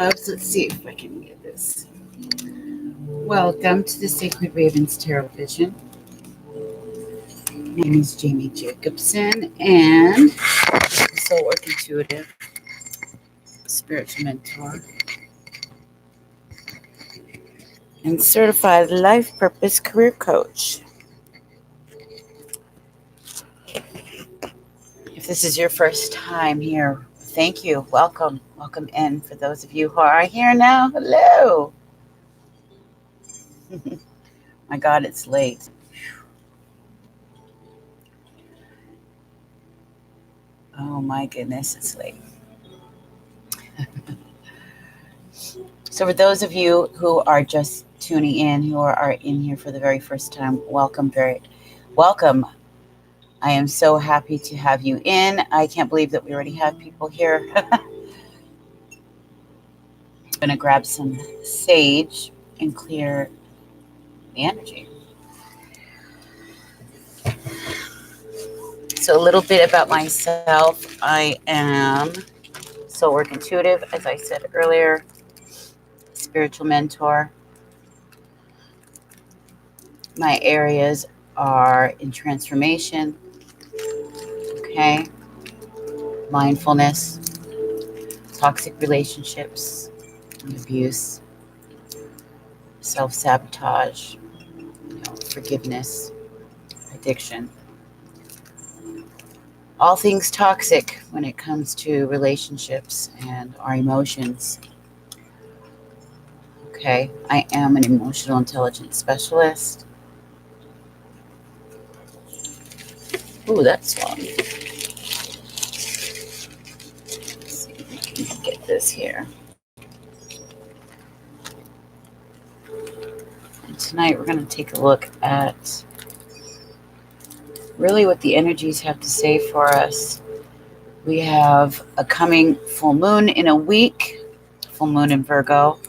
loves. Let's see if I can get this. Welcome to the Sacred Ravens Tarot Vision. My name is Jamie Jacobson, and Soul Work Intuitive, Spiritual Mentor, and Certified Life Purpose Career Coach. If this is your first time here, thank you. Welcome. Welcome in. For those of you who are here now, hello. My God, it's late. Oh my goodness, it's late. So for those of you who are just tuning in, who are in here for the very first time, welcome. Welcome. I am so happy to have you in. I can't believe that we already have people here. I'm going to grab some sage and clear the energy. So a little bit about myself. I am Soul Work Intuitive, as I said earlier, spiritual mentor. My areas are in transformation, okay, mindfulness, toxic relationships, and abuse, self-sabotage, forgiveness, addiction. All things toxic when it comes to relationships and our emotions. Okay, I am an emotional intelligence specialist. Ooh, that's long. Let's see if we can get this here. And tonight we're going to take a look at really what the energies have to say for us. We have a coming full moon in a week, full moon in Virgo.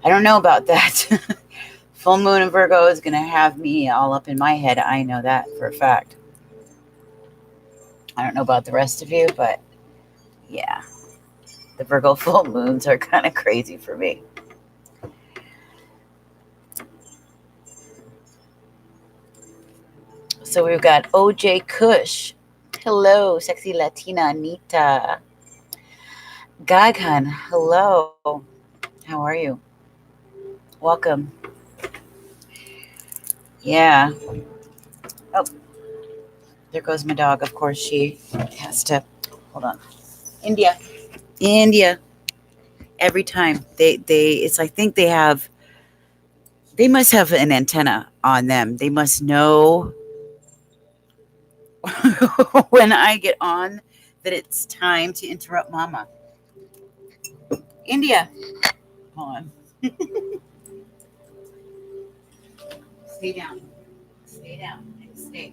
I don't know about that. Full moon in Virgo is going to have me all up in my head. I know that for a fact. I don't know about the rest of you, but yeah, the Virgo full moons are kind of crazy for me. So we've got OJ Kush. Hello, sexy Latina Anita. Gagan, hello. How are you? Welcome. Yeah. Oh, there goes my dog. Of course, she has to. Hold on. India. Every time it's, I think they must have an antenna on them. They must know when I get on that it's time to interrupt Mama. India. Hold on. Stay down. Stay down. Stay.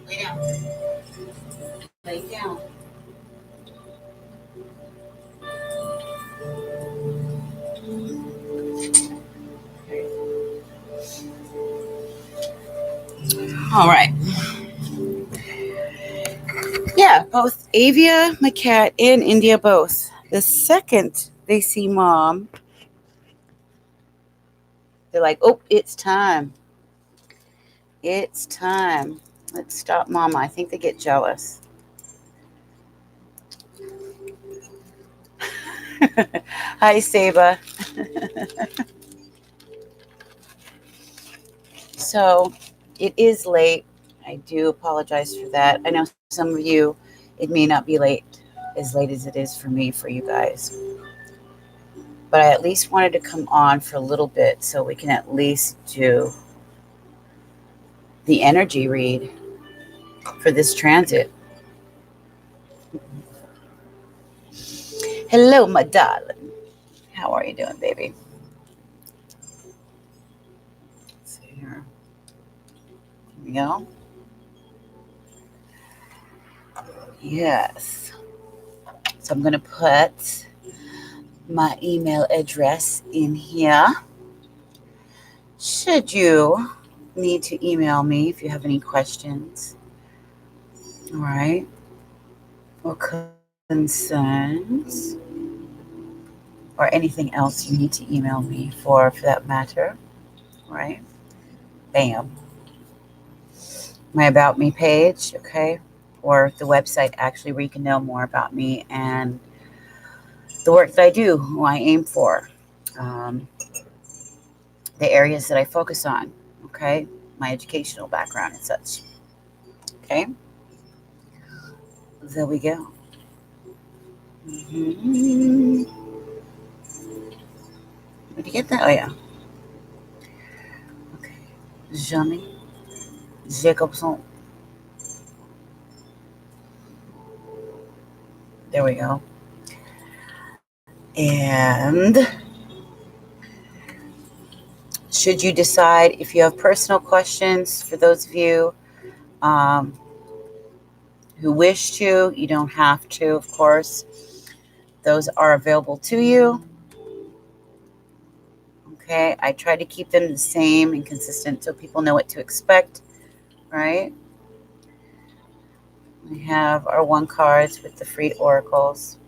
Lay down. Lay down. All right. Yeah, both Avia, my cat, and India both. The second they see Mom, they're like, oh, it's time. It's time. Let's stop Mama. I think they get jealous. Hi, Saba. So it is late. I do apologize for that. I know some of you, it may not be as late as it is for me, for you guys. But I at least wanted to come on for a little bit so we can at least do the energy read for this transit. Hello, my darling. How are you doing, baby? Let's see here. Here we go. Yes. So I'm going to put my email address in here. Should you need to email me if you have any questions. All right. or concerns or anything else you need to email me for that matter, right? Bam. My About Me page, okay? Or the website actually where you can know more about me and the work that I do, who I aim for, um, the areas that I focus on, okay? My educational background and such, okay? There we go. Mm-hmm. Did you get that? Oh, yeah. Okay. Johnny Jacobson. There we go. And should you decide, if you have personal questions, for those of you um, who wish to, you don't have to, of course. Those are available to you. Okay, I try to keep them the same and consistent so people know what to expect, right? We have our one cards with the free oracles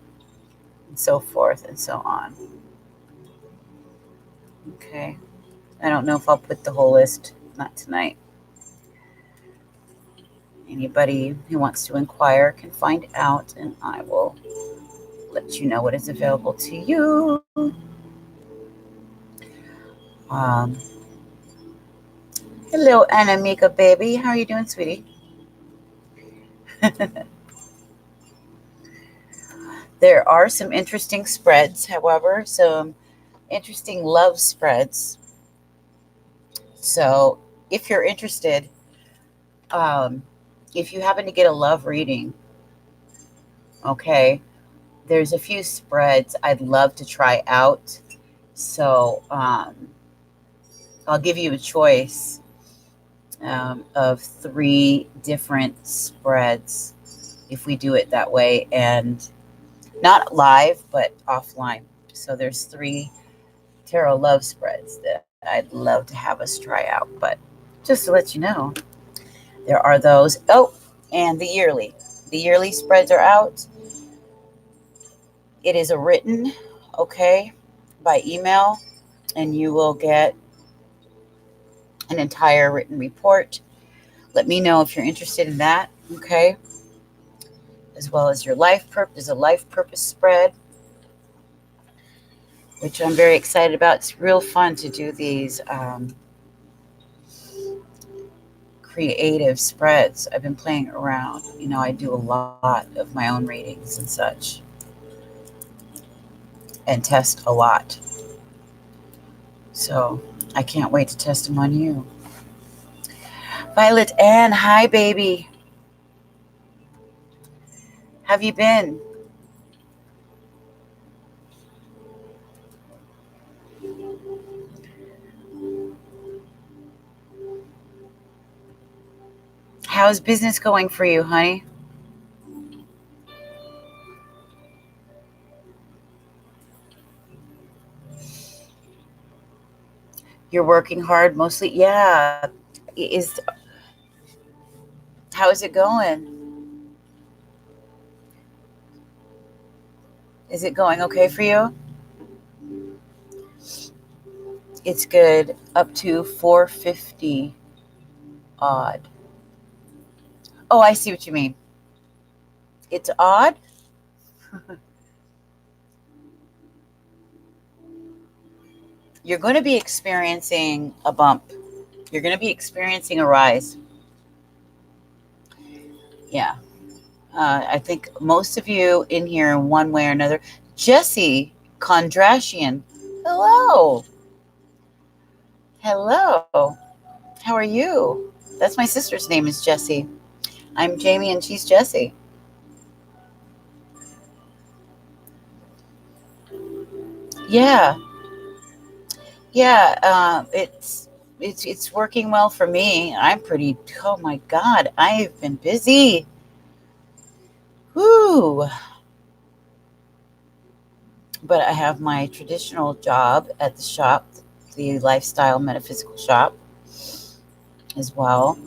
and so forth and so on. Okay, I don't know if I'll put the whole list, not tonight. Anybody who wants to inquire can find out, and I will let you know what is available to you. Um, Hello, Anamika baby. How are you doing, sweetie? There are some interesting spreads, however, some interesting love spreads. So if you're interested, if you happen to get a love reading, okay, there's a few spreads I'd love to try out. So I'll give you a choice of 3 different spreads if we do it that way, and not live, but offline. So there's 3 tarot love spreads that I'd love to have us try out. But just to let you know, there are those. Oh, and the yearly. The yearly spreads are out. It is a written, okay, by email, and you will get an entire written report. Let me know if you're interested in that, okay? As well as your life purpose, a life purpose spread, which I'm very excited about. It's real fun to do these creative spreads. I've been playing around. You know, I do a lot of my own readings and such, and test a lot. So I can't wait to test them on you. Violet Ann, hi baby. Have you been? How's business going for you, honey? You're working hard mostly? Yeah. Is How is it going? Is it going okay for you? It's good. Up to 450 odd. Oh, I see what you mean. It's odd? You're going to be experiencing a bump. You're going to be experiencing a rise. Yeah. I think most of you in here in one way or another. Jesse Kondrashian. Hello. Hello. How are you? That's my sister's name is Jessie. I'm Jamie and she's Jessie. Yeah. Yeah. It's working well for me. I'm pretty, oh my God, I've been busy. Whoo. But I have my traditional job at the shop, the lifestyle metaphysical shop as well.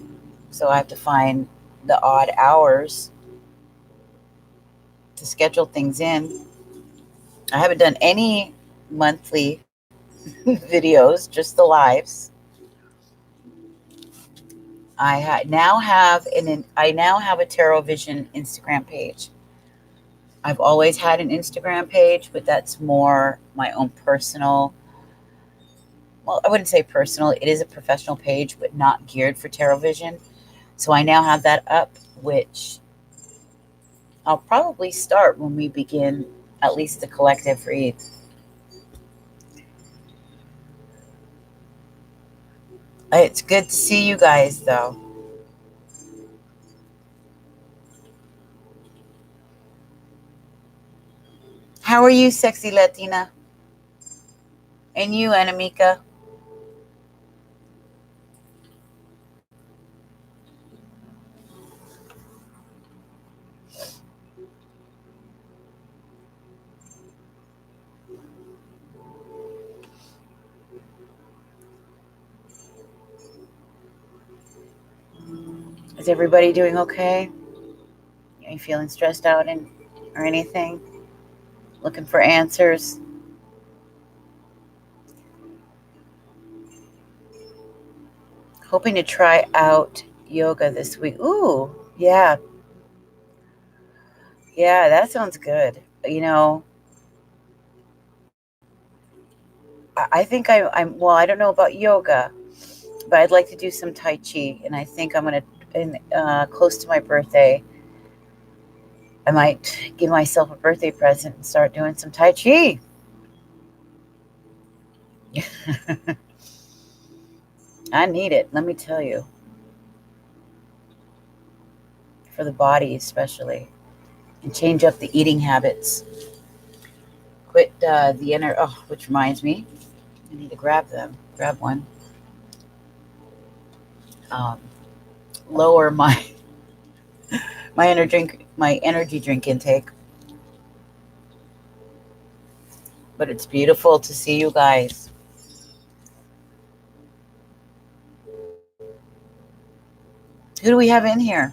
So I have to find the odd hours to schedule things in. I haven't done any monthly videos, just the lives. I now have a Tarot Vision Instagram page. I've always had an Instagram page, but that's more my own personal. Well, I wouldn't say personal. It is a professional page, but not geared for Tarot Vision. So I now have that up, which I'll probably start when we begin at least the collective read. It's good to see you guys, though. How are you, sexy Latina? And you, Anamika? Is everybody doing okay? Are you feeling stressed out or anything? Looking for answers? Hoping to try out yoga this week. Ooh, yeah. Yeah, that sounds good. I think well, I don't know about yoga, but I'd like to do some Tai Chi. And I think I'm going to, close to my birthday, I might give myself a birthday present and start doing some Tai Chi. I need it, let me tell you. For the body, especially. And change up the eating habits. Quit which reminds me, I need to grab one. Lower my energy drink intake. But it's beautiful to see you guys. Who do we have in here?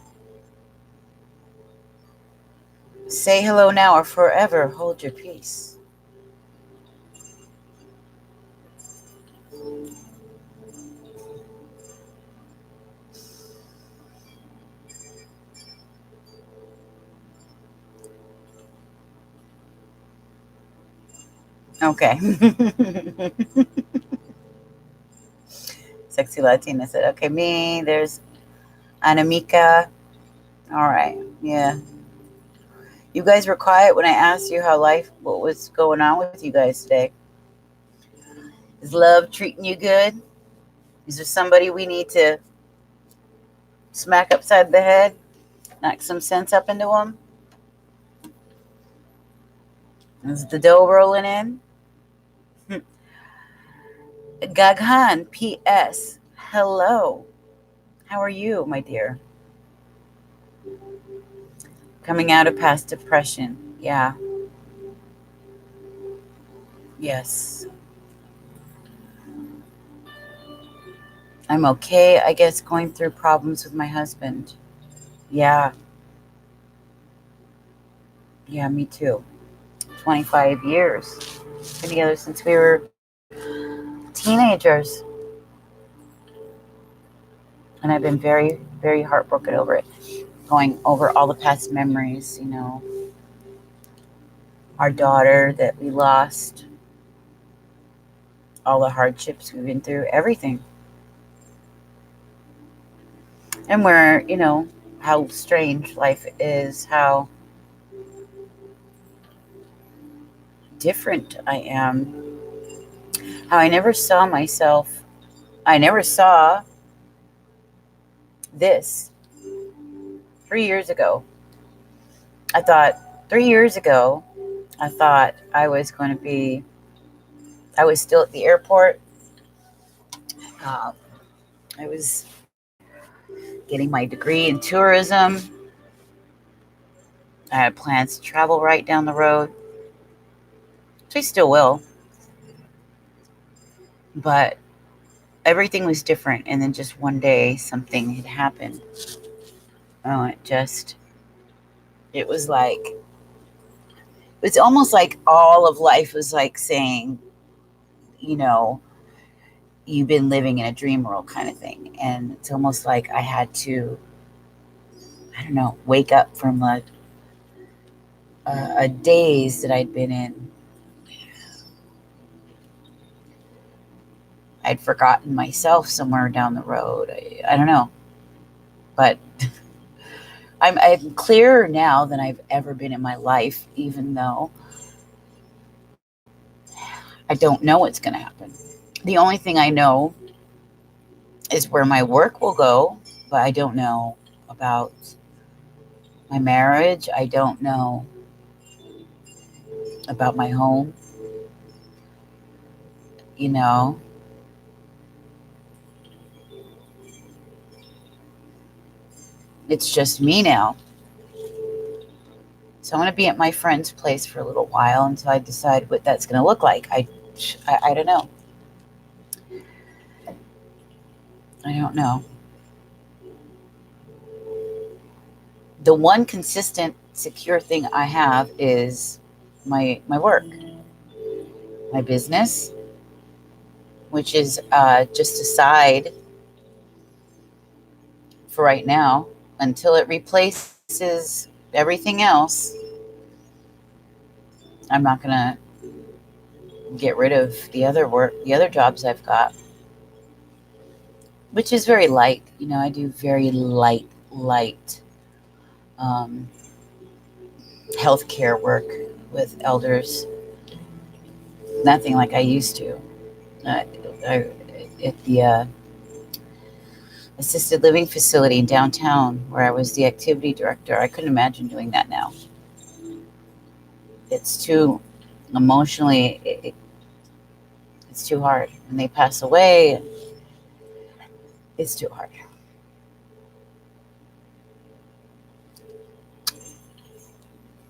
Say hello now or forever hold your peace. Okay. Sexy Latina said, okay, me, there's Anamika. All right, yeah. You guys were quiet when I asked you what was going on with you guys today. Is love treating you good? Is there somebody we need to smack upside the head? Knock some sense up into them? Is the dough rolling in? Gaghan, P.S. Hello. How are you, my dear? Coming out of past depression. Yeah. Yes. I'm okay, I guess, going through problems with my husband. Yeah. Yeah, me too. 25 years. Been together since we were teenagers. And I've been very, very heartbroken over it. Going over all the past memories, our daughter that we lost, all the hardships we've been through, everything. And how strange life is, how different I am, how I never saw this 3 years ago. 3 years ago, I thought I was still at the airport. I was getting my degree in tourism. I had plans to travel right down the road, which I still will. But everything was different. And then just one day, something had happened. Oh, it was like It's almost like all of life was like saying, you know, you've been living in a dream world kind of thing. And it's almost like I had to, I don't know, wake up from a daze that I'd been in. I'd forgotten myself somewhere down the road. I don't know. But I'm clearer now than I've ever been in my life, even though I don't know what's going to happen. The only thing I know is where my work will go, but I don't know about my marriage. I don't know about my home. You know, it's just me now. So I'm going to be at my friend's place for a little while until I decide what that's going to look like. I don't know. I don't know. The one consistent, secure thing I have is my work, my business, which is just a side for right now until it replaces everything else. I'm not going to get rid of the other work, the other jobs I've got, which is very light. You know, I do very light um, healthcare work with elders. Nothing like I used to. At the assisted living facility in downtown where I was the activity director, I couldn't imagine doing that now. It's too emotionally, it's too hard. When they pass away, it's too hard.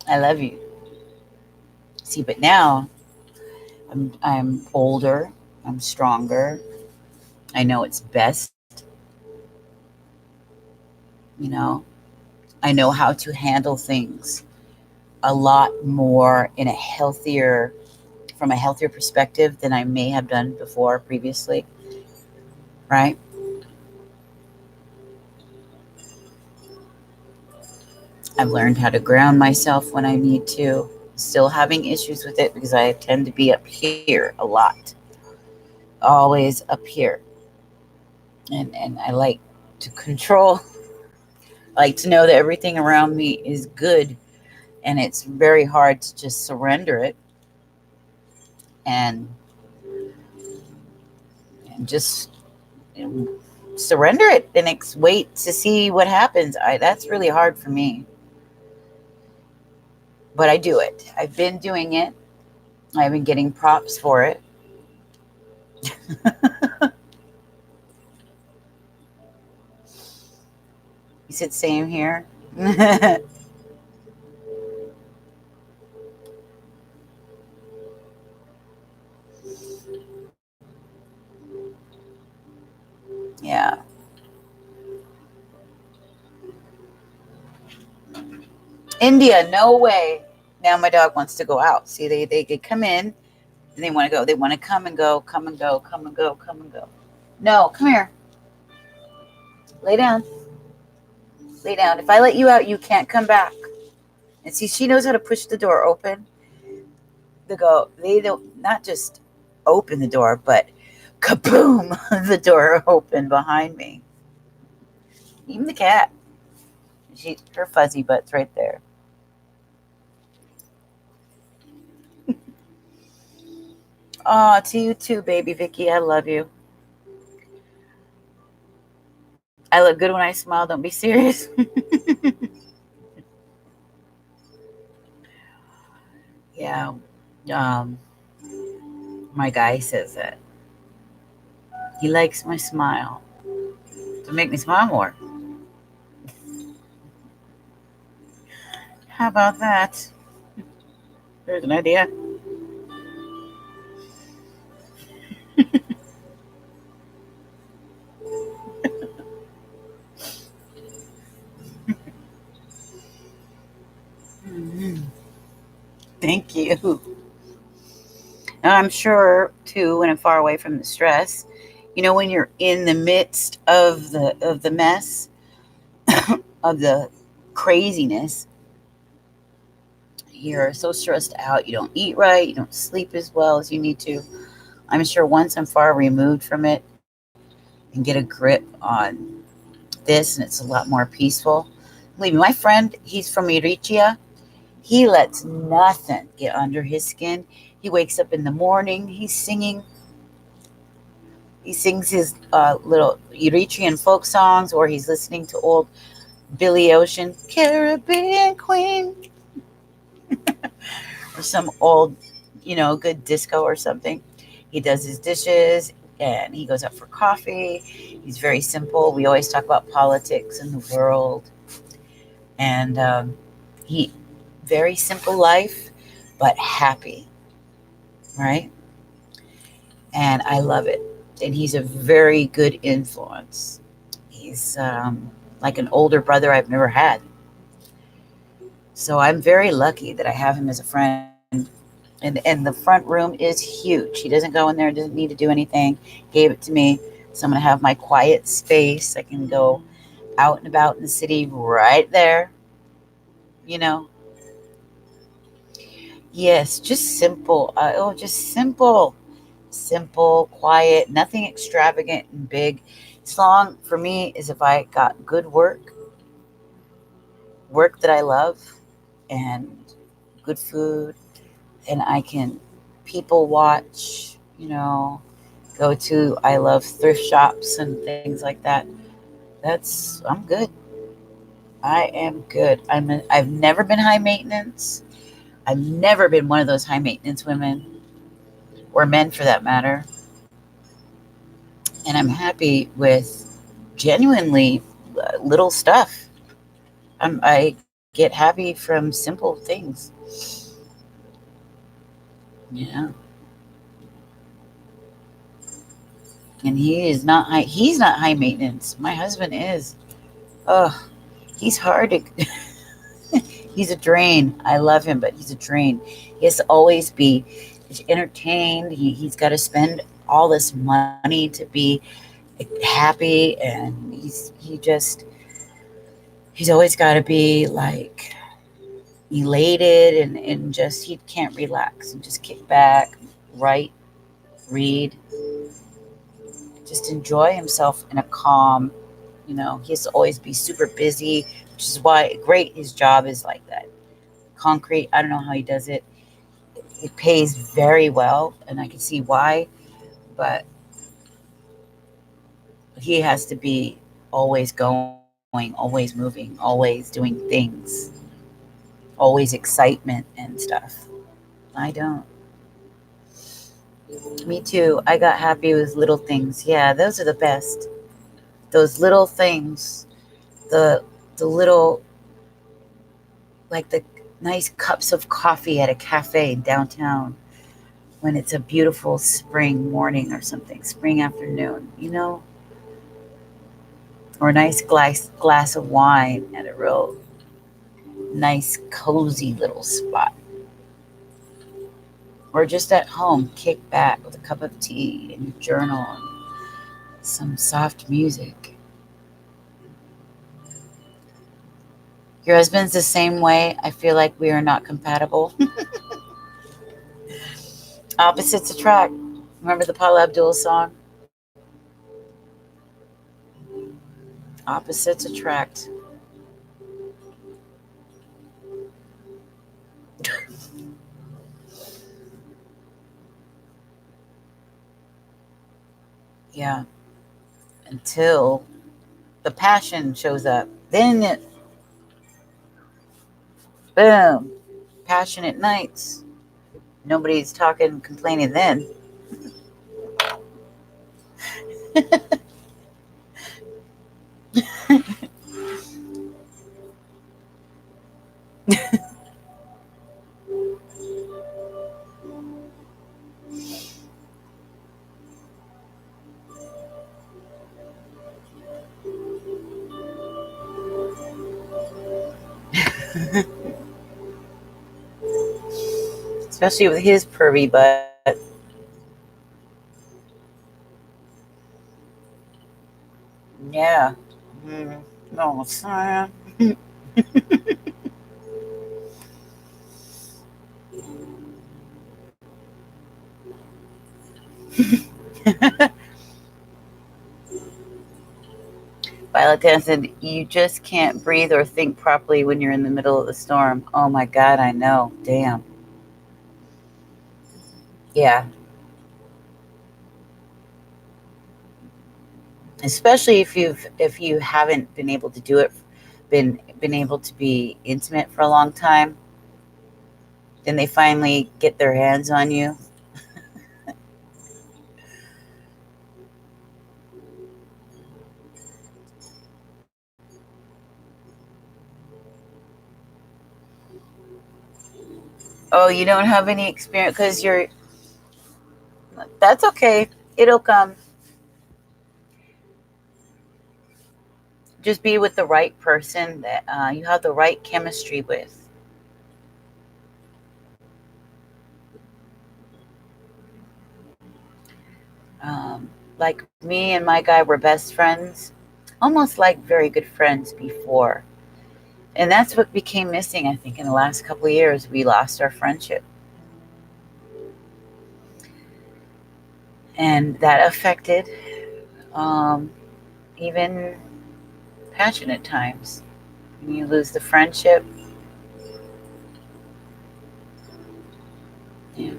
I love you. See, but now I'm older, I'm stronger. I know it's best, you know. I know how to handle things a lot more in a healthier from a healthier perspective than I may have done before previously, right? I've learned how to ground myself when I need to. Still having issues with it because I tend to be up here a lot. Always up here. And I like to control. I like to know that everything around me is good. And it's very hard to just surrender it and just surrender it and wait to see what happens. That's really hard for me. But I do it. I've been doing it. I've been getting props for it. You said same here. Yeah. India, no way. Now my dog wants to go out. See, they come in and they want to go. They want to come and go, come and go, come and go, come and go. No, come here. Lay down. Lay down. If I let you out, you can't come back. And see, she knows how to push the door open. They don't not just open the door, but kaboom, the door open behind me. Even the cat. Her fuzzy butt's right there. Oh, to you too, baby Vicky. I love you. I look good when I smile. Don't be serious. Yeah. Um, my guy says that. He likes my smile to make me smile more. How about that? There's an idea. Mm-hmm. Thank you. And I'm sure too, when I'm far away from the stress, when you're in the midst of the mess, of the craziness, you're so stressed out. You don't eat right. You don't sleep as well as you need to. I'm sure once I'm far removed from it and get a grip on this, and it's a lot more peaceful. Believe me, my friend, he's from Eritrea. He lets nothing get under his skin. He wakes up in the morning. He's singing. He sings his little Eritrean folk songs, or he's listening to old Billy Ocean, Caribbean Queen, or some old, good disco or something. He does his dishes and he goes out for coffee. He's very simple. We always talk about politics and the world. And he, very simple life, but happy, right? And I love it. And he's a very good influence. He's like an older brother I've never had. So I'm very lucky that I have him as a friend. And the front room is huge. He doesn't go in there, doesn't need to do anything. Gave it to me. So I'm going to have my quiet space. I can go out and about in the city right there. You know, yes, just simple. Just simple. Simple, quiet, nothing extravagant and big. As long for me is if I got good work that I love, and good food, and I can people watch, go to, I love thrift shops and things like that. I'm good. I am good. I've never been high maintenance. I've never been one of those high maintenance women, or men for that matter. And I'm happy with genuinely little stuff. I get happy from simple things. Yeah. And he's not high maintenance. My husband is. Oh, he's hard to he's a drain. I love him, but he's a drain. He has to always be entertained. He's got to spend all this money to be happy, and he's always got to be like elated, and just he can't relax and just kick back, write, read, just enjoy himself in a calm. He has to always be super busy, which is why great his job is like that. Concrete, I don't know how he does it. It pays very well, and I can see why, but he has to be always going, always moving, always doing things, always excitement and stuff. I don't. Me too. I got happy with little things. Yeah, those are the best. Those little things, the little, like the nice cups of coffee at a cafe downtown when it's a beautiful spring morning or something, spring afternoon, or a nice glass of wine at a real nice, cozy little spot. Or just at home, kick back with a cup of tea and your journal and some soft music. Your husband's the same way. I feel like we are not compatible. Opposites attract. Remember the Paula Abdul song? Opposites attract. Yeah. Until the passion shows up. Then boom. Passionate nights. Nobody's talking, complaining then. especially with his pervy butt. Yeah. No, son. Violet Dan said, you just can't breathe or think properly when you're in the middle of the storm. Oh my God, I know. Damn. Yeah. Especially if you haven't been able to do it, been able to be intimate for a long time, then they finally get their hands on you. Oh, you don't have any experience because you're. That's okay. It'll come. Just be with the right person that you have the right chemistry with. Like me and my guy were best friends, almost like very good friends before. And that's what became missing, I think, in the last couple of years. We lost our friendship. And that affected um, even passionate times. When you lose the friendship. Yeah.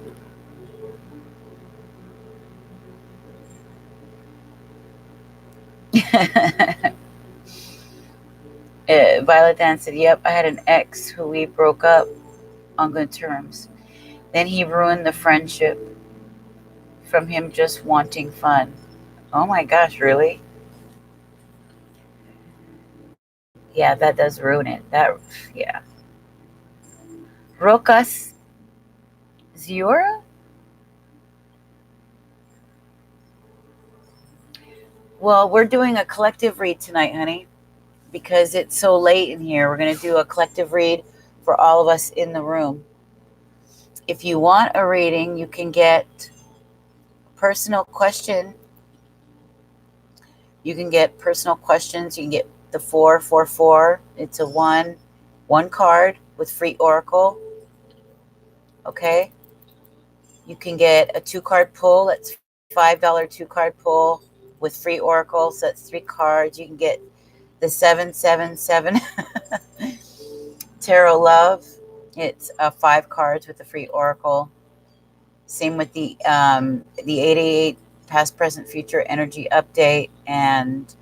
Violet Dan said, yep, I had an ex who we broke up on good terms. Then he ruined the friendship from him just wanting fun. Oh my gosh, really? Yeah, that does ruin it. Yeah. Rokas Ziora? Well, we're doing a collective read tonight, honey, because it's so late in here. We're going to do a collective read for all of us in the room. If you want a reading, you can get personal question. You can get personal questions. You can get the 444. It's a one card with free oracle. Okay. You can get a 2-card pull. That's $5 2-card pull with free oracle. So that's 3 cards. You can get the 777 Tarot Love. It's 5 cards with the free oracle. Same with the 888 Past, Present, Future Energy Update. And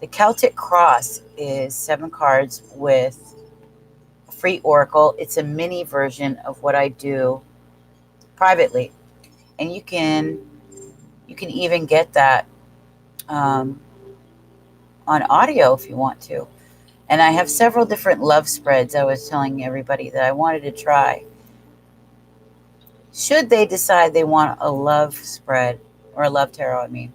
the Celtic Cross is 7 cards with free oracle. It's a mini version of what I do privately. And you can even get that on audio if you want to. And I have several different love spreads I was telling everybody that I wanted to try. Should they decide they want a love spread, or a love tarot, I mean.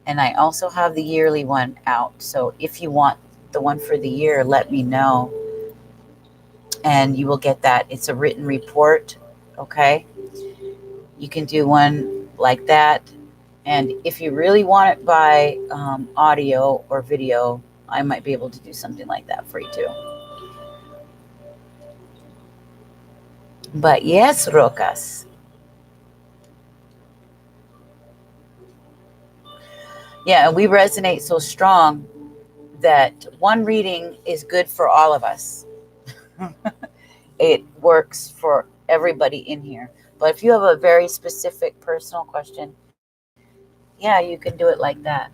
And I also have the yearly one out. So if you want the one for the year, let me know. And you will get that. It's a written report, okay? You can do one like that. And if you really want it by audio or video, I might be able to do something like that for you too. But yes, Rokas. Yeah, we resonate so strong that one reading is good for all of us. It works for everybody in here. But if you have a very specific personal question, yeah, you can do it like that.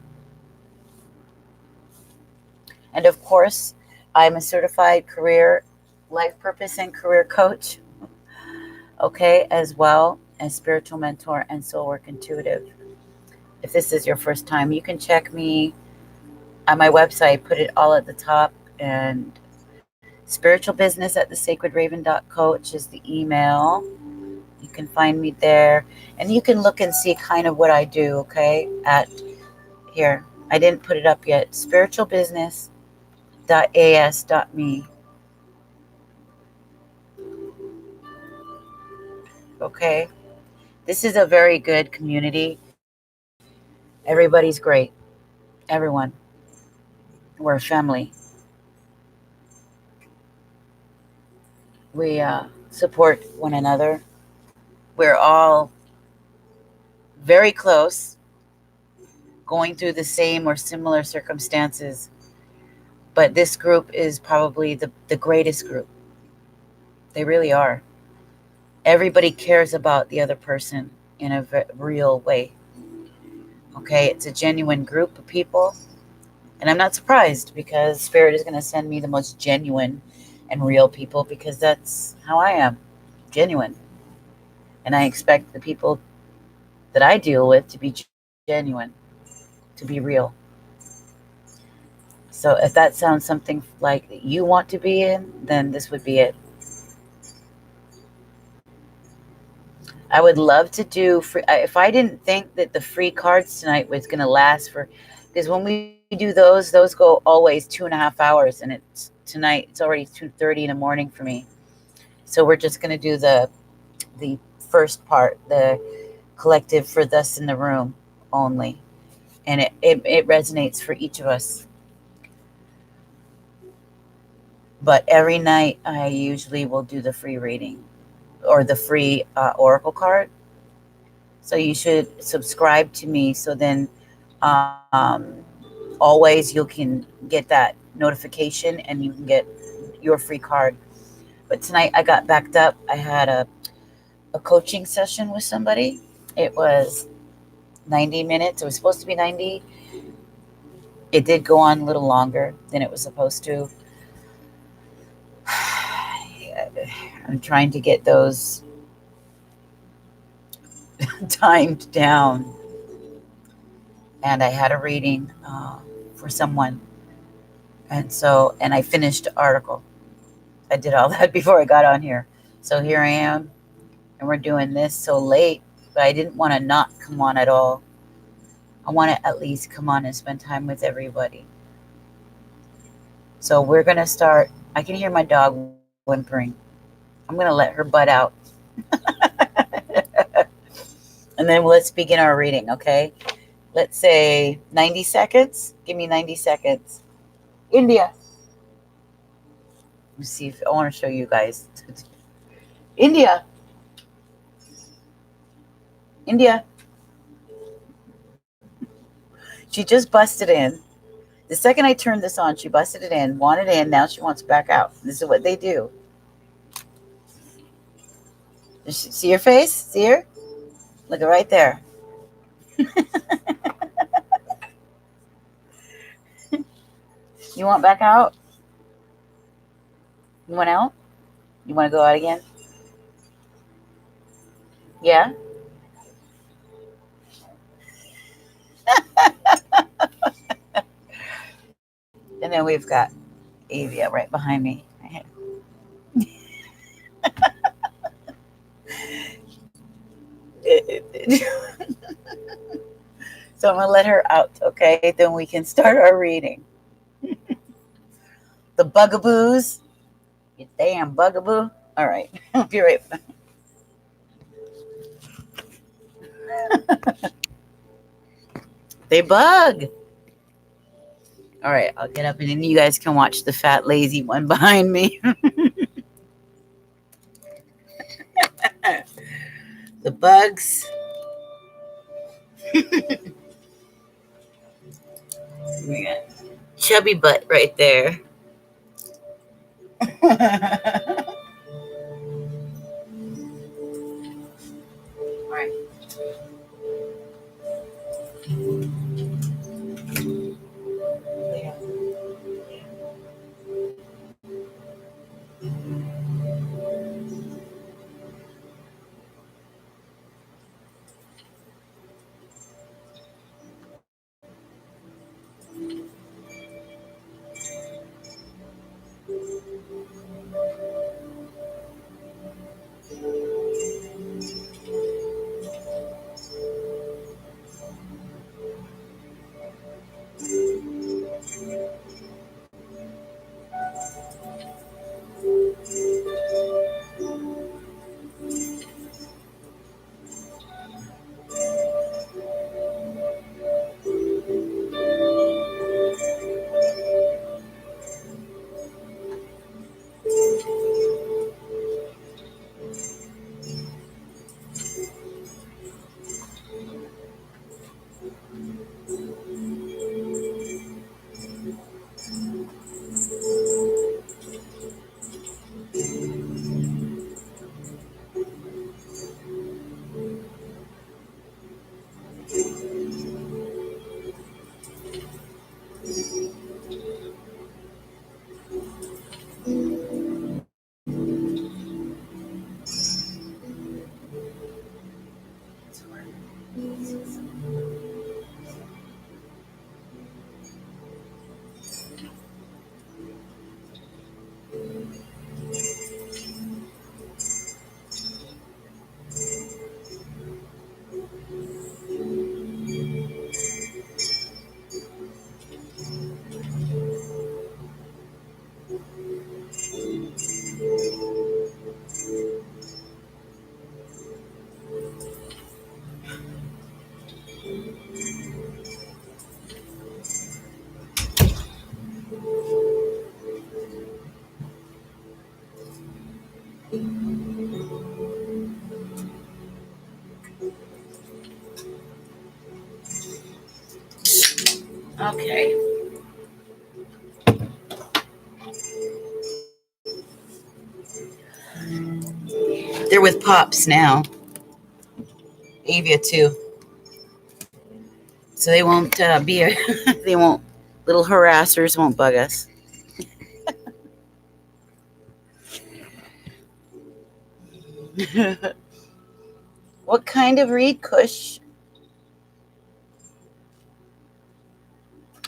And of course, I'm a certified career, life purpose, and career coach, okay, as well as spiritual mentor and soul work intuitive. If this is your first time, you can check me on my website, put it all at the top, and spiritual business at thesacredraven.coach is the email. You can find me there, and you can look and see kind of what I do, okay, at here. I didn't put it up yet. spiritualbusiness.as.me. Okay? This is a very good community. Everybody's great. Everyone. We're a family. We support one another. We're all very close, going through the same or similar circumstances. But this group is probably the greatest group. They really are. Everybody cares about the other person in a real way. Okay? It's a genuine group of people. And I'm not surprised because Spirit is going to send me the most genuine and real people because that's how I am, genuine. And I expect the people that I deal with to be genuine, to be real. So if that sounds something like you want to be in, then this would be it. I would love to do free. If I didn't think that the free cards tonight was going to last for, because when we do those go always 2.5 hours, and it's tonight. It's already 2:30 in the morning for me. So we're just going to do the first part, the collective for thus in the room only, and it resonates for each of us. But every night I usually will do the free reading or the free oracle card. So you should subscribe to me so then always you can get that notification and you can get your free card. But tonight I got backed up. I had a coaching session with somebody. It was 90 minutes. It was supposed to be 90. It did go on a little longer than it was supposed to. I'm trying to get those timed down. And I had a reading for someone. And I finished the article. I did all that before I got on here. So here I am, and we're doing this so late, but I didn't want to not come on at all. I want to at least come on and spend time with everybody. So we're going to start. I can hear my dog whimpering. I'm going to let her butt out. And then let's begin our reading, okay? Let's say 90 seconds. Give me 90 seconds. India. Let me see if I want to show you guys. India. India. She just busted in. The second I turned this on, she busted it in, wanted in, now she wants back out. This is what they do. See your face? See her? Look at right there. You want back out? You want out? You want to go out again? Yeah? And then we've got Avia right behind me. So I'm going to let her out, okay? Then we can start our reading. The bugaboos. You damn bugaboo. All right. I'll be right back. They bug. All right. I'll get up and then you guys can watch the fat, lazy one behind me. The bugs. We got chubby butt right there. All right. Okay. They're with Pops now. Avia too. So they won't be a, they won't, little harassers won't bug us. What kind of read, Kush?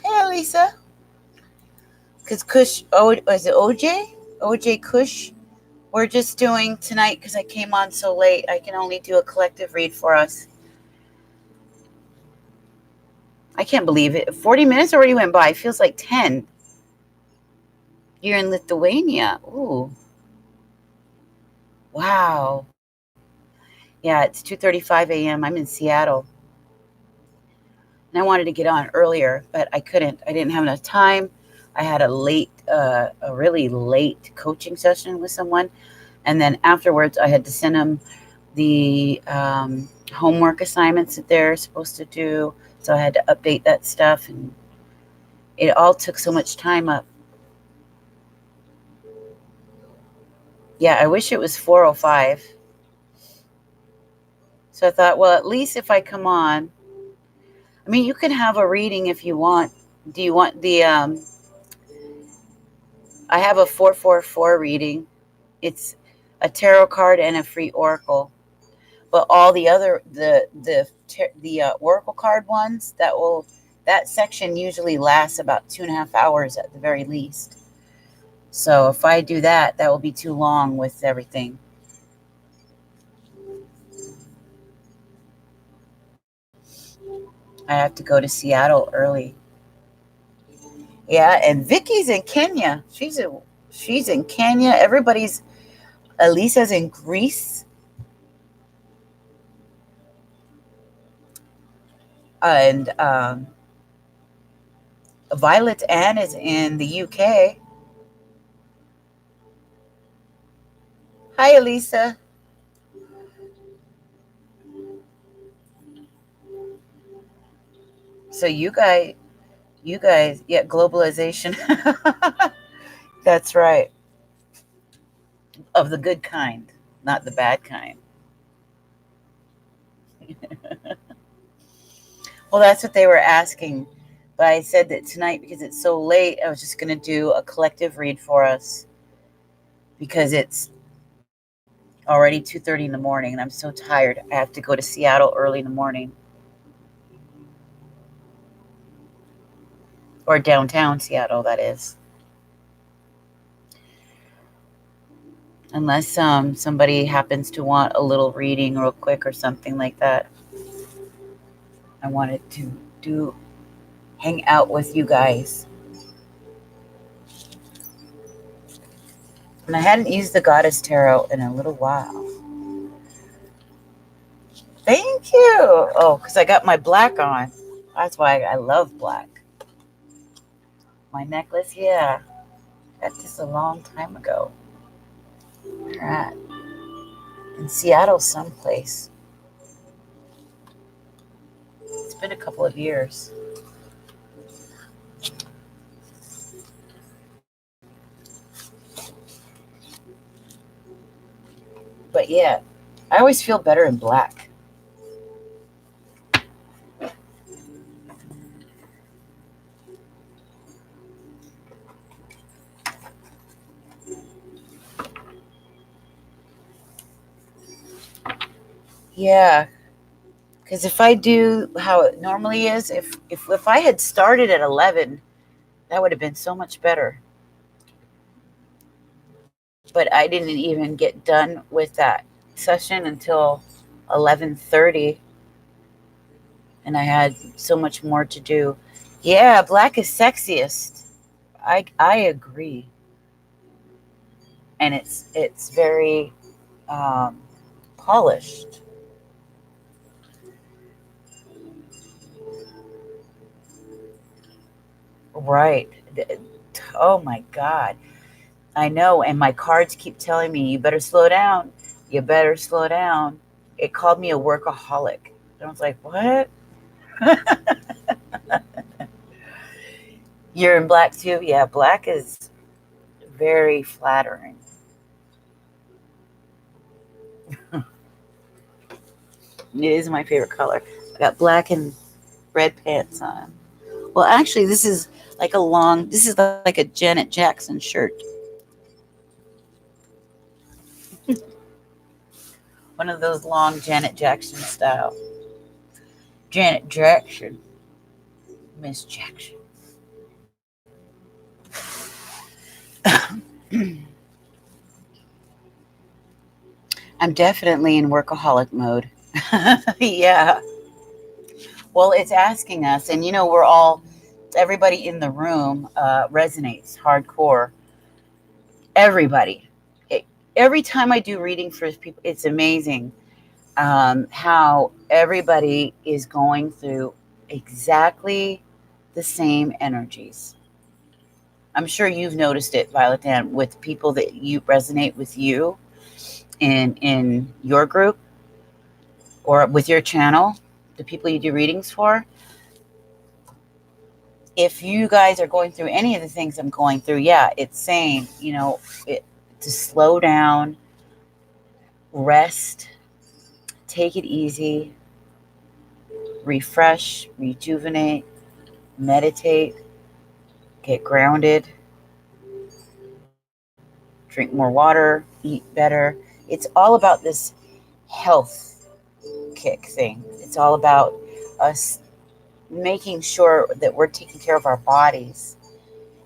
Hey, Lisa. Because Kush, oh, is it OJ? OJ Kush? We're just doing tonight because I came on so late. I can only do a collective read for us. I can't believe it. 40 minutes already went by. It feels like 10. You're in Lithuania. Ooh. Wow. Yeah, it's 2:35 a.m. I'm in Seattle. And I wanted to get on earlier, but I couldn't. I didn't have enough time. I had a really late coaching session with someone. And then afterwards, I had to send them the homework assignments that they're supposed to do. So I had to update that stuff. And it all took so much time up. Yeah, I wish it was 4:05. So I thought, well, at least if I come on, I mean, you can have a reading if you want. Do you want the, I have a 444 reading. It's a tarot card and a free oracle. But all the other, the oracle card ones, that section usually lasts about 2.5 hours at the very least. So if I do that, that will be too long with everything. I have to go to Seattle early. Yeah, and Vicky's in Kenya. She's in Kenya. Everybody's Elisa's in Greece, and Violet Ann is in the UK. Hi, Elisa. So you guys, yeah, globalization. That's right, of the good kind, not the bad kind. Well, that's what they were asking. But I said that tonight, because it's so late, I was just going to do a collective read for us because it's already 2:30 in the morning and I'm so tired. I have to go to Seattle early in the morning, or downtown Seattle, that is. Unless somebody happens to want a little reading real quick or something like that. I wanted to do hang out with you guys. And I hadn't used the Goddess Tarot in a little while. Thank you. Oh, because I got my black on. That's why I love black. My necklace, yeah. Got this a long time ago. Where at? In Seattle someplace. It's been a couple of years. But yeah, I always feel better in black. Yeah, Because if I do how it normally is, if I had started at 11, that would have been so much better. But I didn't even get done with that session until 11:30, and I had so much more to do. Yeah, black is sexiest. I agree, and it's very um, polished. Right. Oh my God. I know. And my cards keep telling me, you better slow down. You better slow down. It called me a workaholic. And I was like, what? You're in black too? Yeah, black is very flattering. It is my favorite color. I got black and red pants on. Well, actually, this is like a Janet Jackson shirt. One of those long Janet Jackson style. Janet Jackson. Miss Jackson. I'm definitely in workaholic mode. Yeah. Well, it's asking us, and everybody in the room resonates hardcore. Everybody. It, every time I do reading for people, it's amazing how everybody is going through exactly the same energies. I'm sure you've noticed it, Violet Dan, with people that you resonate with you in your group or with your channel, the people you do readings for. If you guys are going through any of the things I'm going through, yeah, it's saying, to slow down, rest, take it easy, refresh, rejuvenate, meditate, get grounded, drink more water, eat better. It's all about this health kick thing. It's all about us making sure that we're taking care of our bodies.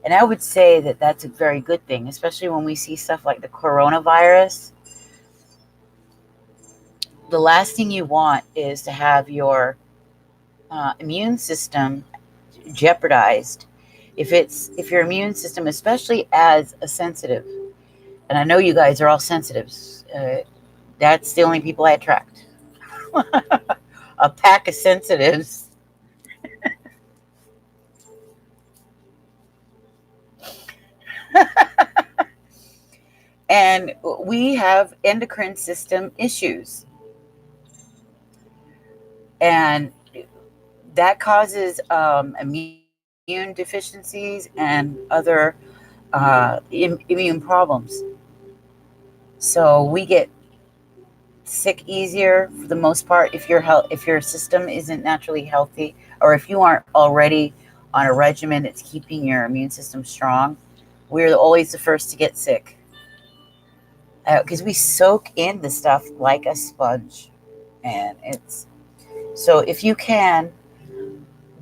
And I would say that that's a very good thing, especially when we see stuff like the coronavirus. The last thing you want is to have your immune system jeopardized. If your immune system, especially as a sensitive, and I know you guys are all sensitives, that's the only people I attract. A pack of sensitives. And we have endocrine system issues. And that causes immune deficiencies and other immune problems. So we get sick easier for the most part if your system isn't naturally healthy, or if you aren't already on a regimen that's keeping your immune system strong. We're always the first to get sick because we soak in the stuff like a sponge, and it's so if you can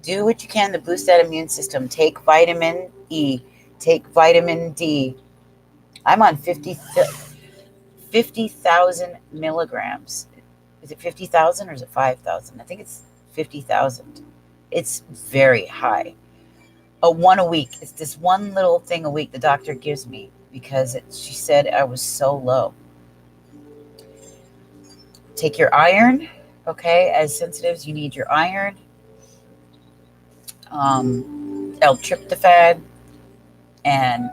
do what you can to boost that immune system, take vitamin E, take vitamin D. I'm on 50,000 milligrams. Is it 50,000 or is it 5,000? I think it's 50,000. It's very high. One a week. It's this one little thing a week the doctor gives me because she said I was so low. Take your iron. Okay, as sensitives, you need your iron. L-tryptophan and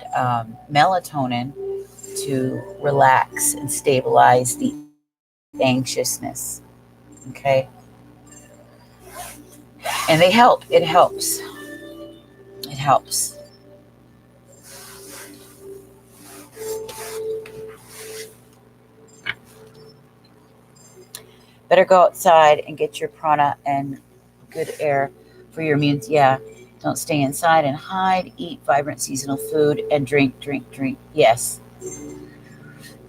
melatonin to relax and stabilize the anxiousness. Okay. And they help. It helps. It helps. Better go outside and get your prana and good air for your immune. Yeah. Don't stay inside and hide. Eat vibrant seasonal food and drink. Yes.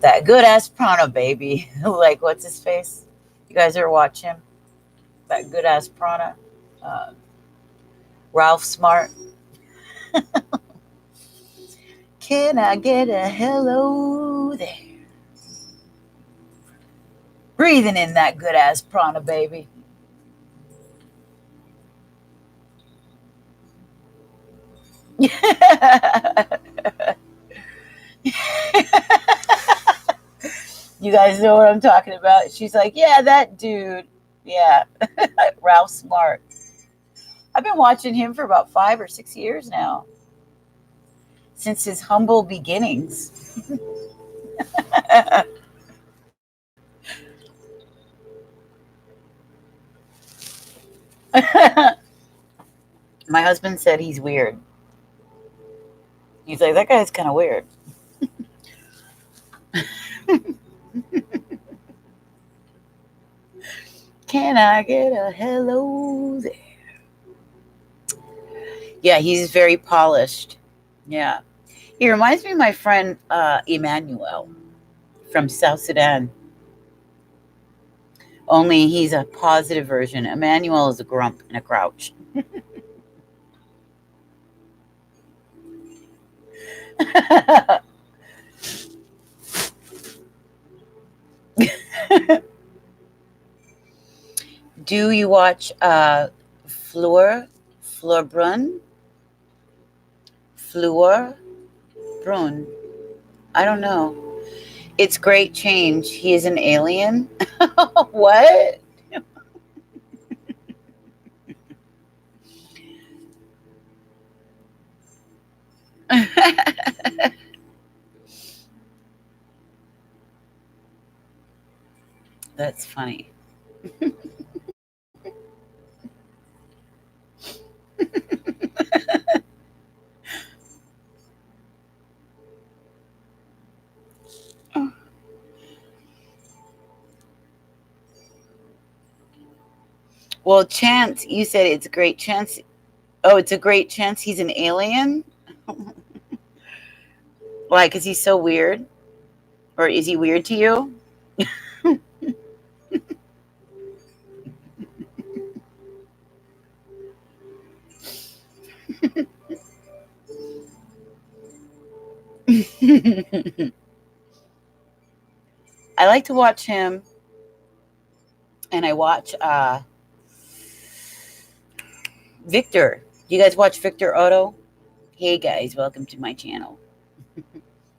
That good ass prana, baby. Like, what's his face? You guys ever watch him? that good ass prana. Uh, Ralph Smart. Can I get a hello there? Breathing in that good ass prana, baby. You guys know what I'm talking about? She's like, yeah, that dude. Yeah, Ralph Smart. I've been watching him for about 5 or 6 years now, since his humble beginnings. My husband said he's weird. He's like, that guy's kind of weird. Can I get a hello there? Yeah, he's very polished. Yeah. He reminds me of my friend Emmanuel from South Sudan. Only he's a positive version. Emmanuel is a grump and a grouch. Do you watch Fleur Brun? Fleur Brun. I don't know. It's great change. He is an alien. What? That's funny. Well, Chance, you said it's a great chance. Oh, it's a great chance he's an alien? Why? Because he's so weird? Or is he weird to you? I like to watch him, and I watch Victor. You guys watch Victor Otto? Hey guys, welcome to my channel.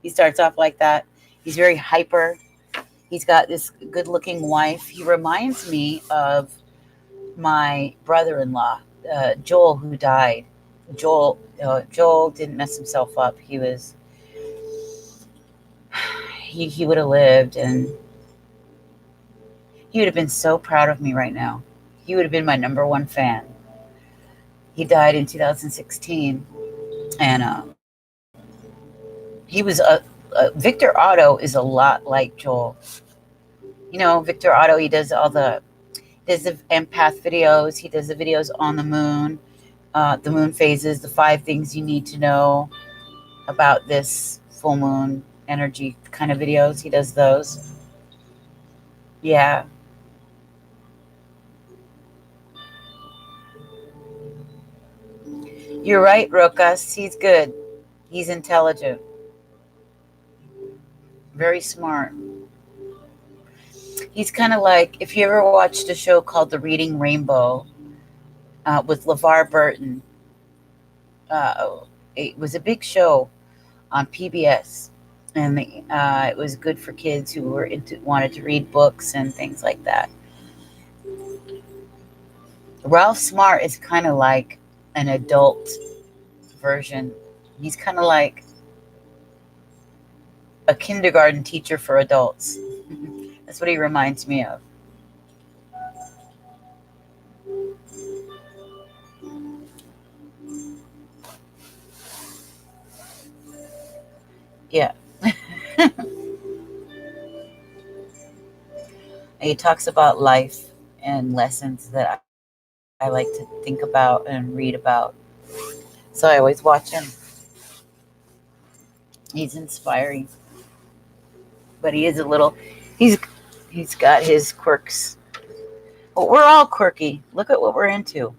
He starts off like that. He's very hyper. He's got this good looking wife. He reminds me of my brother in law, Joel, who died. Joel didn't mess himself up. He would have lived, and he would have been so proud of me right now. He would have been my number one fan. He died in 2016, and he was Victor Otto is a lot like Joel. You know, Victor Otto. He does the empath videos. He does the videos on the moon phases, the 5 things you need to know about this full moon energy kind of videos. He does those. Yeah. You're right, Rokas. He's good. He's intelligent. Very smart. He's kind of like, if you ever watched a show called The Reading Rainbow with LeVar Burton, uh, it was a big show on PBS. And it was good for kids who wanted to read books and things like that. Ralph Smart is kind of like an adult version. He's kind of like a kindergarten teacher for adults. That's what he reminds me of. Yeah. He talks about life and lessons that I like to think about and read about. So I always watch him. He's inspiring. But he is a little he's got his quirks. Well, we're all quirky. Look at what we're into.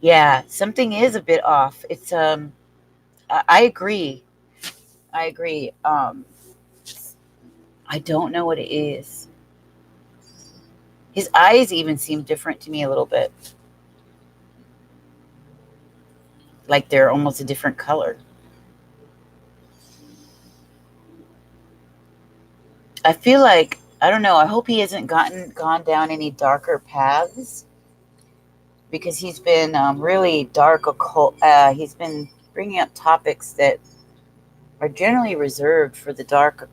Yeah, something is a bit off. It's I agree. I agree. I don't know what it is. His eyes even seem different to me a little bit. Like they're almost a different color. I feel like I don't know. I hope he hasn't gone down any darker paths because he's been really dark occult. He's been bringing up topics that are generally reserved for the dark,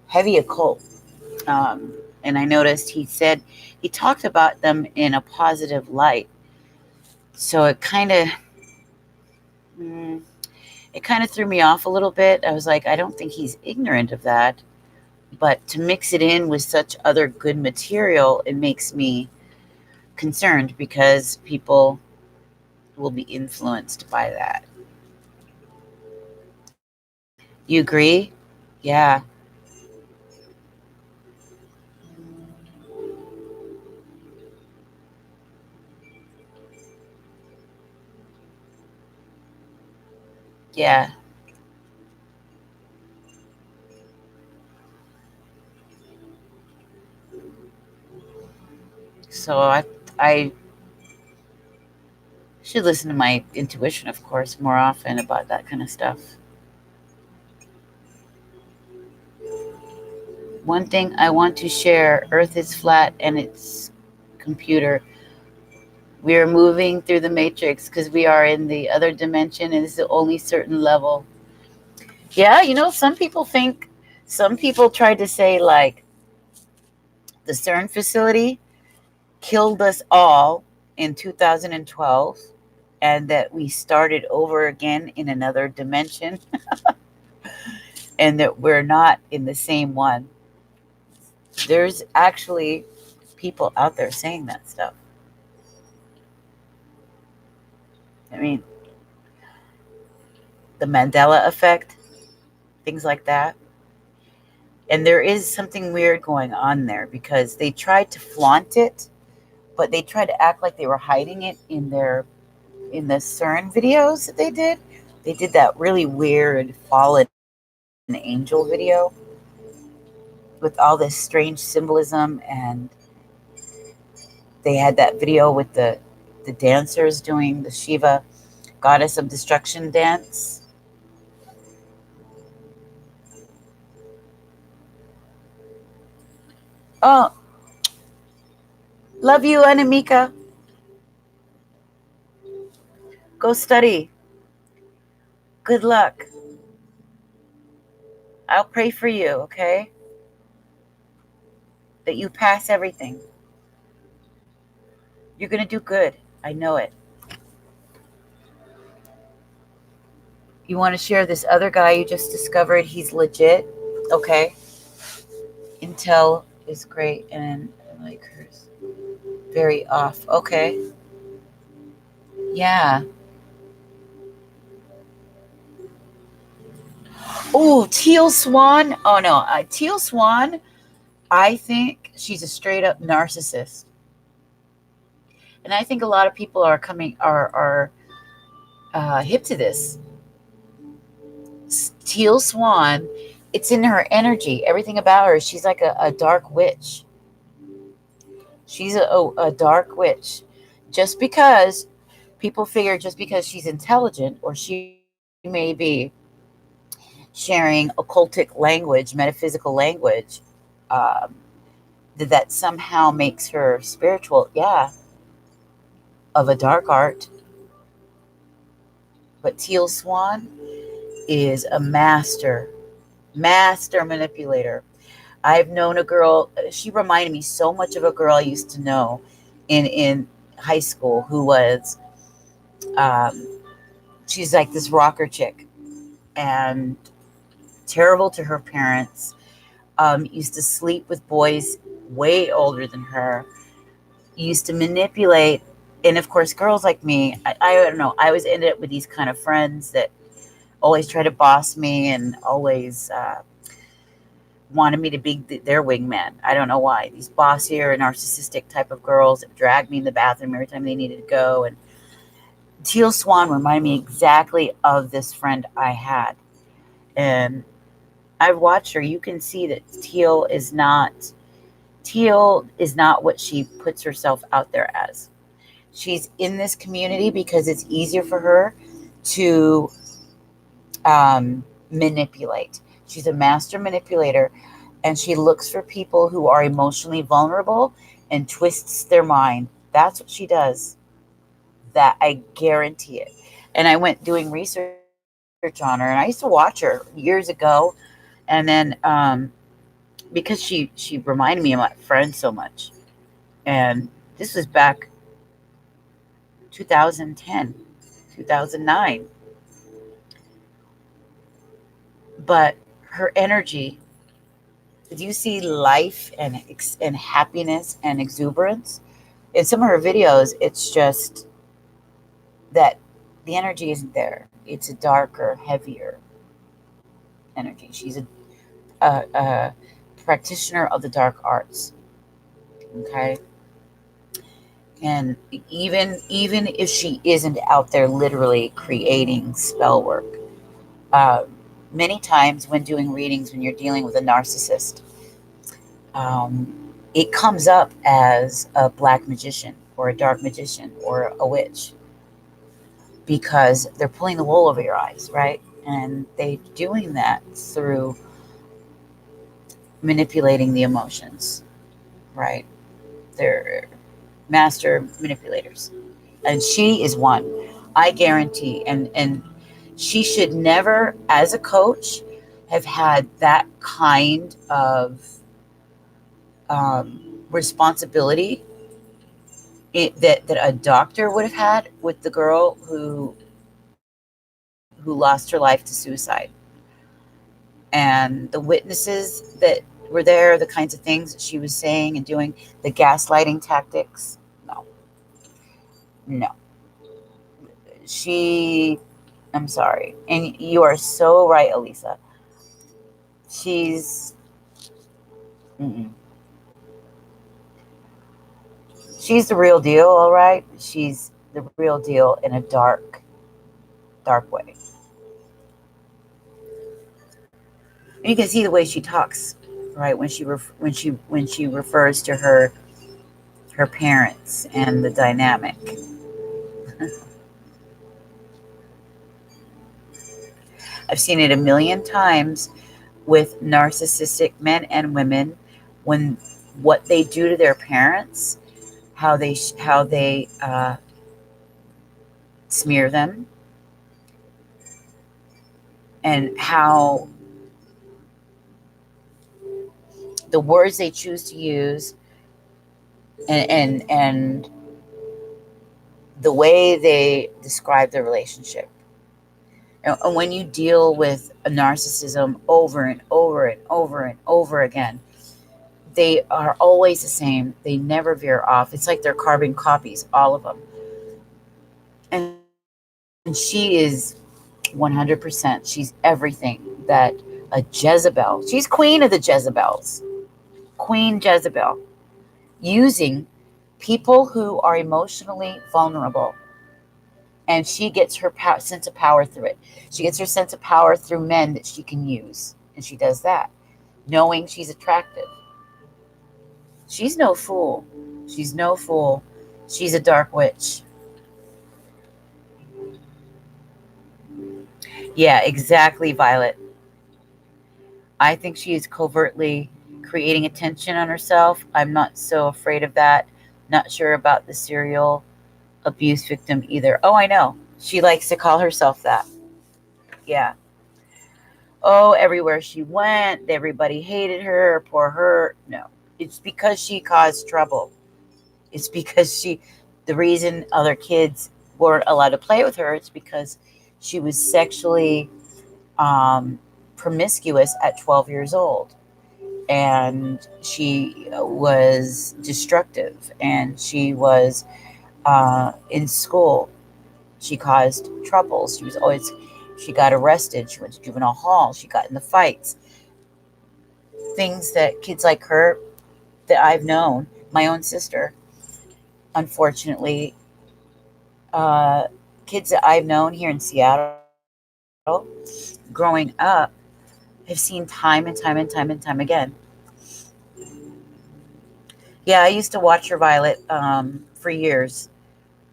heavy occult. Um, and I noticed he talked about them in a positive light. So mm, it kind of threw me off a little bit. I was like, I don't think he's ignorant of that, but to mix it in with such other good material, it makes me concerned because people will be influenced by that. You agree? Yeah. Yeah. So I should listen to my intuition, of course, more often about that kind of stuff. One thing I want to share, Earth is flat and it's computer. We are moving through the matrix because we are in the other dimension and it's the only certain level. Yeah, some people tried to say like the CERN facility killed us all in 2012 and that we started over again in another dimension and that we're not in the same one. There's actually people out there saying that stuff. I mean, the Mandela effect, things like that. And there is something weird going on there because they tried to flaunt it, but they tried to act like they were hiding it in the CERN videos that they did. They did that really weird fallen angel video with all this strange symbolism, and they had that video with the dancers doing the Shiva goddess of destruction dance. Oh, love you, Anamika. Go study. Good luck. I'll pray for you, okay? That you pass everything. You're going to do good. I know it. You want to share this other guy you just discovered? He's legit. Okay. Intel is great and I like hers. Very off. Okay. Yeah. Oh, Teal Swan. Oh, no. Teal Swan, I think she's a straight up narcissist. And I think a lot of people are hip to this. Teal Swan, it's in her energy. Everything about her. She's like a dark witch. She's a dark witch. Just because people figure just because she's intelligent or she may be sharing occultic language, metaphysical language, um, that somehow makes her spiritual. Yeah, of a dark art. But Teal Swan is a master manipulator. I've known a girl, she reminded me so much of a girl I used to know in high school who was, um, she's like this rocker chick and terrible to her parents. Used to sleep with boys way older than her. Used to manipulate. And of course, girls like me, I don't know, I always ended up with these kind of friends that always try to boss me and always wanted me to be their wingman. I don't know why. These bossier, narcissistic type of girls that dragged me in the bathroom every time they needed to go. And Teal Swan reminded me exactly of this friend I had. And I've watched her. You can see that Teal is not what she puts herself out there as. She's in this community because it's easier for her to manipulate. She's a master manipulator, and she looks for people who are emotionally vulnerable and twists their mind. That's what she does. That I guarantee it. And I went doing research on her, and I used to watch her years ago, and then because she reminded me of my friend so much, and this was back 2010, 2009. But her energy, did you see life and happiness and exuberance? In some of her videos, it's just that the energy isn't there. It's a darker, heavier energy. She's a practitioner of the dark arts. Okay. And even if she isn't out there literally creating spell work, uh, many times when doing readings, when you're dealing with a narcissist, it comes up as a black magician or a dark magician or a witch because they're pulling the wool over your eyes, right? And they're doing that through manipulating the emotions, right? They're master manipulators. And she is one, I guarantee. And she should never, as a coach, have had that kind of responsibility that a doctor would have had with the girl who lost her life to suicide. And the witnesses that were there, the kinds of things that she was saying and doing, the gaslighting tactics. No. I'm sorry. And you are so right, Elisa. She's the real deal, all right? She's the real deal in a dark way. And you can see the way she talks, right? When she refers to her parents and the dynamic. I've seen it a million times with narcissistic men and women when what they do to their parents, how they smear them, and how the words they choose to use and the way they describe the relationship. And when you deal with a narcissism over and over and over and over again, they are always the same. They never veer off. It's like they're carbon copies, all of them. And she is 100%. She's everything that a Jezebel. She's queen of the Jezebels. Queen Jezebel. Using people who are emotionally vulnerable. And she gets her sense of power through it. She gets her sense of power through men that she can use. And she does that, knowing she's attractive. She's no fool. She's no fool. She's a dark witch. Yeah, exactly, Violet. I think she is covertly creating attention on herself. I'm not so afraid of that. Not sure about the serial abuse victim either. Oh, I know. She likes to call herself that. Yeah. Oh, everywhere she went, everybody hated her. Poor her. No. It's because she caused trouble. It's because the reason other kids weren't allowed to play with her, it's because she was sexually promiscuous at 12 years old. And she was destructive. And she was in school. She caused troubles. She got arrested. She went to juvenile hall. She got in the fights. things that kids like her that I've known, my own sister, unfortunately, uh, kids that I've known here in Seattle growing up have seen time and time and time and time again. Yeah, I used to watch her, Violet, for years.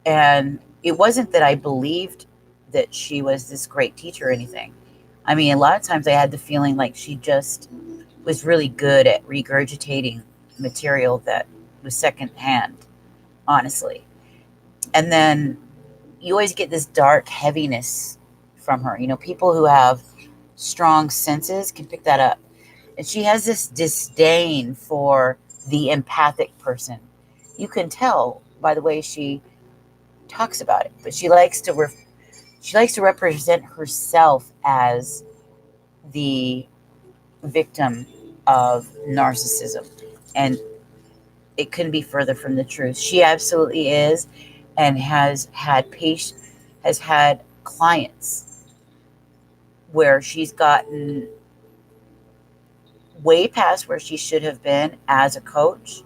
And it wasn't that I believed that she was this great teacher or anything. I mean, a lot of times I had the feeling like she just was really good at regurgitating material that was secondhand, honestly. And then you always get this dark heaviness from her. You know, people who have strong senses can pick that up. And she has this disdain for the empathic person. You can tell by the way she talks about it, but she likes to represent herself as the victim of narcissism, and it couldn't be further from the truth. She absolutely is, and has had clients where she's gotten way past where she should have been as a coach,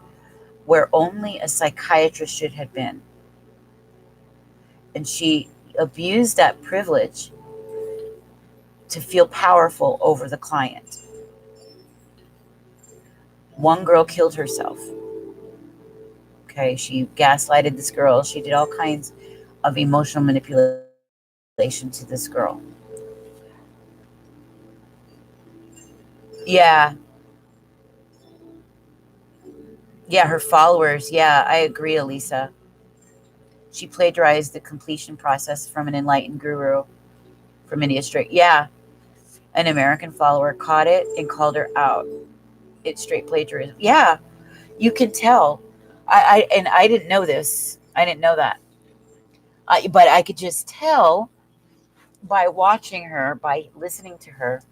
where only a psychiatrist should have been. And she abused that privilege to feel powerful over the client. One girl killed herself. Okay, she gaslighted this girl. She did all kinds of emotional manipulation to this girl. Yeah, yeah, her followers. Yeah, I agree, Elisa. She plagiarized the completion process from an enlightened guru from India Straight. Yeah, an American follower caught it and called her out. It's straight plagiarism. Yeah, you can tell. I didn't know this. I didn't know that. But I could just tell by watching her, by listening to her.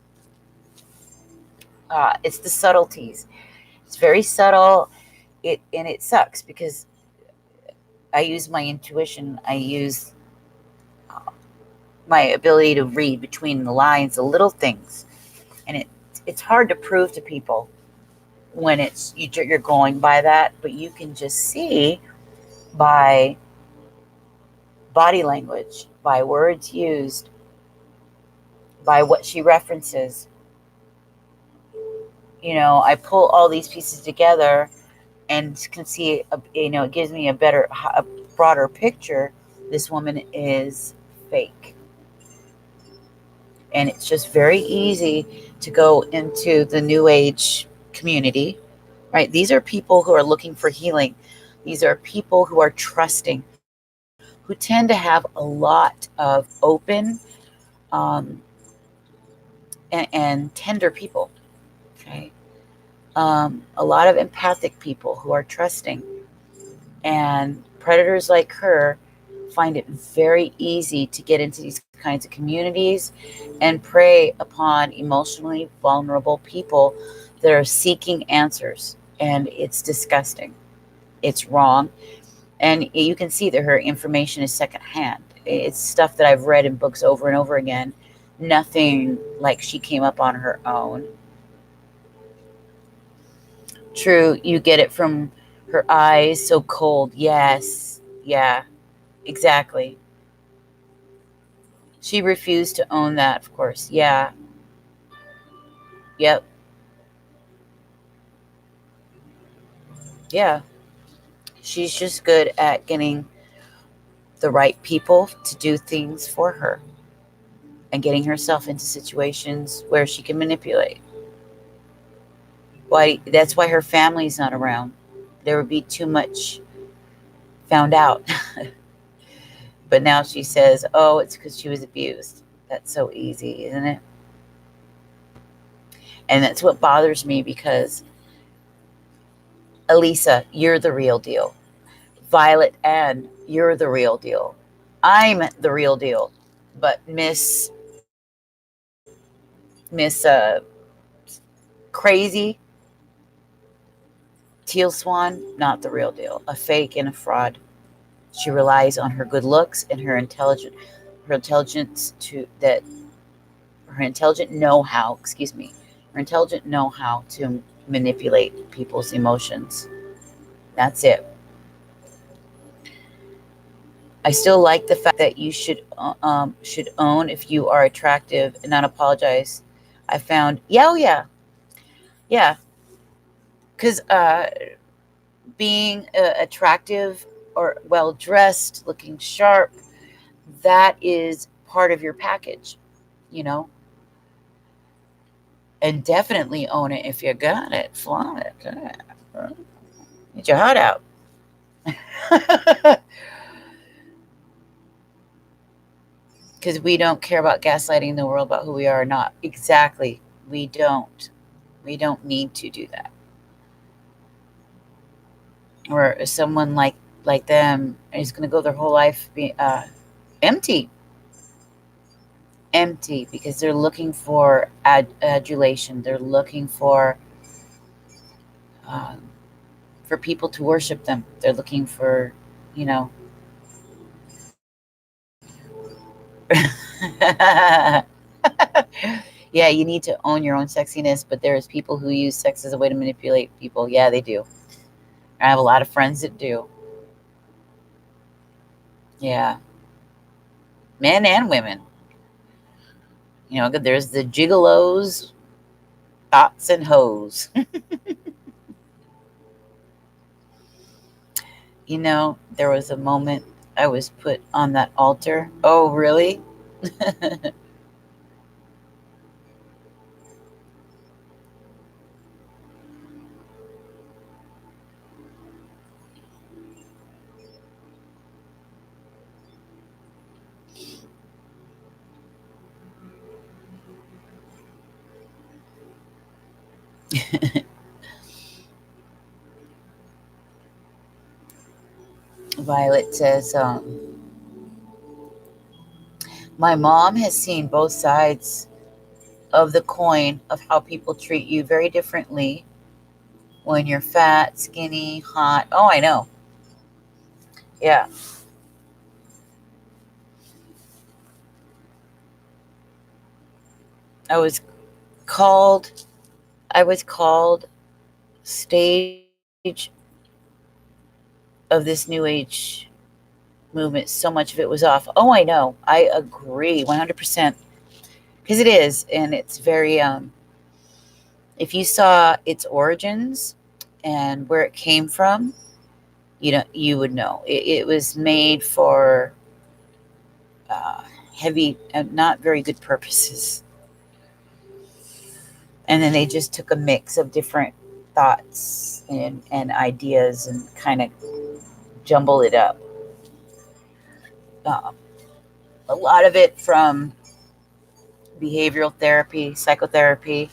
It's the subtleties. It's very subtle. It sucks because I use my intuition. I use my ability to read between the lines, the little things, and it's hard to prove to people when you're going by that, but you can just see by body language, by words used, by what she references. You know, I pull all these pieces together and can see, it gives me a broader picture. This woman is fake. And it's just very easy to go into the new age community, right? These are people who are looking for healing. These are people who are trusting, who tend to have a lot of open um, and tender people, okay? A lot of empathic people who are trusting. And predators like her find it very easy to get into these kinds of communities and prey upon emotionally vulnerable people that are seeking answers. And it's disgusting. It's wrong. And you can see that her information is secondhand. It's stuff that I've read in books over and over again. Nothing like she came up on her own. True, you get it from her eyes so cold. Yes. Yeah, exactly. She refused to own that, of course. Yeah. Yep. Yeah. She's just good at getting the right people to do things for her and getting herself into situations where she can manipulate. Why that's why her family's not around. There would be too much found out. But now she says, "Oh, it's because she was abused." That's so easy, isn't it? And that's what bothers me because Elisa, you're the real deal. Violet Ann, you're the real deal. I'm the real deal. But Miss Crazy Teal Swan, not the real deal. A fake and a fraud. She relies on her good looks and her intelligence to that her intelligent know-how, excuse me, or intelligent know how to manipulate people's emotions. That's it. I still like the fact that you should own if you are attractive and not apologize. I found, yeah, oh yeah, yeah, because being attractive or well dressed, looking sharp, that is part of your package, you know. And definitely own it if you got it, flaunt it, get your heart out. Because we don't care about gaslighting the world about who we are or not. Exactly. We don't. We don't need to do that. Or someone like them is going to go their whole life empty, empty, because they're looking for adulation. They're looking um, for people to worship them. They're looking for, you know. Yeah, you need to own your own sexiness, but there's people who use sex as a way to manipulate people. Yeah, they do. I have a lot of friends that do. Yeah, men and women. You know, there's the gigolos, thoughts, and hoes. You know, there was a moment I was put on that altar. Oh, really? Violet says, my mom has seen both sides of the coin of how people treat you very differently when you're fat, skinny, hot. Oh, I know. Yeah. I was called, I was called stage of this new age movement. So much of it was off. Oh, I know. I agree 100%. Because it is. And it's very, if you saw its origins and where it came from, you would know. It was made for uh, heavy and not very good purposes. And then they just took a mix of different thoughts and ideas and kind of jumble it up. Um, a lot of it from behavioral therapy, psychotherapy,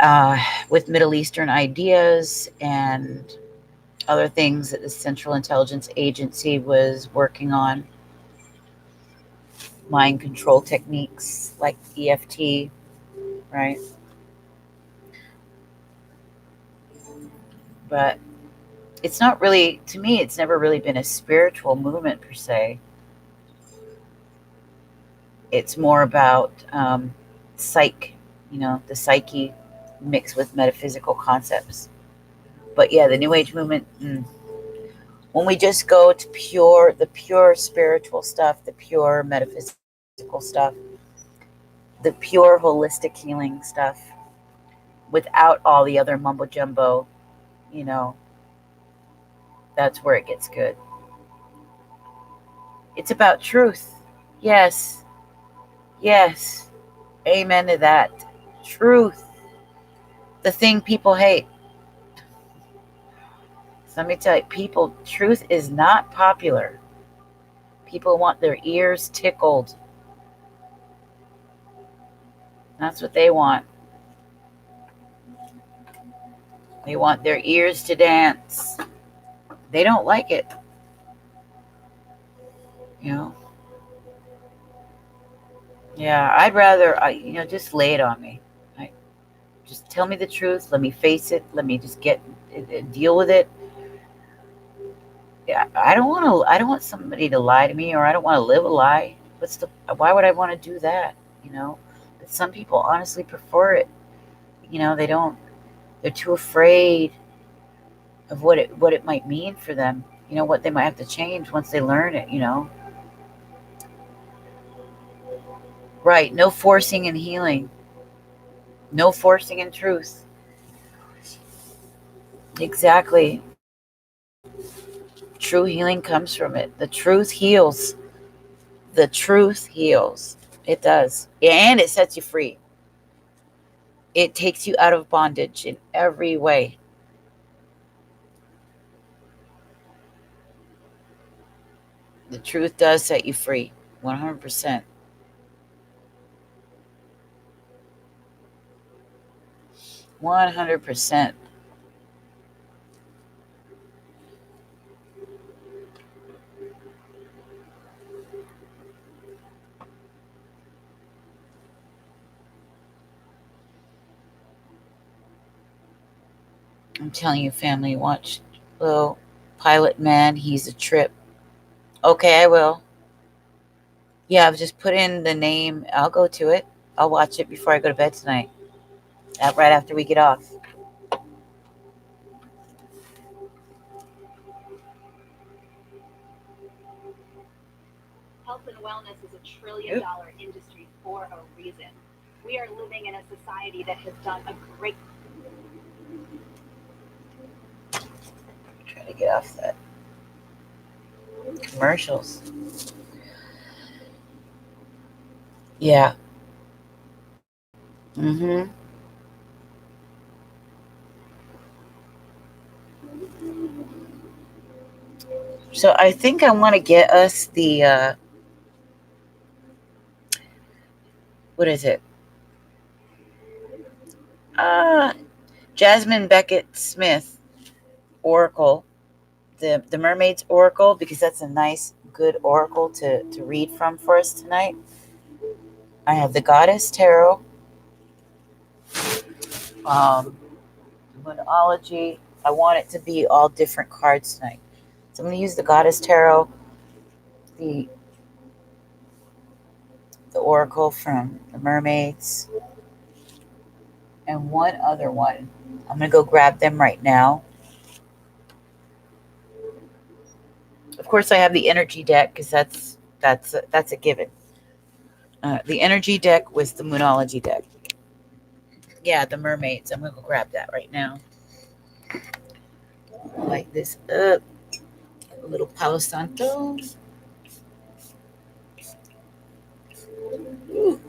uh, with Middle Eastern ideas and other things that the Central Intelligence Agency was working on, mind control techniques like EFT, right? But it's not really, to me, it's never really been a spiritual movement per se. It's more about psych, the psyche mixed with metaphysical concepts. But yeah, the New Age movement, when we just go to the pure spiritual stuff, the pure metaphysical stuff, the pure holistic healing stuff, without all the other mumbo jumbo, you know, that's where it gets good. It's about truth. Yes, yes. Amen to that. Truth. The thing people hate. So let me tell you, truth is not popular. People want their ears tickled. That's what they want. They want their ears to dance. They don't like it. You know? Yeah, I'd rather, just lay it on me. Just tell me the truth. Let me face it. Let me just deal with it. Yeah, I don't want somebody to lie to me, or I don't want to live a lie. Why would I want to do that? You know, But some people honestly prefer it. They don't. They're too afraid of what it might mean for them. What they might have to change once they learn it. Right. No forcing in healing. No forcing in truth. Exactly. True healing comes from it. The truth heals. The truth heals. It does. And it sets you free. It takes you out of bondage in every way. The truth does set you free. 100%. 100%. I'm telling you, family, watch little Pilot Man. He's a trip. Okay, I will. Yeah, I've just put in the name. I'll go to it. I'll watch it before I go to bed tonight. Right after we get off. Health and wellness is a trillion-dollar industry for a reason. We are living in a society that has done a great. Try to get off that commercials. Yeah. Mm-hmm. So I think I want to get us the what is it? Uh Jasmine Beckett Smith Oracle, the Mermaid's Oracle, because that's a nice, good oracle to read from for us tonight. I have the Goddess Tarot, Moonology. I want it to be all different cards tonight. So I'm going to use the Goddess Tarot, the the Oracle from the Mermaids, and one other one. I'm going to go grab them right now. Of course, I have the energy deck because that's a given. The energy deck was the Moonology deck. Yeah, the Mermaids. I'm going to go grab that right now. Light this up. A little Palo Santo. Ooh,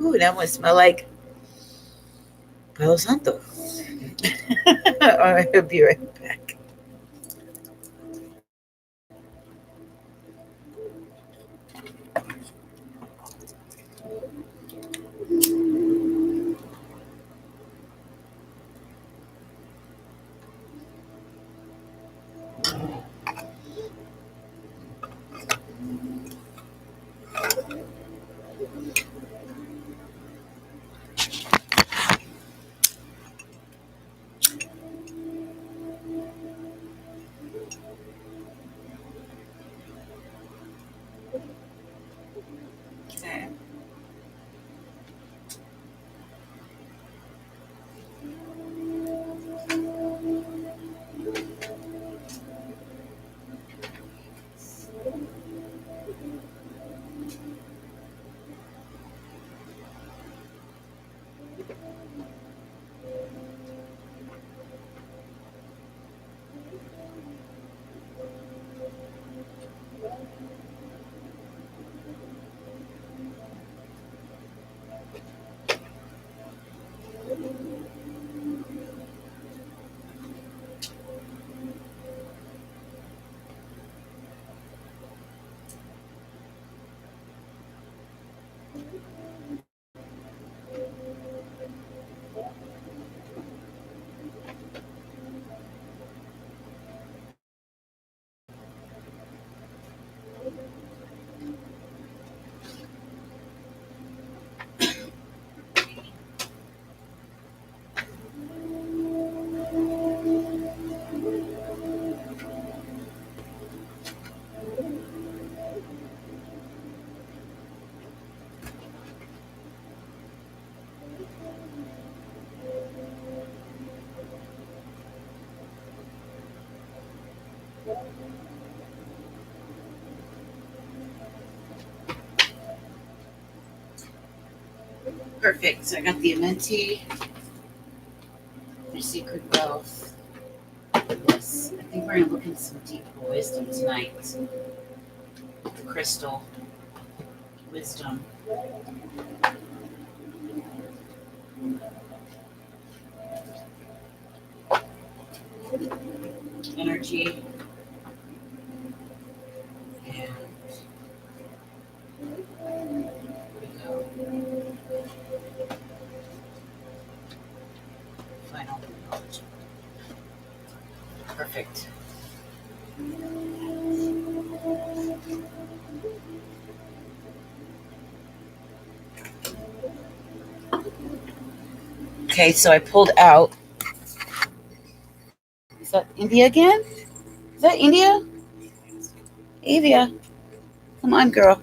ooh, that one smell like Palo Santo. I'll be right back. Okay. Perfect. So I got the Amenti, the Secret Wealth. This. I think we're going to look into some deep wisdom tonight. The crystal wisdom. Energy. And here we go. Final knowledge. Perfect. Okay, so I pulled out. Is that India again? Is that India? Avia. Come on, girl.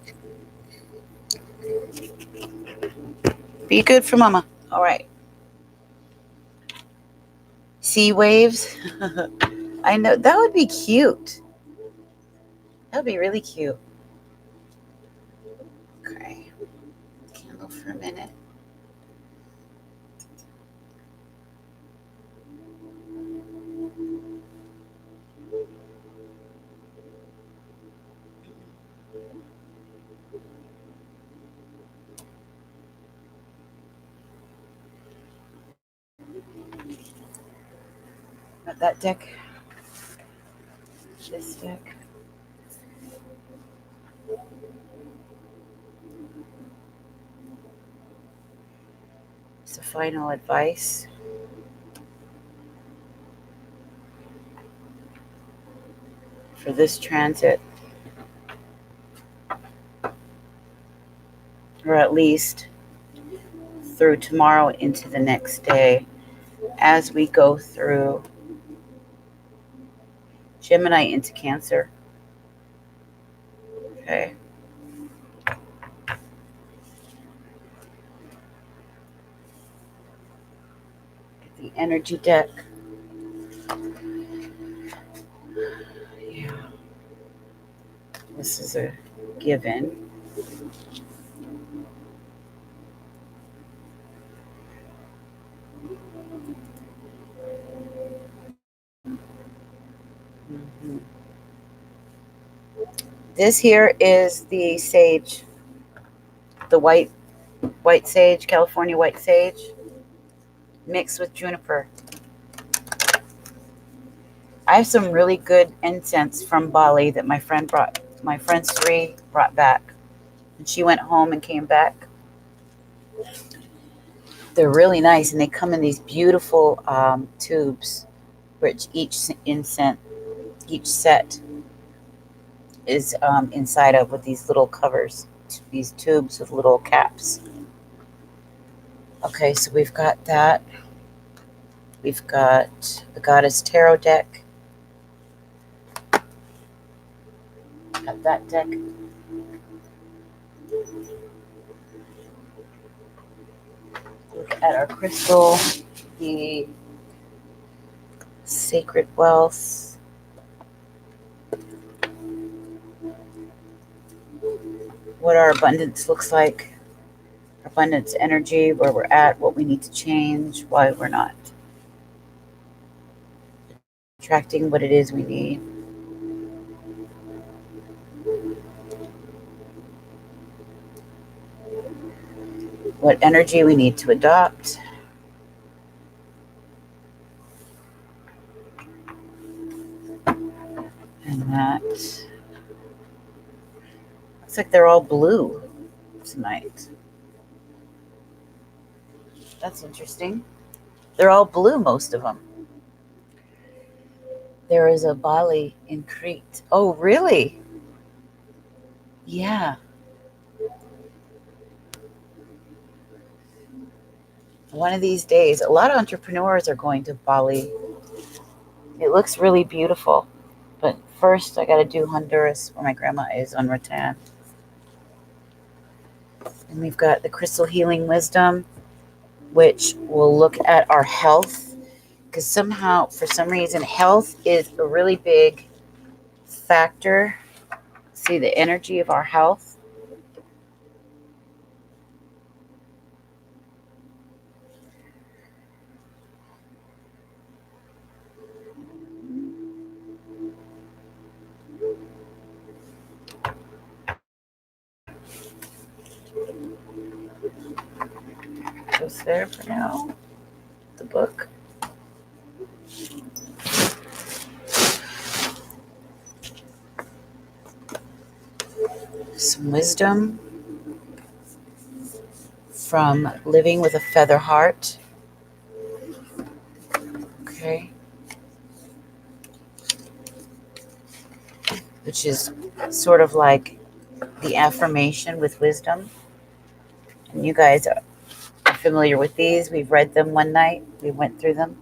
Be good for mama. All right. Sea waves. I know. That would be cute. That would be really cute. Okay. Candle for a minute. Got that deck. This deck. It's a final advice. For this transit. Or at least through tomorrow into the next day as we go through Gemini into Cancer. Okay. The energy deck. Yeah. This is a given. Mm-hmm. This here is the sage, the white sage, California white sage, mixed with juniper. I have some really good incense from Bali that my friend Sri brought back. And she went home and came back. They're really nice, and they come in these beautiful tubes, which each set is inside of with these little covers, these tubes with little caps. Okay, so we've got that. We've got the Goddess Tarot deck. Got that deck. Look at our crystal, the Sacred Wealth. What our abundance looks like. Abundance energy, where we're at, what we need to change, why we're not attracting what it is we need. What energy we need to adopt. And that looks like they're all blue tonight. That's interesting. They're all blue, most of them. There is a Bali in Crete. Oh, really? Yeah. One of these days, a lot of entrepreneurs are going to Bali. It looks really beautiful. But first, I got to do Honduras, where my grandma is, on Rattan. And we've got the Crystal Healing Wisdom, which will look at our health. Because somehow, for some reason, health is a really big factor. See the energy of our health. there for now. The book. Some wisdom from Living with a Feather Heart. Okay. Which is sort of like the affirmation with wisdom. And you guys are familiar with these. We've read them one night. We went through them.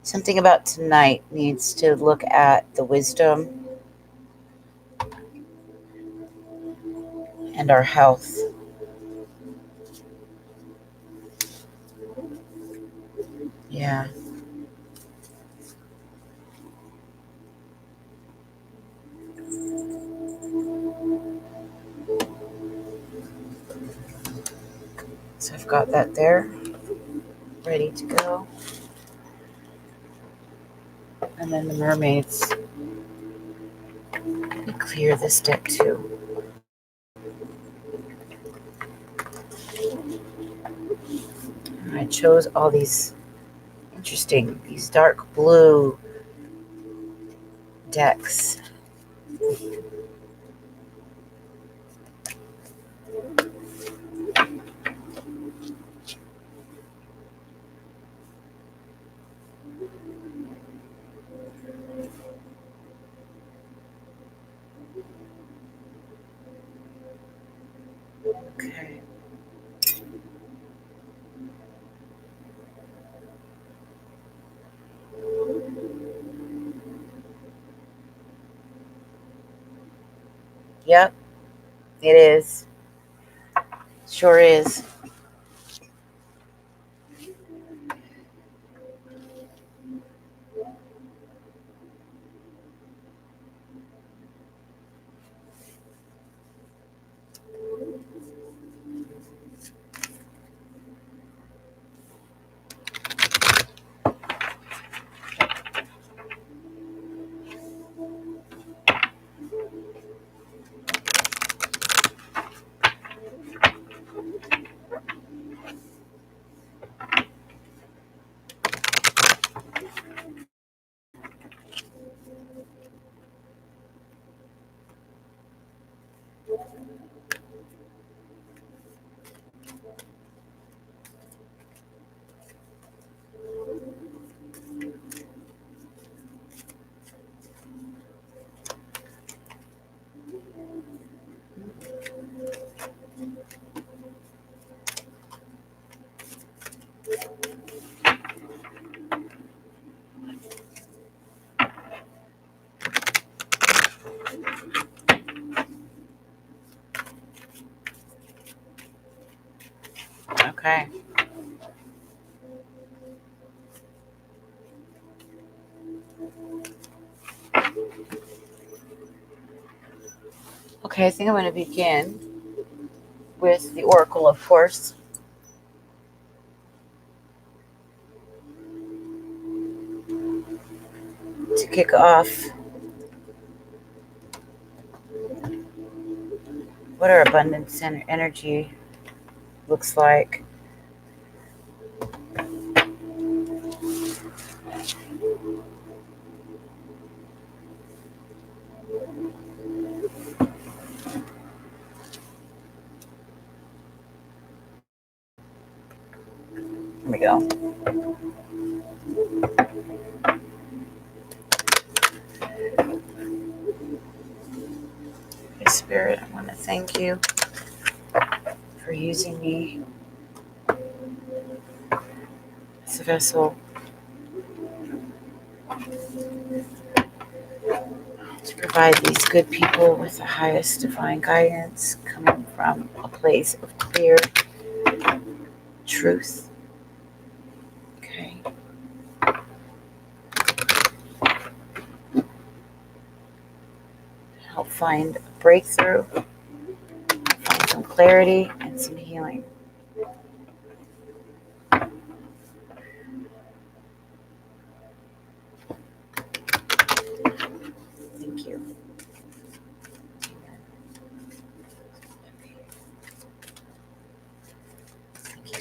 Something about tonight needs to look at the wisdom and our health. Yeah. So I've got that there, ready to go. And then the mermaids. Let me clear this deck too. And I chose all these interesting, these dark blue decks. Okay. Yep, it is. Sure is. Okay. Okay, I think I'm going to begin with the Oracle, of course. To kick off what our abundance and energy looks like. Here we go. Holy Spirit, I want to thank you for using me as a vessel to provide these good people with the highest divine guidance coming from a place of clear truth. Okay. Help find a breakthrough, find some clarity and some healing.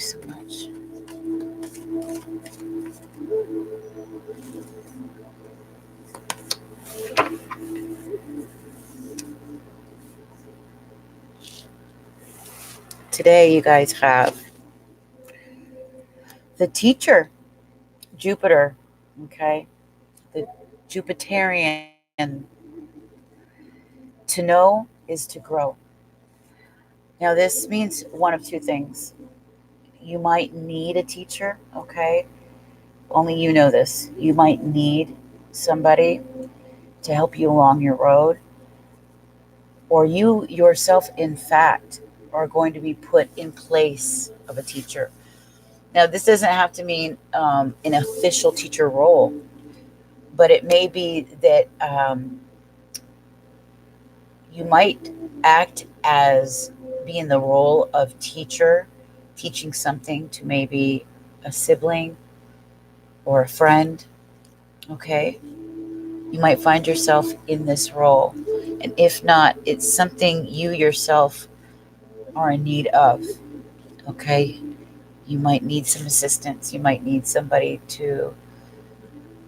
so much. Today, you guys have the teacher, Jupiter, okay? The Jupiterian. To know is to grow. Now, this means one of two things. You might need a teacher, okay? Only you know this. You might need somebody to help you along your road, or you yourself, in fact, are going to be put in place of a teacher. Now, this doesn't have to mean an official teacher role, but it may be that you might act as being the role of teacher, teaching something to maybe a sibling or a friend, okay? You might find yourself in this role. And if not, it's something you yourself are in need of, okay? You might need some assistance. You might need somebody to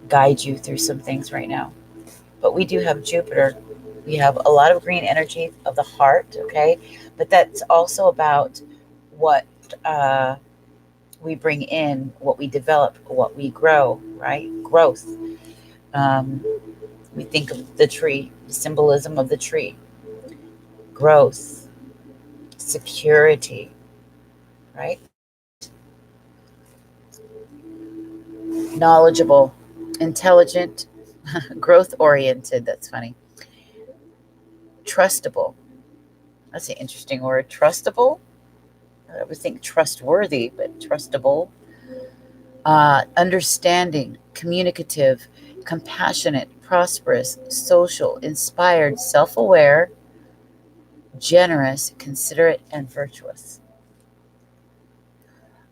guide you through some things right now. But we do have Jupiter. We have a lot of green energy of the heart, okay? But that's also about what we bring in, what we develop, what we grow, right? Growth. We think of the tree, the symbolism of the tree, growth, security, right? Knowledgeable, intelligent, growth oriented. That's funny. Trustable. That's an interesting word. Trustable. I would think trustworthy, but trustable. Understanding, communicative, compassionate, prosperous, social, inspired, self aware, generous, considerate, and virtuous.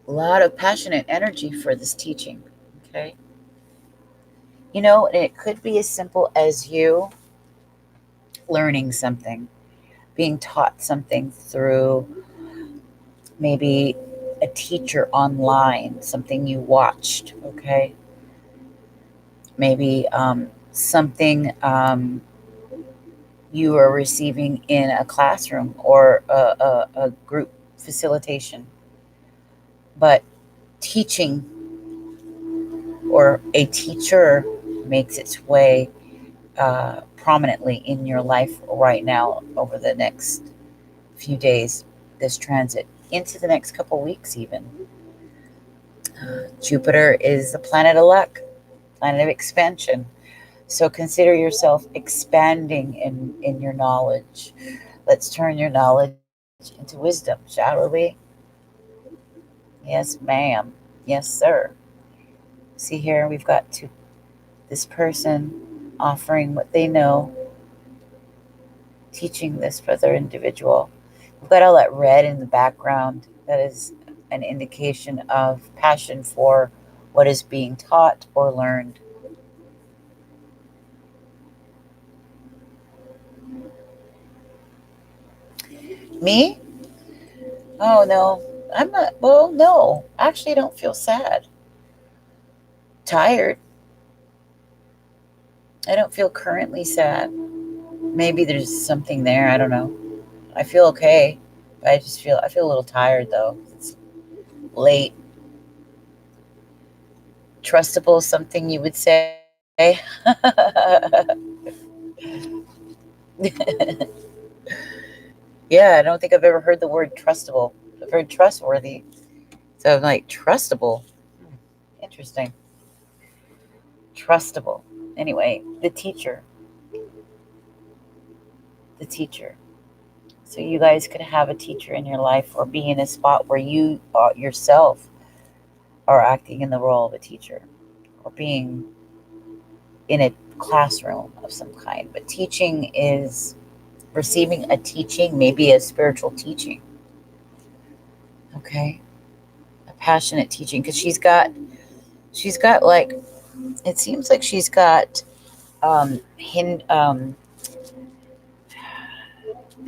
A lot of passionate energy for this teaching. Okay. You know, and it could be as simple as you learning something, being taught something through maybe a teacher online, something you watched, okay? Maybe something you are receiving in a classroom or a group facilitation. But teaching or a teacher makes its way prominently in your life right now over the next few days, this transit, into the next couple weeks even. Jupiter is the planet of luck, planet of expansion. So consider yourself expanding in your knowledge. Let's turn your knowledge into wisdom, shall we? Yes, ma'am. Yes, sir. See here, we've got this person offering what they know, teaching this for their individual. We've got all that red in the background. That is an indication of passion for what is being taught or learned. Me? Oh, no. I'm not, well, no. Actually, I don't feel sad. Tired. I don't feel currently sad. Maybe there's something there. I don't know. I feel okay. But I feel a little tired though. It's late. Trustable, something you would say. Yeah, I don't think I've ever heard the word trustable. I've heard trustworthy. So I'm like, trustable. Interesting. Trustable. Anyway, the teacher. The teacher. So you guys could have a teacher in your life or be in a spot where you yourself are acting in the role of a teacher or being in a classroom of some kind. But teaching is receiving a teaching, maybe a spiritual teaching. Okay? A passionate teaching. Because she's got like, it seems like she's got the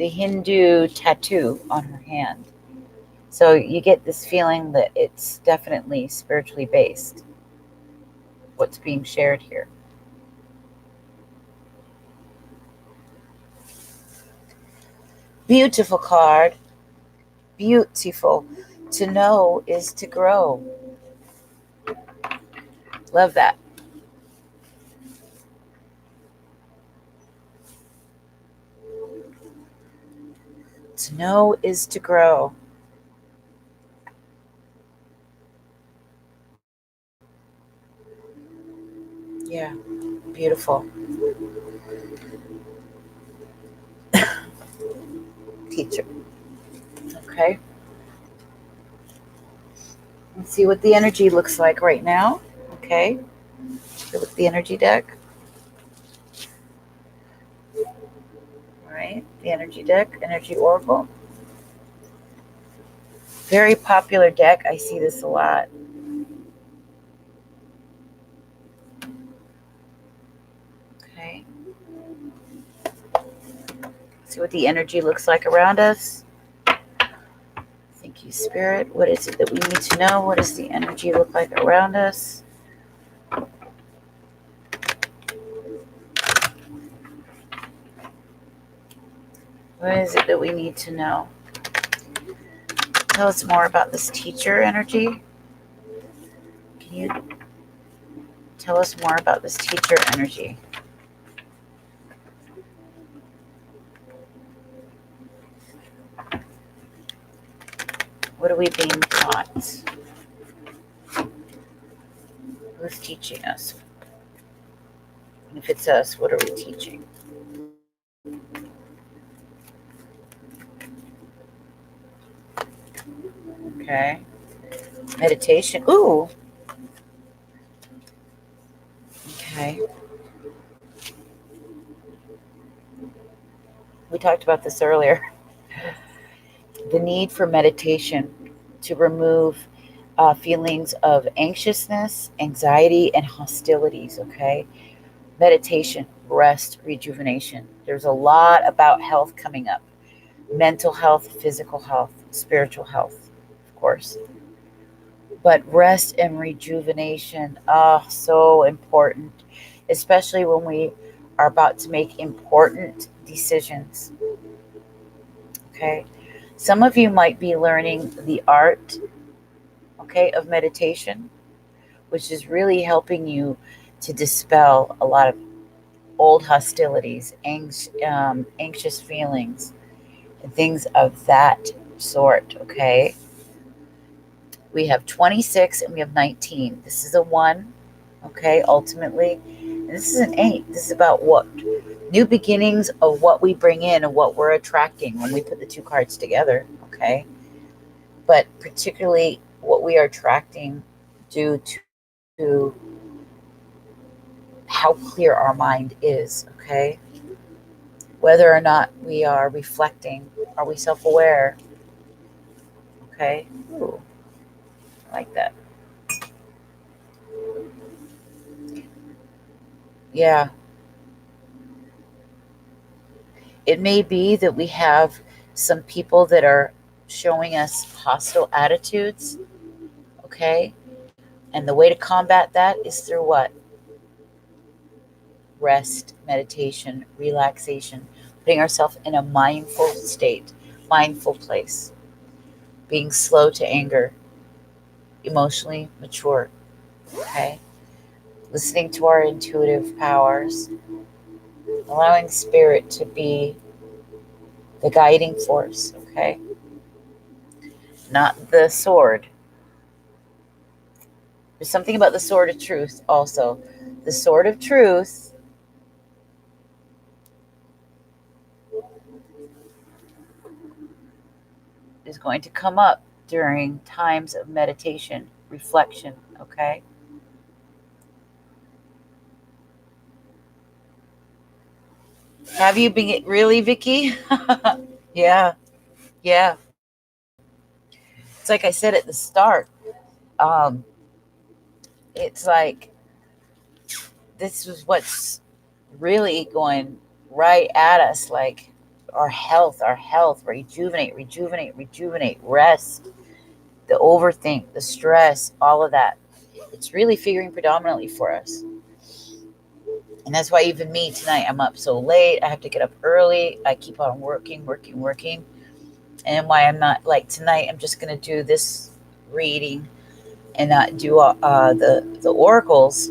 Hindu tattoo on her hand. So you get this feeling that it's definitely spiritually based, what's being shared here. Beautiful card. Beautiful. To know is to grow. Love that. To know is to grow. Yeah, beautiful. Teacher. Okay. Let's see what the energy looks like right now. Okay. Look at the energy deck. All right. The energy deck, energy oracle. Very popular deck. I see this a lot. Okay. See what the energy looks like around us. Thank you, Spirit. What is it that we need to know? What does the energy look like around us? What is it that we need to know? Tell us more about this teacher energy. Can you tell us more about this teacher energy? What are we being taught? Who's teaching us? And if it's us, what are we teaching? Okay. Meditation. Ooh. Okay. We talked about this earlier. The need for meditation to remove feelings of anxiousness, anxiety, and hostilities. Okay. Meditation, rest, rejuvenation. There's a lot about health coming up. Mental health, physical health, spiritual health, of course. But rest and rejuvenation, so important, especially when we are about to make important decisions. Okay. Some of you might be learning the art, okay, of meditation, which is really helping you to dispel a lot of old hostilities, anxious feelings, and things of that sort, okay? We have 26 and we have 19. This is a 1, okay, ultimately. And this is an 8. This is about what? New beginnings of what we bring in and what we're attracting when we put the 2 cards together, okay? But particularly what we are attracting due to how clear our mind is, okay? Whether or not we are reflecting, are we self-aware? Okay. Ooh, I like that. Yeah. It may be that we have some people that are showing us hostile attitudes, okay? And the way to combat that is through what? Rest, meditation, relaxation, putting ourselves in a mindful state, mindful place, being slow to anger, emotionally mature, okay? Listening to our intuitive powers, allowing spirit to be the guiding force, okay? Not the sword. There's something about the sword of truth also. The sword of truth is going to come up during times of meditation, reflection, okay? Have you been really, Vicky? Yeah, yeah. It's like I said at the start. Um, it's like this is what's really going right at us, like our health, rejuvenate, rest. the overthink, the stress, all of that. It's really figuring predominantly for us. And that's why even me tonight, I'm up so late. I have to get up early. I keep on working. And why I'm not like tonight, I'm just going to do this reading and not do the oracles,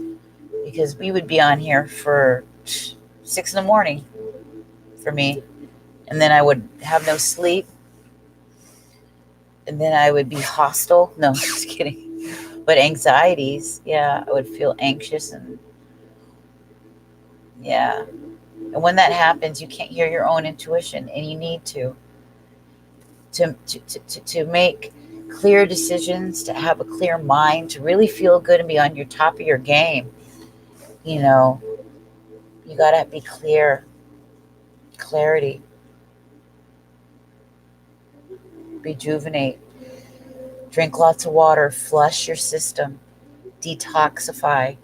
because we would be on here for 6 in the morning for me. And then I would have no sleep. And then I would be hostile. No, just kidding. But anxieties, yeah, I would feel anxious and yeah. And when that happens, you can't hear your own intuition, and you need to make clear decisions, to have a clear mind, to really feel good and be on your top of your game. You know, you got to be clear, clarity, rejuvenate, drink lots of water, flush your system, detoxify,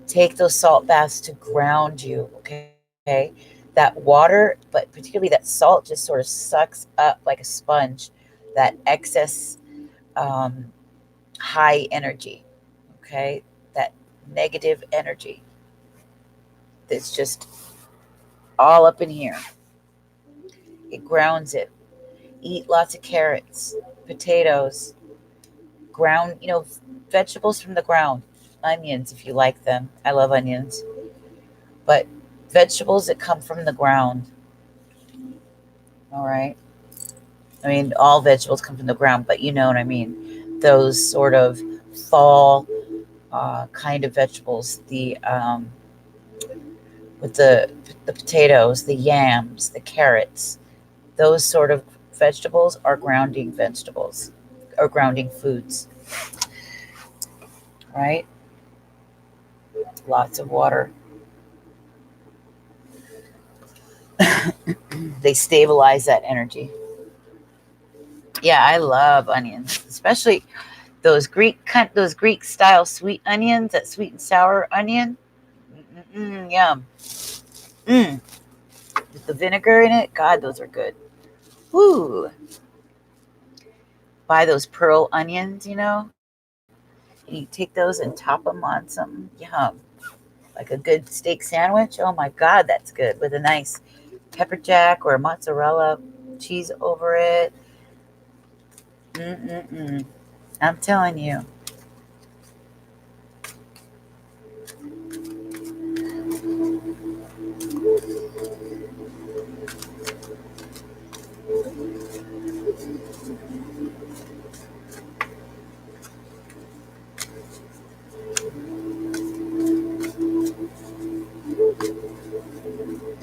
take those salt baths to ground you, okay? That water, but particularly that salt, just sort of sucks up like a sponge that excess high energy, okay? That negative energy that's just all up in here. It grounds it. Eat lots of carrots, potatoes, ground, vegetables from the ground, onions if you like them. I love onions. But vegetables that come from the ground, all right? I mean, all vegetables come from the ground, but you know what I mean. Those sort of fall kind of vegetables, with the potatoes, the yams, the carrots, those sort of vegetables are grounding vegetables or grounding foods, right? Lots of water. They stabilize that energy. Yeah, I love onions, especially those Greek style sweet onions, that sweet and sour onion. Yum. Mm, with the vinegar in it, God, those are good. Woo! Buy those pearl onions, and you take those and top them on some yum, like a good steak sandwich. Oh my God, that's good with a nice pepper jack or mozzarella cheese over it. Mm-mm-mm. I'm telling you.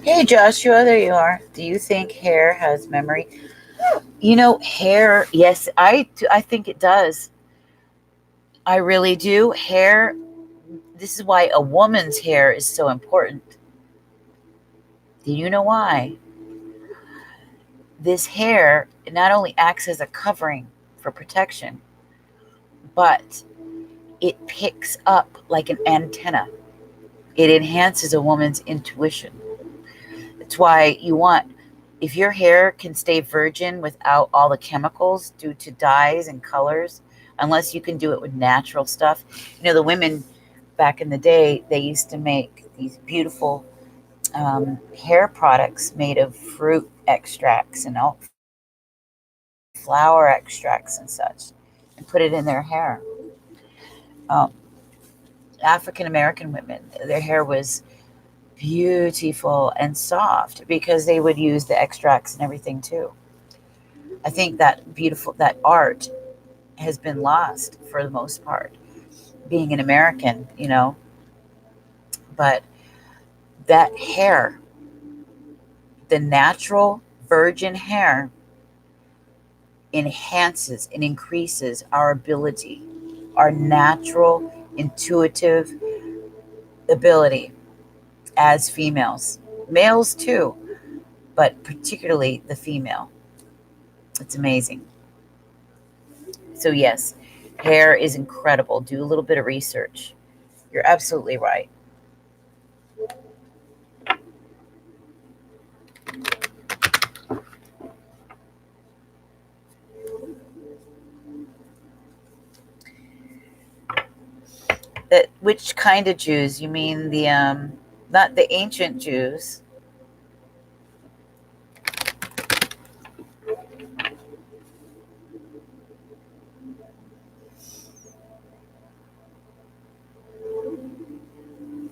Hey Joshua, there you are. Do you think hair has memory? Hair, yes, I think it does. I really do. Hair, this is why a woman's hair is so important. Do you know why? This hair not only acts as a covering for protection, but it picks up like an antenna. It enhances a woman's intuition. That's why if your hair can stay virgin without all the chemicals due to dyes and colors, unless you can do it with natural stuff. The women back in the day, they used to make these beautiful hair products made of fruit extracts and all flower extracts and such, and put it in their hair. Um, African American women, their hair was beautiful and soft because they would use the extracts and everything too. I think that art has been lost for the most part, being an American, but that hair, the natural virgin hair, enhances and increases our ability, our natural intuitive ability as females, males too, but particularly the female. It's amazing. So yes, hair is incredible. Do a little bit of research. You're absolutely right. That which kind of Jews? You mean the not the ancient Jews?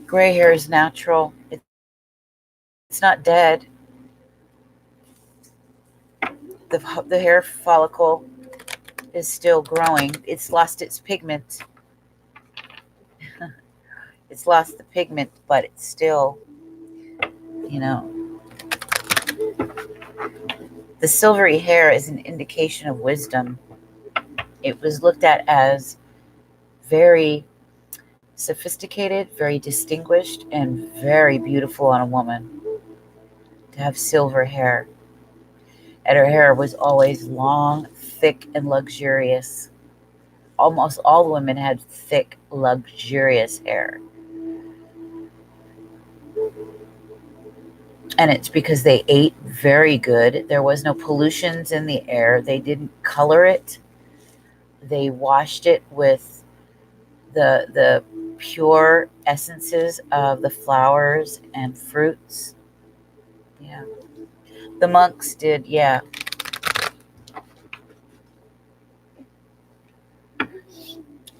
Gray hair is natural. It's not dead. The hair follicle is still growing. It's lost its pigment. It's lost the pigment, but it's still, you know. The silvery hair is an indication of wisdom. It was looked at as very sophisticated, very distinguished, and very beautiful on a woman to have silver hair. And her hair was always long, thick, and luxurious. Almost all women had thick, luxurious hair. And it's because they ate very good. There was no pollutions in the air. They didn't color it. They washed it with the pure essences of the flowers and fruits. Yeah. The monks did, yeah.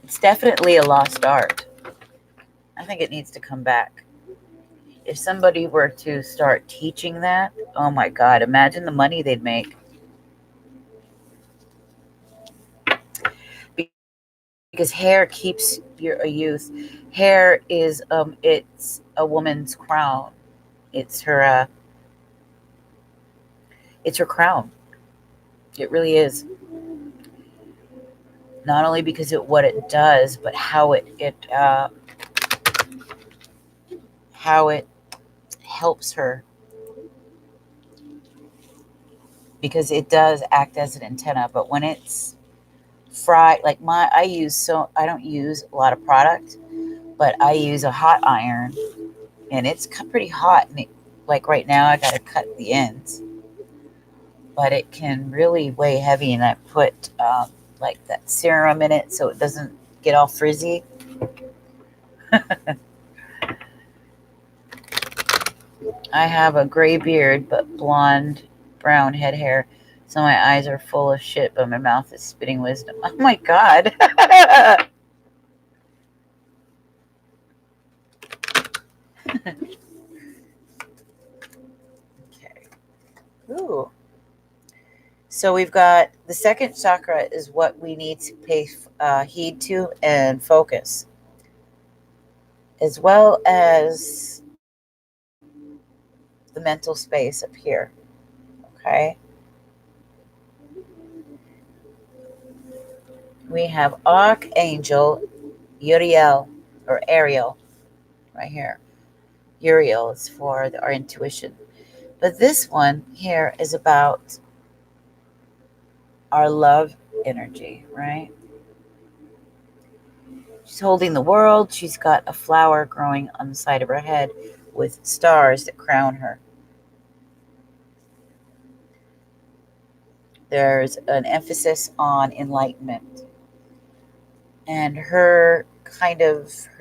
It's definitely a lost art. I think it needs to come back. If somebody were to start teaching that, oh my God, imagine the money they'd make. Because hair keeps your youth. Hair is it's a woman's crown. It's her crown. It really is. Not only because of what it does, but how it helps her, because it does act as an antenna. But when it's fried, like I don't use a lot of product, but I use a hot iron, and it's pretty hot. And like right now, I got to cut the ends, but it can really weigh heavy. And I put like that serum in it so it doesn't get all frizzy. I have a gray beard, but blonde, brown head hair. So my eyes are full of shit, but my mouth is spitting wisdom. Oh my God. Okay. Ooh. So we've got the second chakra is what we need to pay heed to and focus, as well as the mental space up here. Okay. We have Archangel Uriel, or Ariel, right here. Uriel is for our intuition. But this one here is about our love energy, right? She's holding the world. She's got a flower growing on the side of her head with stars that crown her. There's an emphasis on enlightenment. And her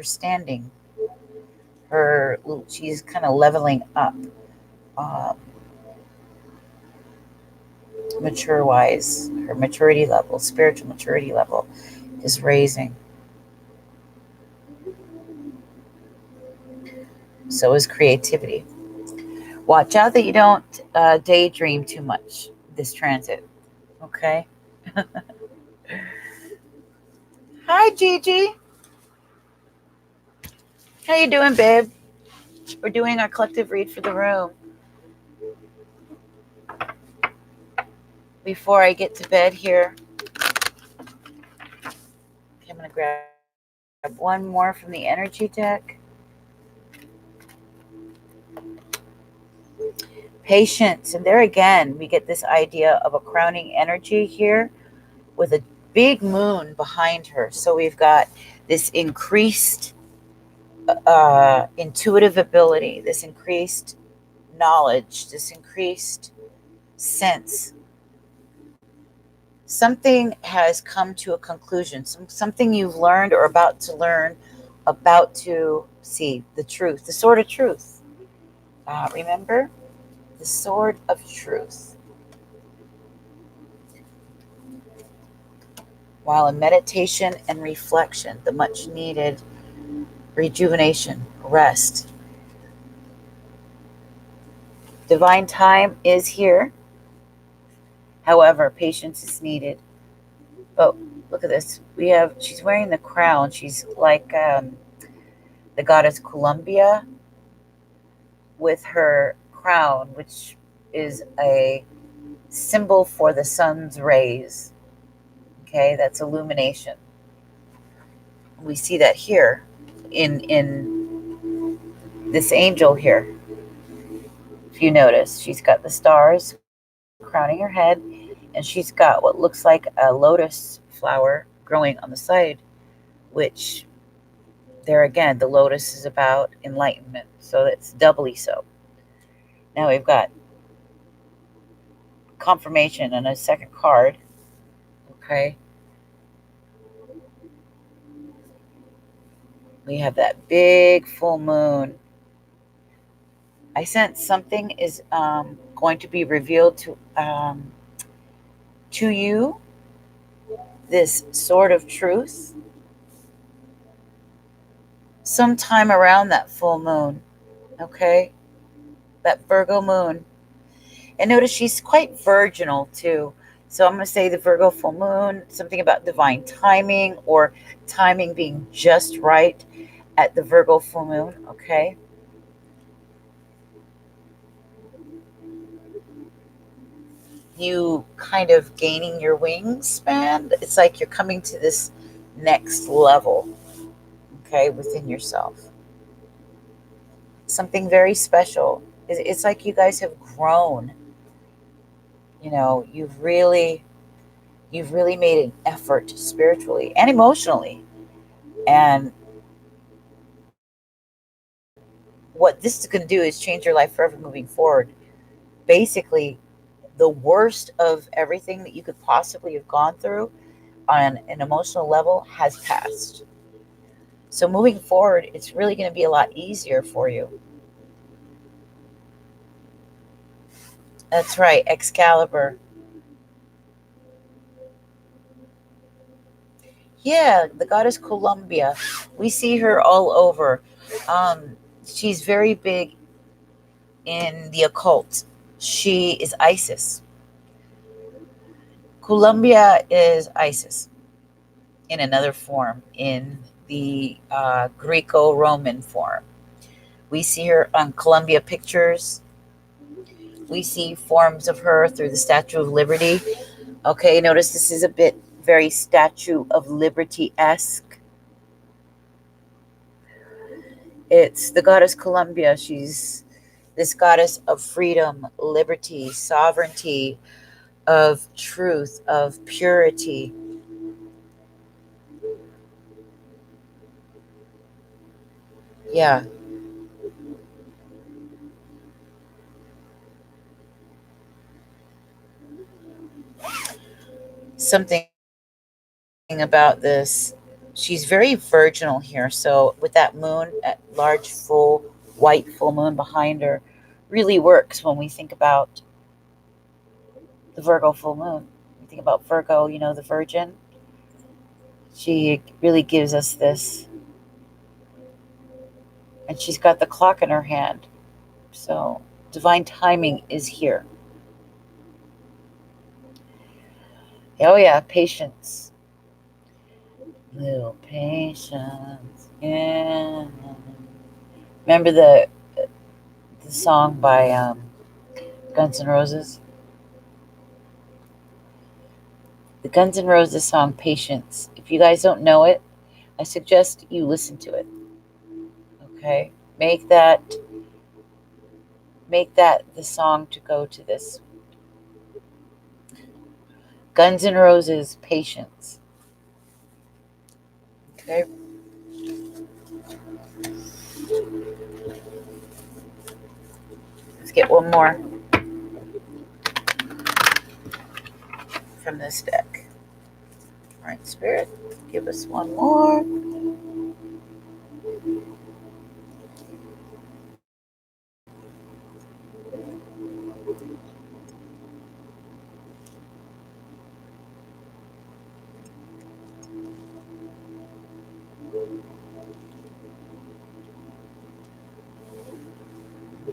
standing, she's kind of leveling up, mature-wise. Her maturity level, spiritual maturity level, is raising. So is creativity. Watch out that you don't daydream too much this transit. Okay? Hi, Gigi. How you doing, babe? We're doing our collective read for the room. Before I get to bed here, I'm going to grab one more from the energy deck. Patience. And there again, we get this idea of a crowning energy here with a big moon behind her. So we've got this increased intuitive ability, this increased knowledge, this increased sense. Something has come to a conclusion, something you've learned or about to learn about to see the truth, the sword of truth. Remember? The sword of truth. While in meditation and reflection, the much needed rejuvenation, rest. Divine time is here. However, patience is needed. But look at this. She's wearing the crown. She's like the goddess Columbia with her crown, which is a symbol for the sun's rays. Okay, that's illumination. We see that here in this angel here. If you notice, she's got the stars crowning her head, and she's got what looks like a lotus flower growing on the side, which there again, the lotus is about enlightenment, so it's doubly so. Now we've got confirmation and a second card. Okay, we have that big full moon. I sense something is going to be revealed to you, this sword of truth, sometime around that full moon. Okay, that Virgo moon. And notice she's quite virginal too. So I'm going to say the Virgo full moon, something about divine timing or timing being just right at the Virgo full moon. Okay. You kind of gaining your wingspan. It's like you're coming to this next level, okay, within yourself. Something very special. It's like you guys have grown. You know, you've really made an effort spiritually and emotionally. And what this is going to do is change your life forever moving forward. Basically, the worst of everything that you could possibly have gone through on an emotional level has passed. So moving forward, it's really going to be a lot easier for you. That's right, Excalibur. Yeah, the goddess Columbia. We see her all over. She's very big in the occult. She is Isis. Columbia is Isis in another form, in the Greco-Roman form. We see her on Columbia pictures. We see forms of her through the Statue of Liberty. Okay, notice this is a bit very Statue of Liberty-esque. It's the goddess Columbia. She's this goddess of freedom, liberty, sovereignty, of truth, of purity. Yeah. Something about this. She's very virginal here. So with that moon, that large, full, white full moon behind her, really works when we think about the Virgo full moon. We think about Virgo, you know, the Virgin. She really gives us this. And she's got the clock in her hand. So divine timing is here. Oh yeah, patience. Little patience. Yeah. Remember the song by Guns N' Roses? The Guns N' Roses song Patience. If you guys don't know it, I suggest you listen to it. Okay? Make that the song to go to this. Guns N' Roses Patience. Okay? Let's get one more from this deck. All right, Spirit, give us one more.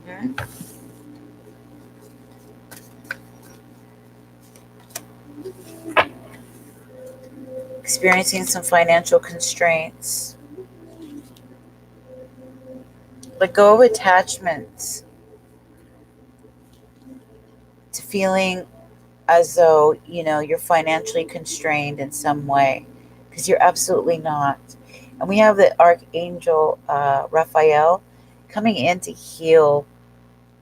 Mhm. Experiencing some financial constraints. Let go of attachments to feeling as though, you're financially constrained in some way, because you're absolutely not. And we have the Archangel Raphael coming in to heal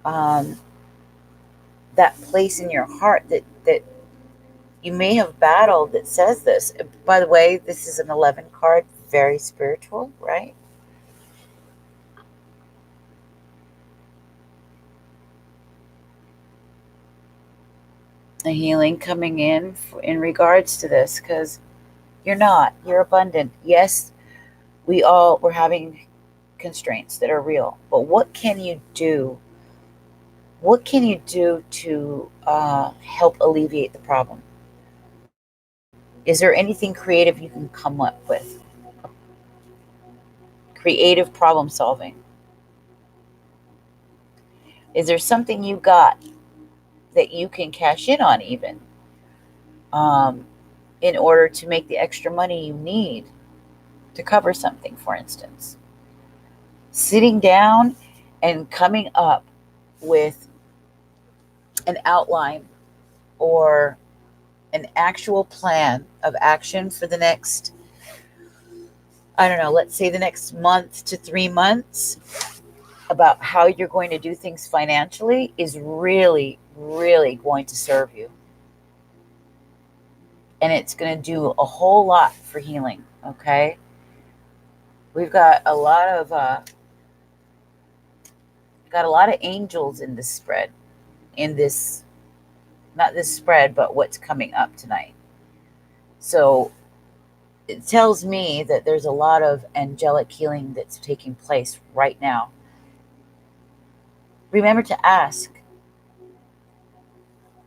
um, that place in your heart that you may have battled that says this. By the way, this is an 11 card, very spiritual, right? A healing coming in regards to this, because you're abundant. Yes, we're having constraints that are real, but what can you do? What can you do to help alleviate the problem? Is there anything creative you can come up with? Creative problem solving. Is there something you got that you can cash in on, even um, in order to make the extra money you need to cover something, for instance? Sitting down and coming up with an outline or an actual plan of action for the next, I don't know, let's say the next month to 3 months, about how you're going to do things financially is really, really going to serve you. And it's going to do a whole lot for healing. Okay. We've got a lot of angels in this spread, in this, not this spread, but what's coming up tonight. So it tells me that there's a lot of angelic healing that's taking place right now. Remember to ask.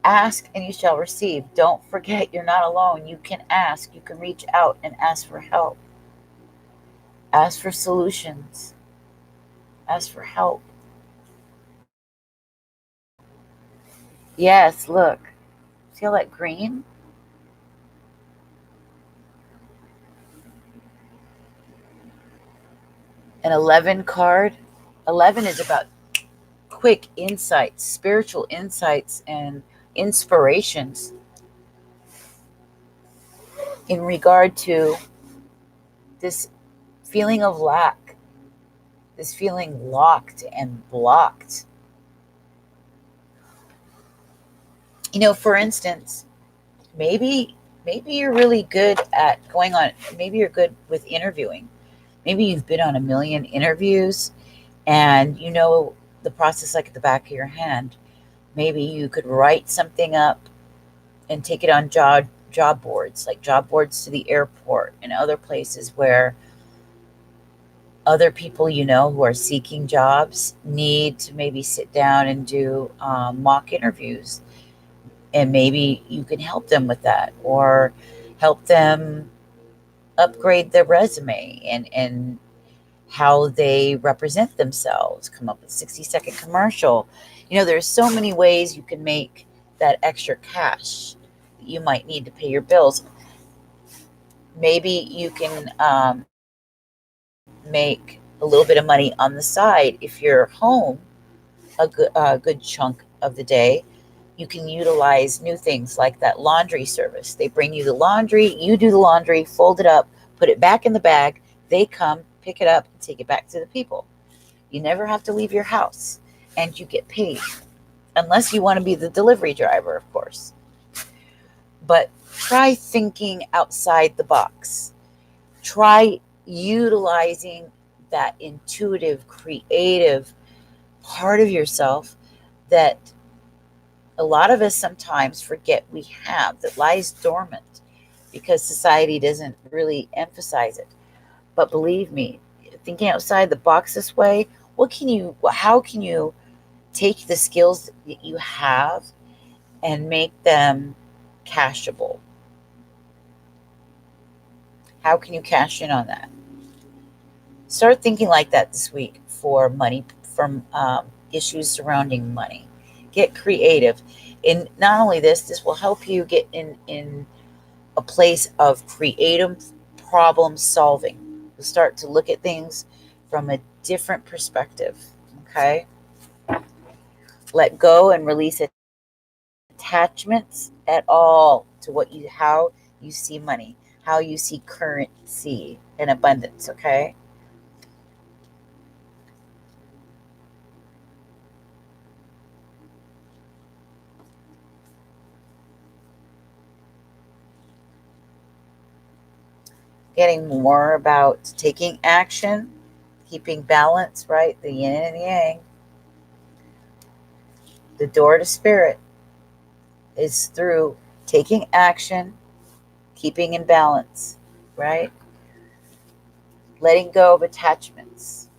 Ask and you shall receive. Don't forget you're not alone. You can ask. You can reach out and ask for help. Ask for solutions. Ask for help. Yes, look. See all that green? An 11 card. 11 is about quick insights, spiritual insights, and inspirations in regard to this feeling of lack, this feeling locked and blocked. For instance, maybe you're really good at going on, maybe you're good with interviewing. Maybe you've been on a million interviews and you know the process like at the back of your hand. Maybe you could write something up and take it on job boards, like job boards to the airport and other places where other people who are seeking jobs need to maybe sit down and do mock interviews. And maybe you can help them with that, or help them upgrade their resume and how they represent themselves, come up with a 60-second commercial. There's so many ways you can make that extra cash that you might need to pay your bills. Maybe you can make a little bit of money on the side. If you're home a good chunk of the day, you can utilize new things like that laundry service. They bring you the laundry, you do the laundry, fold it up, put it back in the bag. They come, pick it up, and take it back to the people. You never have to leave your house, and you get paid. Unless you want to be the delivery driver, of course. But try thinking outside the box. Try utilizing that intuitive, creative part of yourself that a lot of us sometimes forget we have, that lies dormant because society doesn't really emphasize it. But believe me, thinking outside the box this way, how can you take the skills that you have and make them cashable? How can you cash in on that? Start thinking like that this week for money, from issues surrounding money. Get creative. And not only this will help you get in a place of creative problem solving. You'll start to look at things from a different perspective. Okay? Let go and release attachments at all to how you see money, how you see currency and abundance. Okay? Getting more about taking action, keeping balance, right? The yin and yang. The door to spirit is through taking action, keeping in balance, right? Letting go of attachments,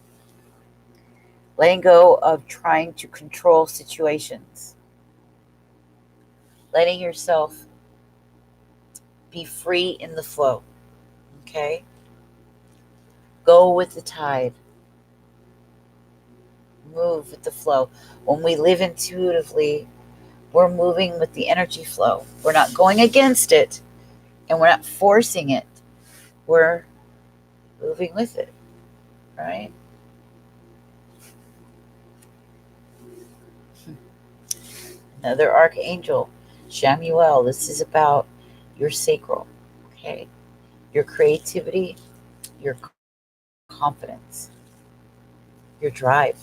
letting go of trying to control situations, letting yourself be free in the flow, okay? Go with the tide, move with the flow. When we live intuitively, we're moving with the energy flow. We're not going against it, and we're not forcing it. We're moving with it, right? Another archangel, Shamuel. This is about your sacral, okay? Your creativity, your confidence, your drive,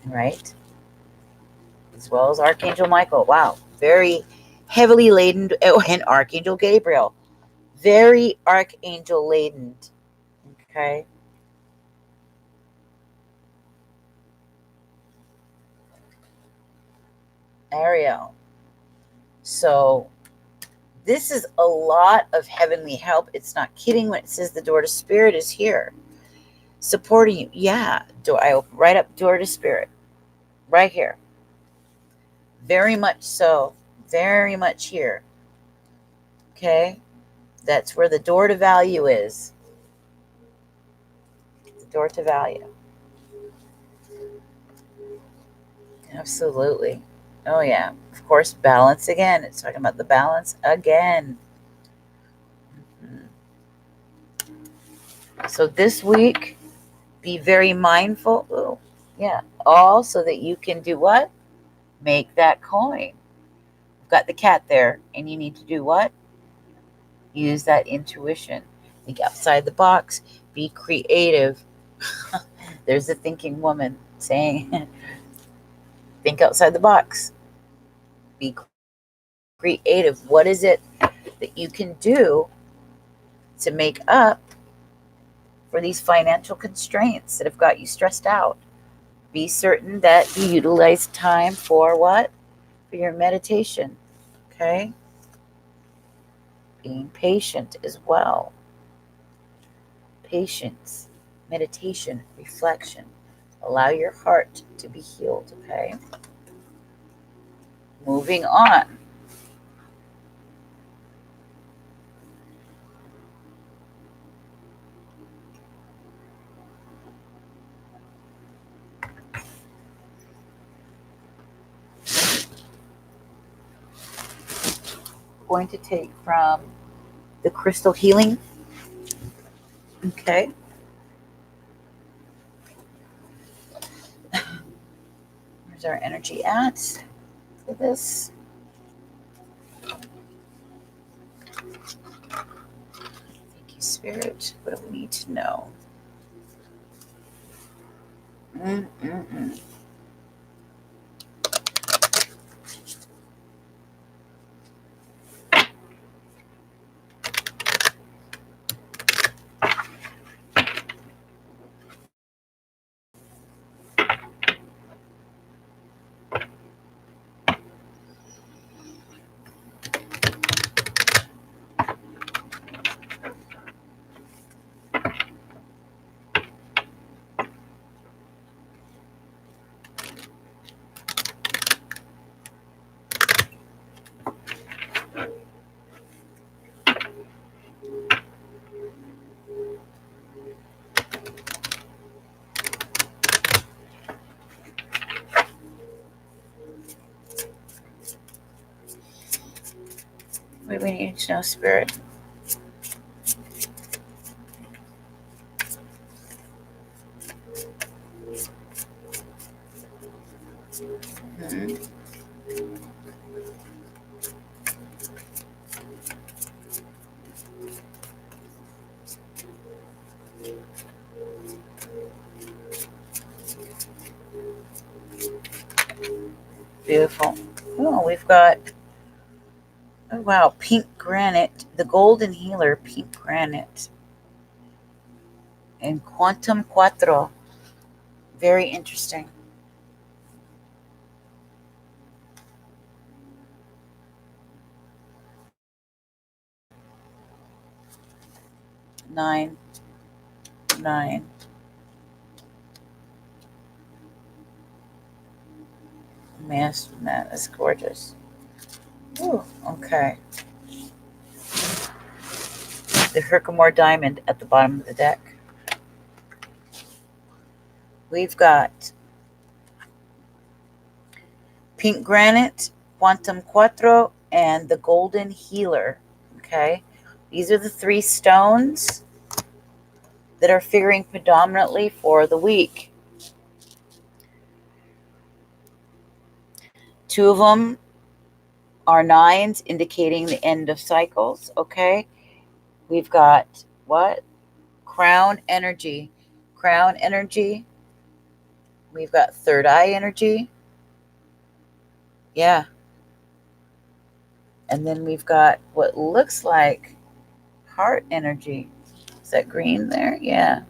right? As well as Archangel Michael. Wow, very heavily laden. Oh, and Archangel Gabriel, very archangel laden, okay? Ariel. So this is a lot of heavenly help. It's not kidding when it says the door to spirit is here, supporting you. Yeah, I open right up door to spirit, right here. Very much so. Very much here. Okay? That's where the door to value is. The door to value. Absolutely. Oh, yeah. Of course, balance again. It's talking about the balance again. Mm-hmm. So this week, be very mindful. Oh, yeah. All so that you can do what? Make that coin. You've got the cat there, and you need to do what? Use that intuition. Think outside the box. Be creative. There's a thinking woman saying, think outside the box. Be creative. What is it that you can do to make up for these financial constraints that have got you stressed out? Be certain that you utilize time for what? For your meditation. Okay? Being patient as well. Patience, meditation, reflection. Allow your heart to be healed. Okay? Moving on. Going to take from the crystal healing. Okay. Where's our energy at for this? Thank you, Spirit. What do we need to know? Mm-mm-mm. What do we need to know, Spirit? Hmm. Beautiful. Oh, we've got, oh wow, pink granite, the golden healer, pink granite, and quantum quattro. Very interesting. Nine, nine. Man, that's gorgeous. Ooh, okay. The Herkimer diamond at the bottom of the deck. We've got pink granite, quantum quattro, and the golden healer. Okay. These are the three stones that are figuring predominantly for the week. Two of them are nines, indicating the end of cycles. Okay. We've got what? Crown energy. Crown energy. We've got third eye energy. Yeah. And then we've got what looks like heart energy. Is that green there? Yeah.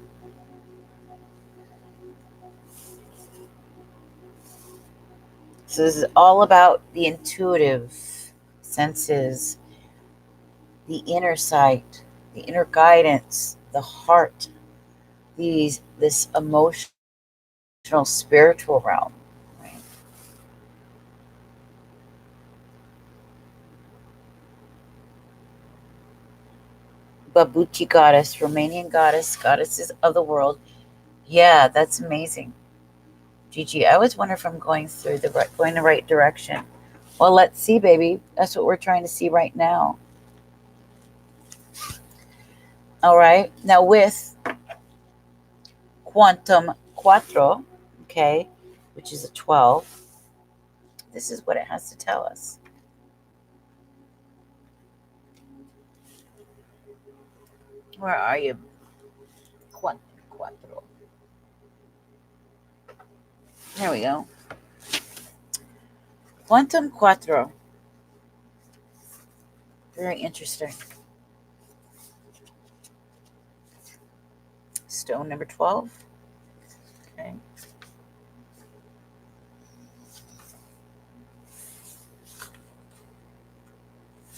So this is all about the intuitive senses, the inner sight, the inner guidance, the heart, this emotional, spiritual realm. Right? Babuchi goddess, Romanian goddess, goddesses of the world. Yeah, that's amazing. Gigi, I always wonder if I'm going the right direction. Well, let's see, baby. That's what we're trying to see right now. All right. Now with quantum quattro, okay, which is a 12, this is what it has to tell us. Where are you? Quantum quattro. There we go. Quantum quattro. Very interesting. Stone number 12. Okay.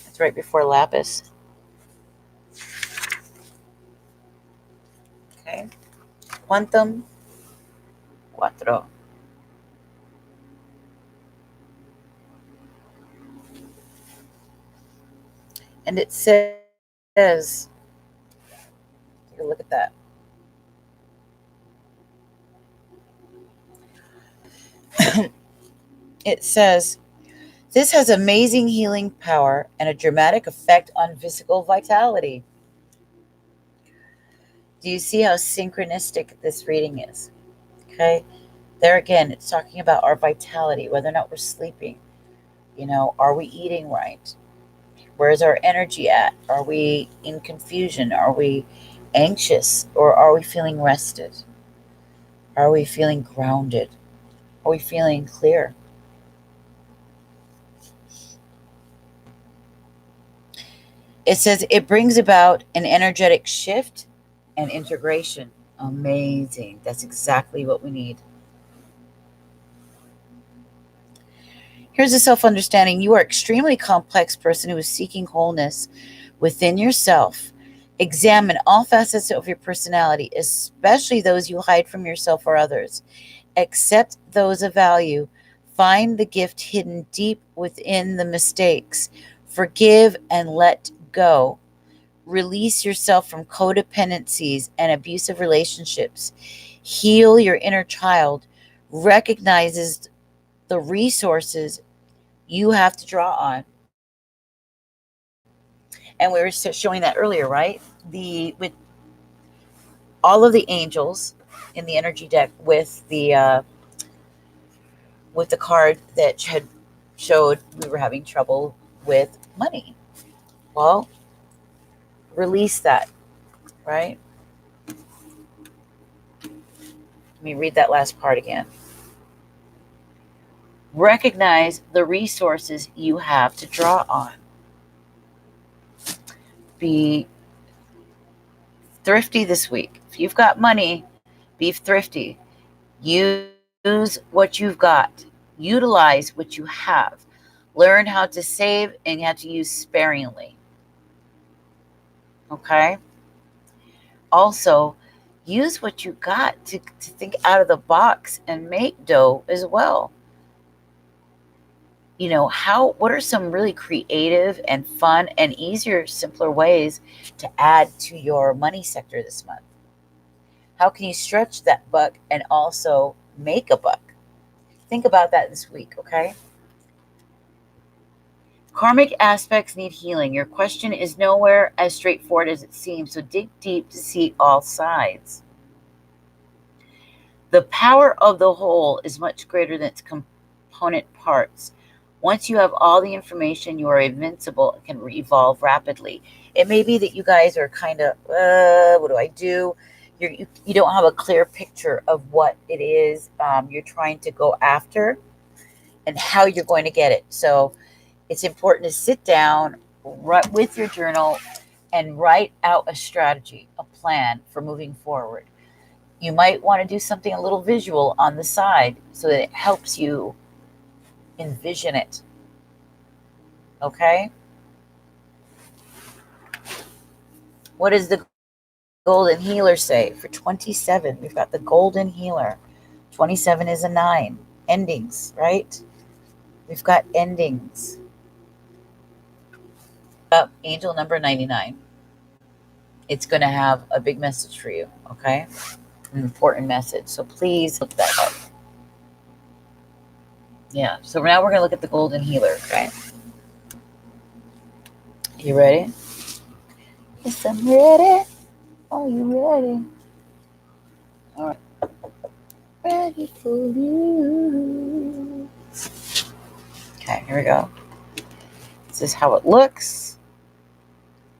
It's right before lapis. Okay. Quantum quattro. And it says, take a look at that. It says, this has amazing healing power and a dramatic effect on physical vitality. Do you see how synchronistic this reading is? Okay. There again, it's talking about our vitality, whether or not we're sleeping. Are we eating right? Where's our energy at? Are we in confusion? Are we anxious? Or are we feeling rested? Are we feeling grounded? Are we feeling clear? It says it brings about an energetic shift and integration. Amazing. That's exactly what we need. Here's a self-understanding. You are an extremely complex person who is seeking wholeness within yourself. Examine all facets of your personality, especially those you hide from yourself or others. Accept those of value. Find the gift hidden deep within the mistakes. Forgive and let go. Release yourself from codependencies and abusive relationships. Heal your inner child. Recognizes the resources you have to draw on. And we were showing that earlier, right? With all of the angels in the energy deck with the card that had showed we were having trouble with money. Well, release that, right? Let me read that last part again. Recognize the resources you have to draw on. Be thrifty this week. If you've got money, be thrifty. Use what you've got. Utilize what you have. Learn how to save and how to use sparingly. Okay? Also, use what you got to think out of the box and make dough as well. You know, what are some really creative and fun and easier, simpler ways to add to your money sector this month? How can you stretch that buck and also make a buck? Think about that this week, okay? Karmic aspects need healing. Your question is nowhere as straightforward as it seems, so dig deep to see all sides. The power of the whole is much greater than its component parts. Once you have all the information, you are invincible and can evolve rapidly. It may be that you guys are kind of, what do I do? You don't have a clear picture of what it is you're trying to go after and how you're going to get it. So it's important to sit down with your journal and write out a strategy, a plan for moving forward. You might want to do something a little visual on the side so that it helps you envision it. Okay? What does the Golden Healer say for 27? We've got the Golden Healer. 27 is a 9. Endings, right? We've got endings. Angel number 99. It's going to have a big message for you, okay? An important message. So please look that up. Yeah, so now we're going to look at the Golden Healer, okay? You ready? Yes, I'm ready. Are you ready? All right. Ready for you. Okay, here we go. This is how it looks.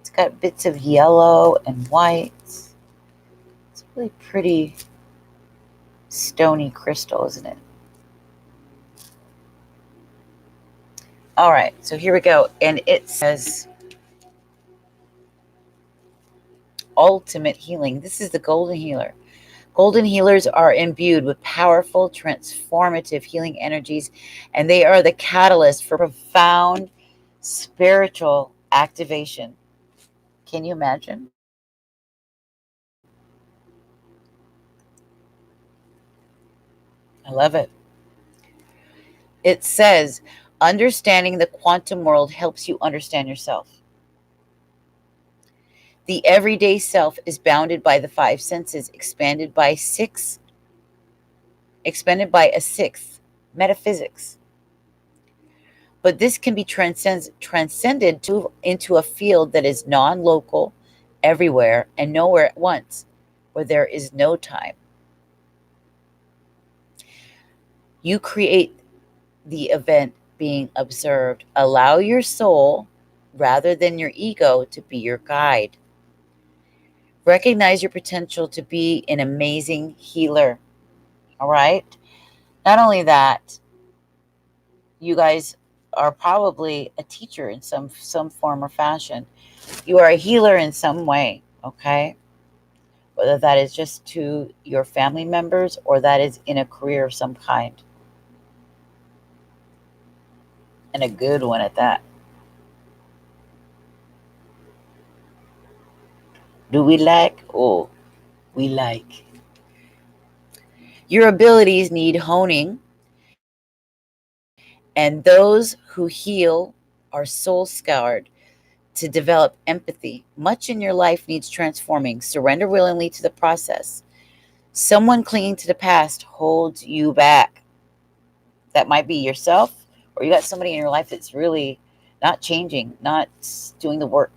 It's got bits of yellow and white. It's really pretty stony crystal, isn't it? All right, so here we go. And it says ultimate healing. This is the Golden Healer. Golden Healers are imbued with powerful, transformative healing energies, and they are the catalyst for profound spiritual activation. Can you imagine? I love it. It says, understanding the quantum world helps you understand yourself. The everyday self is bounded by the 5 senses, expanded by a sixth, metaphysics. But this can be transcended into a field that is non-local, everywhere, and nowhere at once, where there is no time. You create the event being observed. Allow your soul, rather than your ego, to be your guide. Recognize your potential to be an amazing healer. All right? Not only that, you guys are probably a teacher in some form or fashion. You are a healer in some way, okay? Whether that is just to your family members or that is in a career of some kind. And a good one at that. Do we like? Oh, we like. Your abilities need honing, and those who heal are soul scoured to develop empathy. Much in your life needs transforming. Surrender willingly to the process. Someone clinging to the past holds you back. That might be yourself, or you got somebody in your life that's really not changing, not doing the work.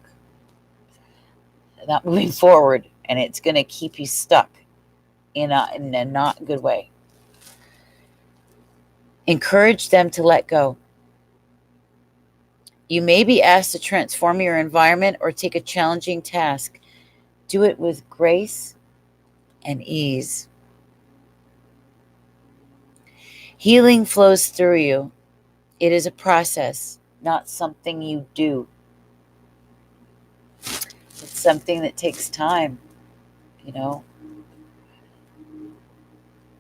not moving forward, and it's going to keep you stuck in a not good way. Encourage them to let go. You may be asked to transform your environment or take a challenging task. Do it with grace and ease. Healing flows through you. It is a process, not something you do. It's something that takes time, you know.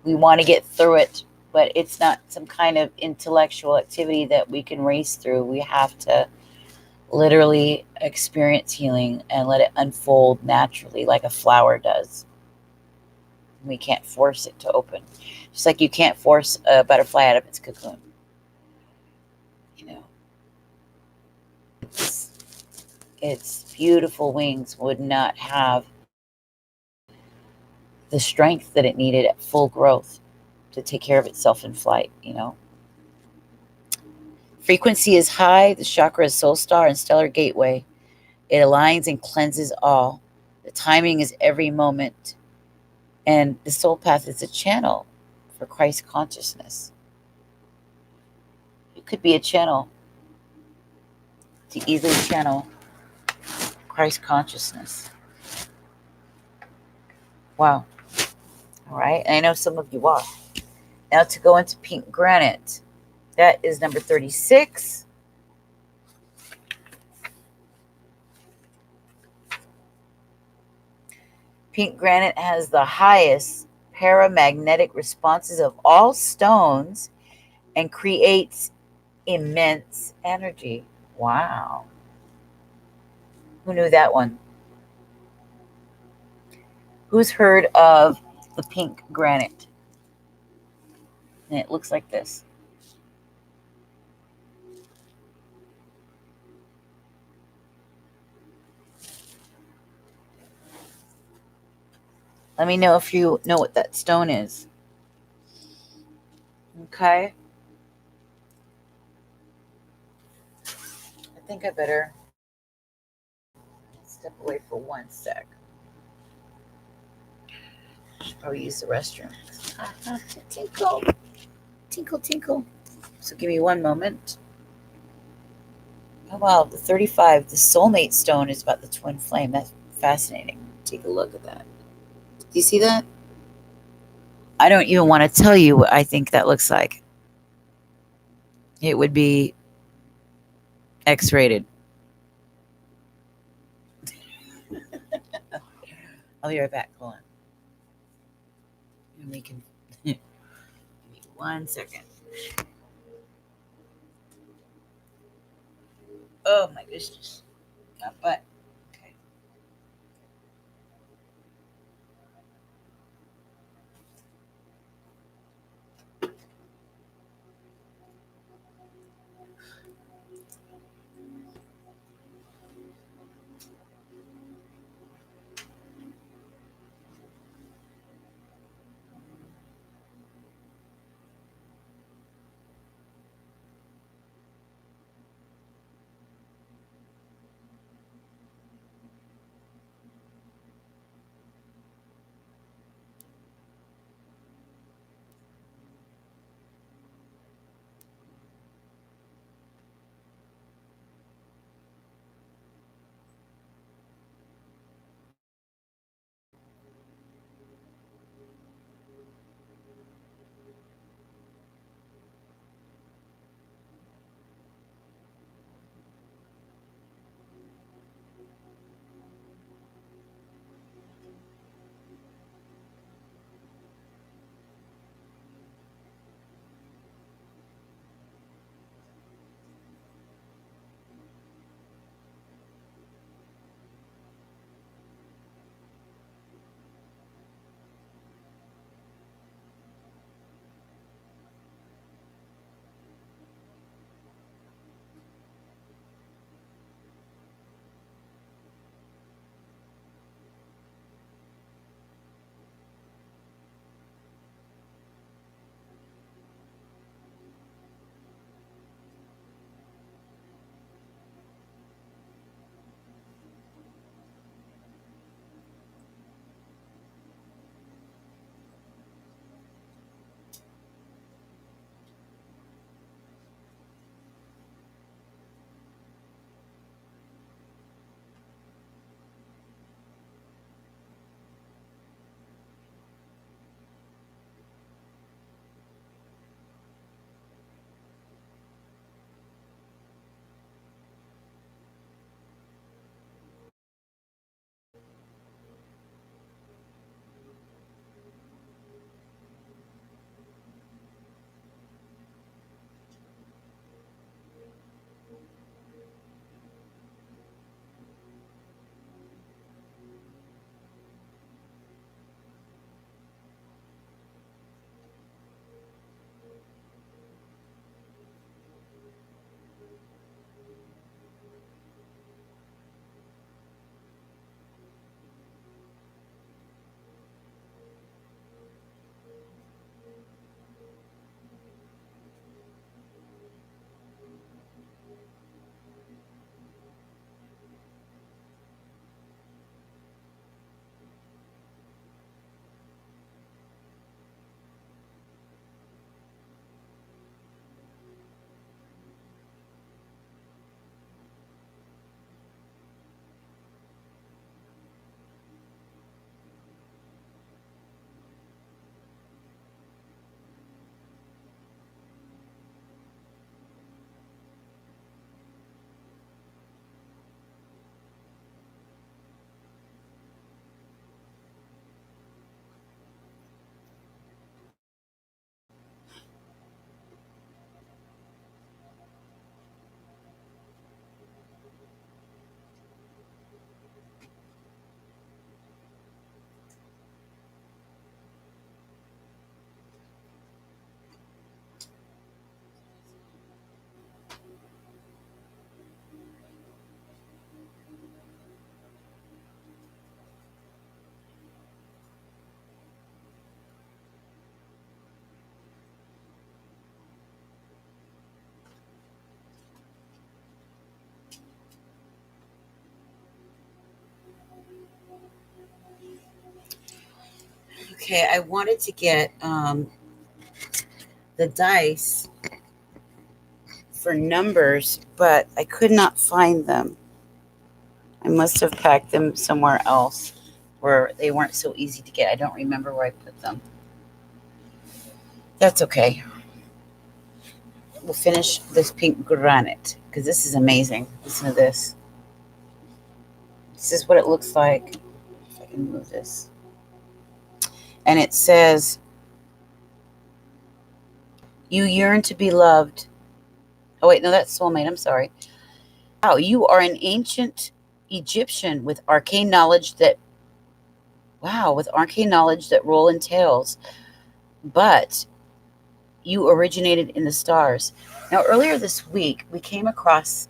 We want to get through it, but it's not some kind of intellectual activity that we can race through. We have to literally experience healing and let it unfold naturally like a flower does. We can't force it to open. Just like you can't force a butterfly out of its cocoon. You know, its beautiful wings would not have the strength that it needed at full growth to take care of itself in flight, you know. Frequency is high. The chakra is soul star and stellar gateway. It aligns and cleanses all. The timing is every moment. And the soul path is a channel for Christ consciousness. It could be a channel to easily channel Christ consciousness. Wow. All right. And I know some of you are. Now to go into pink granite. That is number 36. Pink granite has the highest paramagnetic responses of all stones and creates immense energy. Wow. Who knew that one? Who's heard of the pink granite? And it looks like this. Let me know if you know what that stone is. Okay. I think I better step away for 1 sec. Should probably use the restroom. Tinkle. Tinkle, tinkle. So give me 1 moment. Oh, wow. The 35, the soulmate stone is about the twin flame. That's fascinating. Take a look at that. Do you see that? I don't even want to tell you what I think that looks like. It would be X-rated. I'll be right back. Hold on. And we can... Give me 1 second. Oh, my goodness. But... Okay. Okay, I wanted to get the dice for numbers, but I could not find them. I must have packed them somewhere else where they weren't so easy to get. I don't remember where I put them. That's okay. We'll finish this pink granite because this is amazing. Listen to this. This is what it looks like. If I can move this. And it says, you yearn to be loved. Oh, wait, no, that's soulmate. I'm sorry. Wow, you are an ancient Egyptian with arcane knowledge that roll in tales. But you originated in the stars. Now, earlier this week, we came across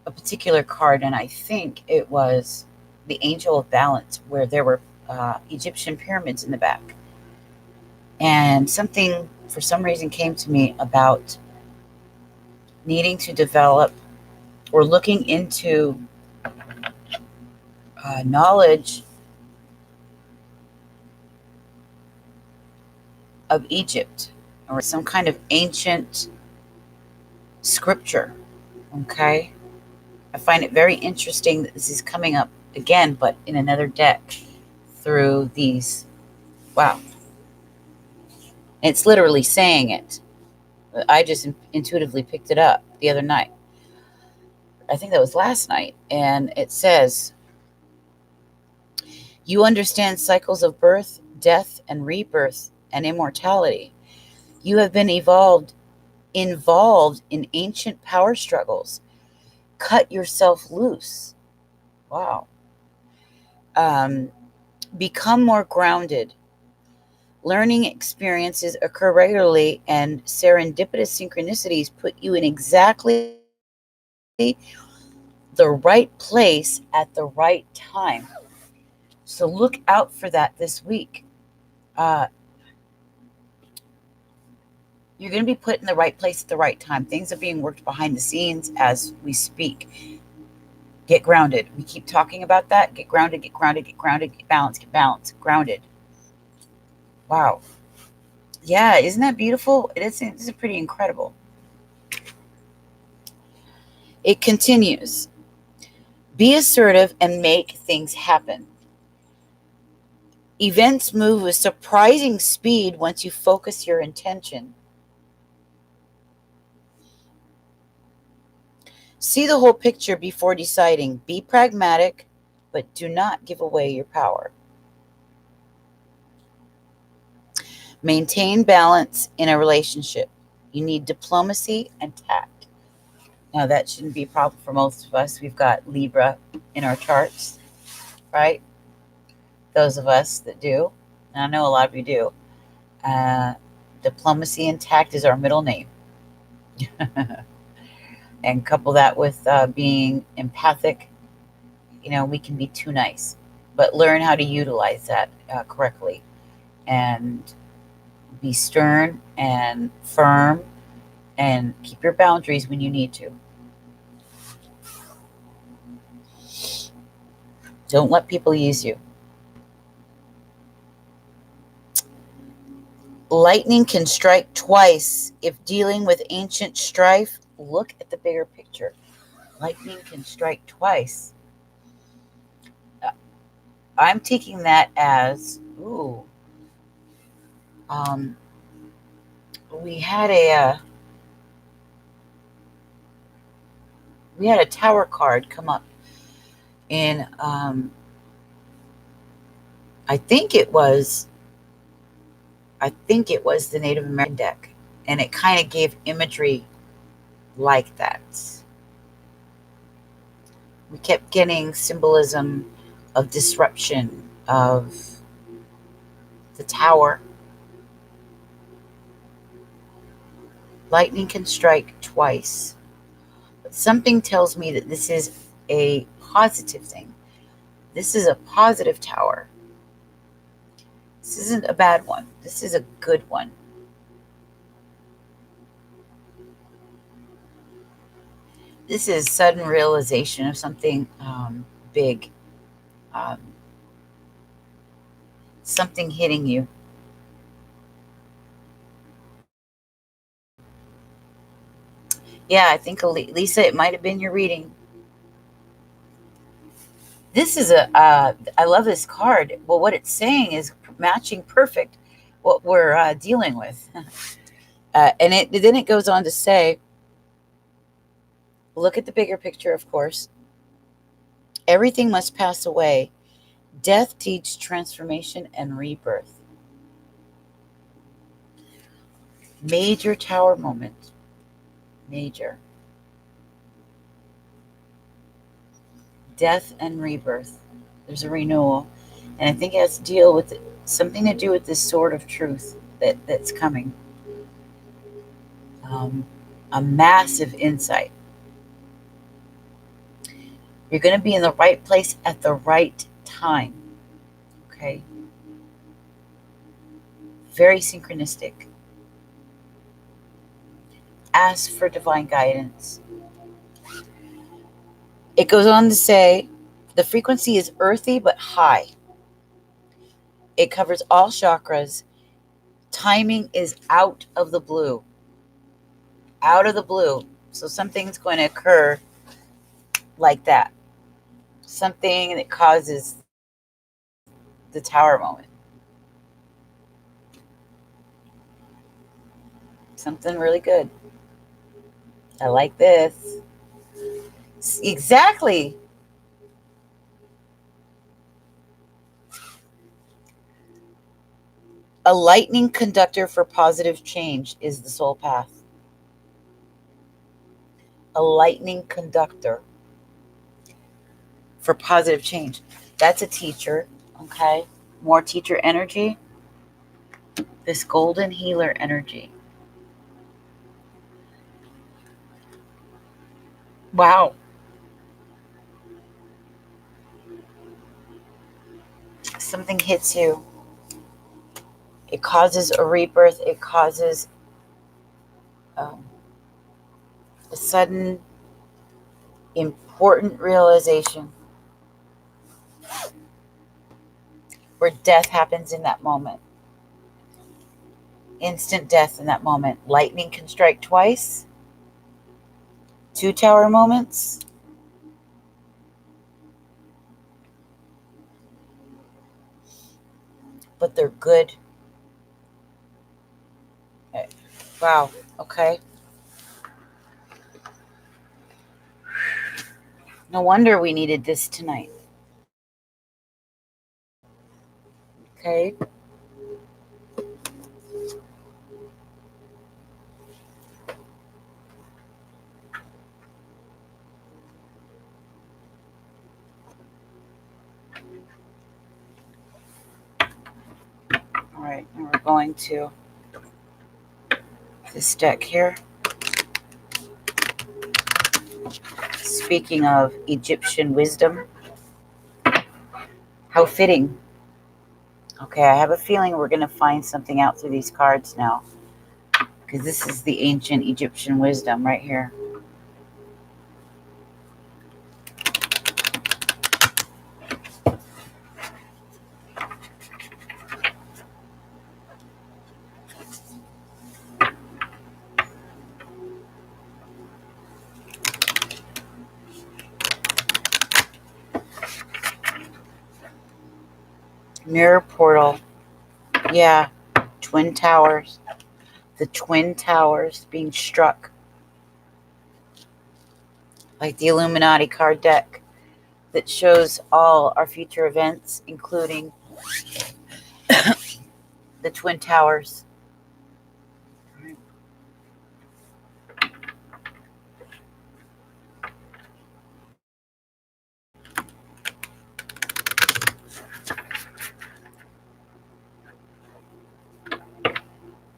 a particular card, and I think it was the Angel of Balance, where there were Egyptian pyramids in the back. And something, for some reason, came to me about needing to develop or looking into knowledge of Egypt or some kind of ancient scripture. Okay. I find it very interesting that this is coming up again, but in another deck through these. Wow. It's literally saying it. I just intuitively picked it up the other night. I think that was last night. And it says, you understand cycles of birth, death, and rebirth and immortality. You have been involved in ancient power struggles. Cut yourself loose. Wow. Become more grounded. Learning experiences occur regularly, and serendipitous synchronicities put you in exactly the right place at the right time. So look out for that this week. You're going to be put in the right place at the right time. Things are being worked behind the scenes as we speak. Get grounded. We keep talking about that. Get grounded, get grounded, get grounded, get balanced, grounded. Wow. Yeah, isn't that beautiful? This is pretty incredible. It continues. Be assertive and make things happen. Events move with surprising speed once you focus your intention. See the whole picture before deciding. Be pragmatic, but do not give away your power. Maintain balance in a relationship. You need diplomacy and tact. Now, that shouldn't be a problem for most of us. We've got Libra in our charts, right? Those of us that do. And I know a lot of you do. Diplomacy and tact is our middle name. And couple that with being empathic, we can be too nice. But learn how to utilize that correctly. And be stern and firm and keep your boundaries when you need to. Don't let people use you. Lightning can strike twice. If dealing with ancient strife, look at the bigger picture. Lightning can strike twice. I'm taking that as, we had a tower card come up in, I think it was the Native American deck, and it kind of gave imagery like that. We kept getting symbolism of disruption of the tower. Lightning can strike twice. But something tells me that this is a positive thing. This is a positive tower. This isn't a bad one. This is a good one. This is sudden realization of something big. something hitting you. Yeah, I think, Lisa, it might have been your reading. This is I love this card. Well, what it's saying is matching perfect what we're dealing with. And then it goes on to say, look at the bigger picture, of course. Everything must pass away. Death teaches transformation and rebirth. Major tower moment. Major. Death and rebirth. There's a renewal. And I think it has to deal with something to do with this sword of truth that's coming. A massive insight. You're going to be in the right place at the right time. Okay? Very synchronistic. Ask for divine guidance. It goes on to say, the frequency is earthy but high. It covers all chakras. Timing is out of the blue. Out of the blue. So something's going to occur like that. Something that causes the tower moment. Something really good. I like this. Exactly. A lightning conductor for positive change is the soul path. A lightning conductor for positive change. That's a teacher, okay? More teacher energy. This golden healer energy. Wow. Something hits you. It causes a rebirth. It causes a sudden, important realization where death happens in that moment. Instant death in that moment. Lightning can strike twice. 2 tower moments. But they're good. Wow. Okay. No wonder we needed this tonight. Okay. All right. And we're going to this deck here. Speaking of Egyptian wisdom, how fitting. Okay, I have a feeling we're going to find something out through these cards now, because this is the ancient Egyptian wisdom right here. Mirror portal. Yeah, twin towers. The twin towers being struck. Like the Illuminati card deck that shows all our future events, including the twin towers.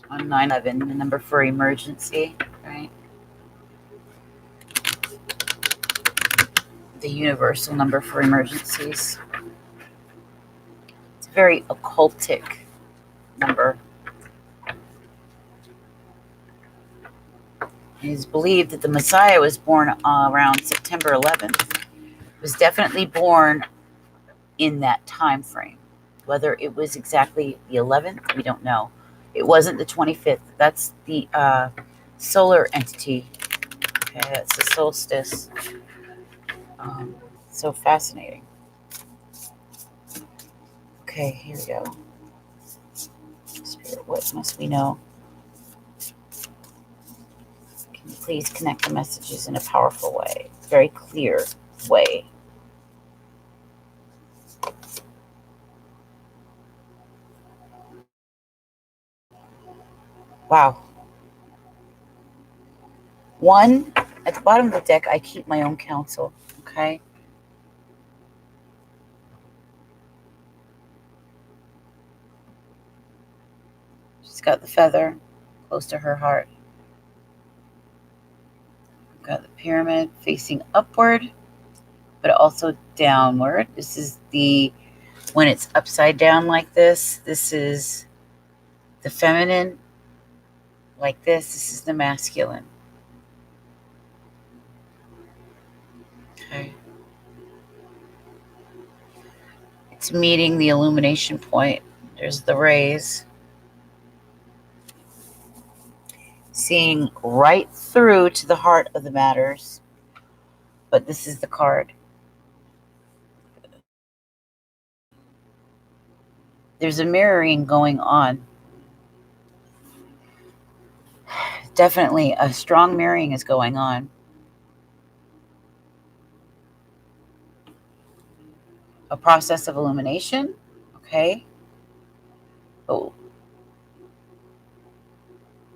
On 9/11, the number for emergency, right? The universal number for emergencies. It's a very occultic number. It is believed that the Messiah was born around September 11th. It was definitely born in that time frame. Whether it was exactly the 11th, we don't know. It wasn't the 25th. That's the solar entity. Okay, that's the solstice. So fascinating. Okay, here we go. Spirit, what must we know? Can you please connect the messages in a powerful way, very clear way? Wow. One, at the bottom of the deck, I keep my own counsel, okay? She's got the feather close to her heart. We've got the pyramid facing upward, but also downward. This is when it's upside down like this is the feminine. Like this is the masculine. Okay. It's meeting the illumination point. There's the rays. Seeing right through to the heart of the matters. But this is the card. There's a mirroring going on. Definitely a strong mirroring is going on. A process of illumination. Okay. Oh.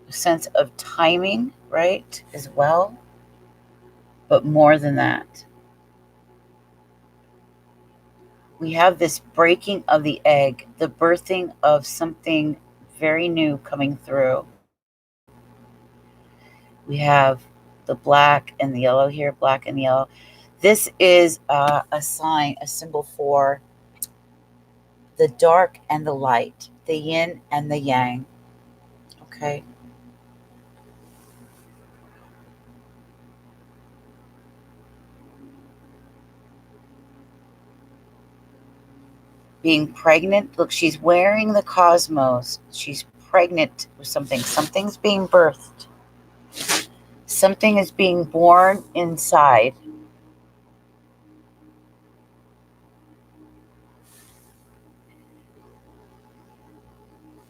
A sense of timing, right, as well. But more than that, we have this breaking of the egg, the birthing of something very new coming through. We have the black and the yellow here, black and yellow. This is a sign, a symbol for the dark and the light, the yin and the yang. Okay. Being pregnant. Look, she's wearing the cosmos. She's pregnant with something. Something's being birthed. Something is being born inside.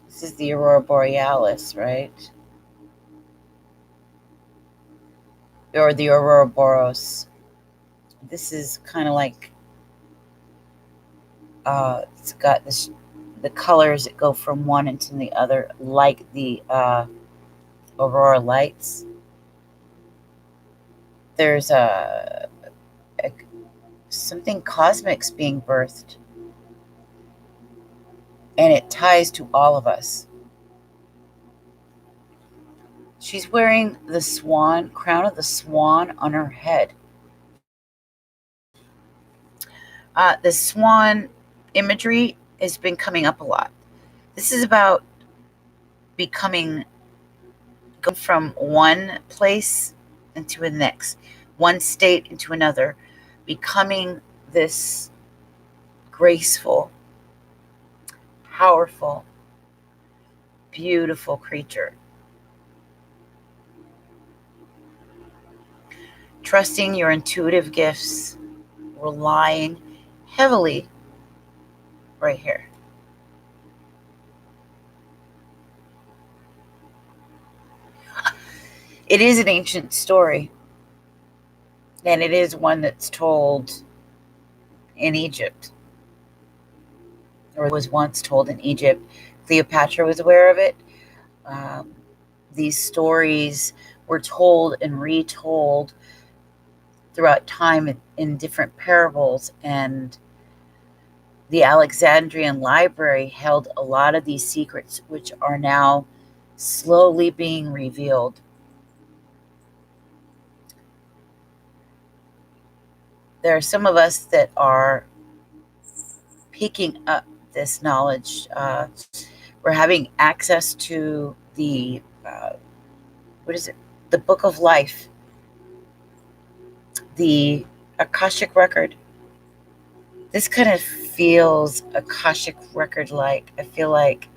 This is the Aurora Borealis, right? Or the Aurora Borealis. This is kind of like, it's got the colors that go from one into the other, like the Aurora lights. There's something cosmic's being birthed. And it ties to all of us. She's wearing the swan, crown of the swan on her head. The swan imagery has been coming up a lot. This is about going from one place into the next, one state into another, becoming this graceful, powerful, beautiful creature. Trusting your intuitive gifts, relying heavily right here. It is an ancient story, and it is one that's told in Egypt, or was once told in Egypt. Cleopatra was aware of it. These stories were told and retold throughout time in different parables, and the Alexandrian Library held a lot of these secrets, which are now slowly being revealed. There are some of us that are picking up this knowledge. We're having access to the, the Book of Life, the Akashic Record. This kind of feels Akashic record like. I feel like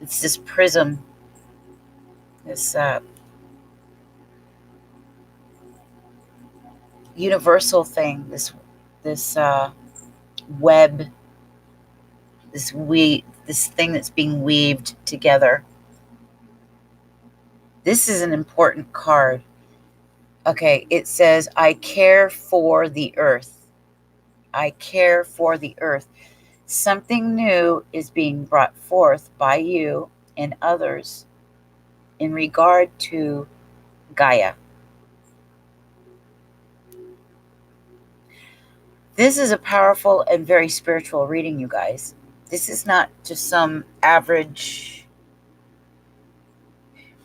it's this prism, this universal thing, this web, this thing that's being weaved together. This is an important card. Okay, it says, I care for the earth. I care for the earth. Something new is being brought forth by you and others in regard to Gaia. This is a powerful and very spiritual reading, you guys. This is not just some average.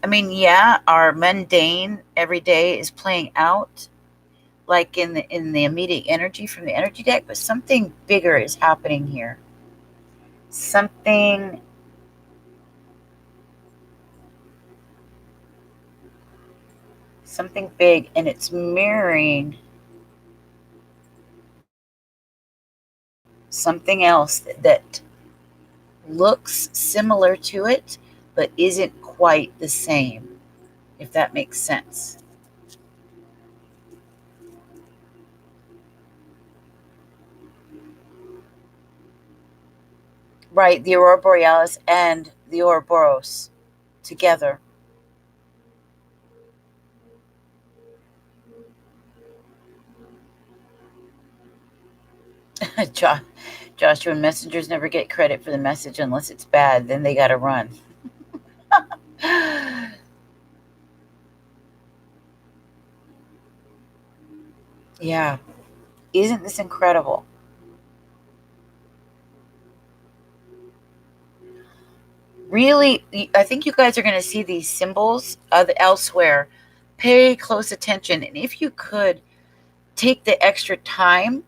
I mean, yeah, our mundane every day is playing out like in the immediate energy from the energy deck, but something bigger is happening here. Something big, and it's mirroring something else that looks similar to it, but isn't quite the same, if that makes sense. Right, the Aurora Borealis and the Ouroboros together. Joshua, messengers never get credit for the message unless it's bad. Then they got to run. Yeah. Isn't this incredible? Really, I think you guys are going to see these symbols elsewhere. Pay close attention. And if you could, take the extra time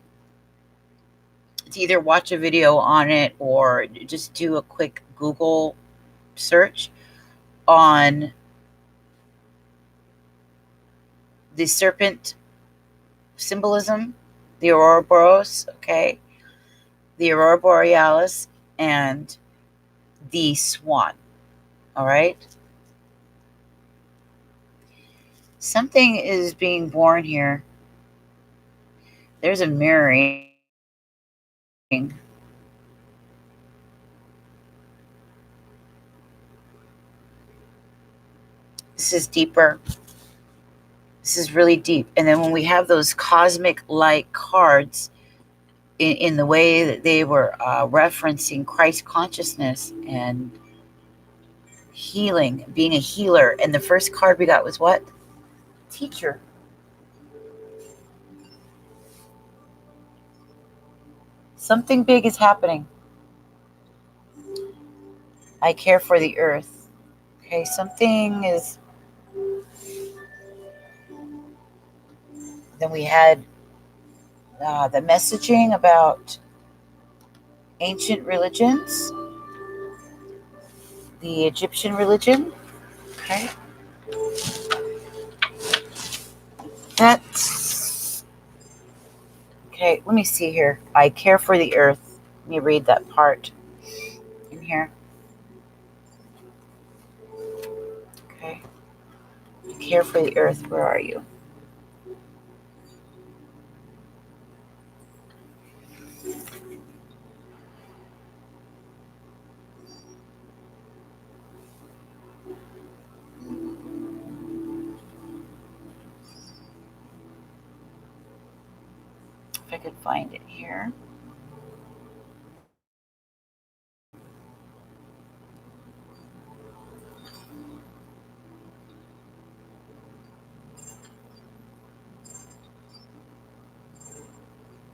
to either watch a video on it or just do a quick Google search on the serpent symbolism, the Ouroboros, okay, the Aurora Borealis, and the swan. All right. Something is being born here. There's a mirroring. This is deeper. This is really deep. And then when we have those cosmic-like cards in the way that they were referencing Christ consciousness and healing, being a healer. And the first card we got was what? Teacher. Something big is happening. I care for the earth. Okay, something is. Then we had the messaging about ancient religions, the Egyptian religion. Okay. That's okay. Let me see here. I care for the earth. Let me read that part in here. Okay. I care for the earth. Where are you? If I could find it here.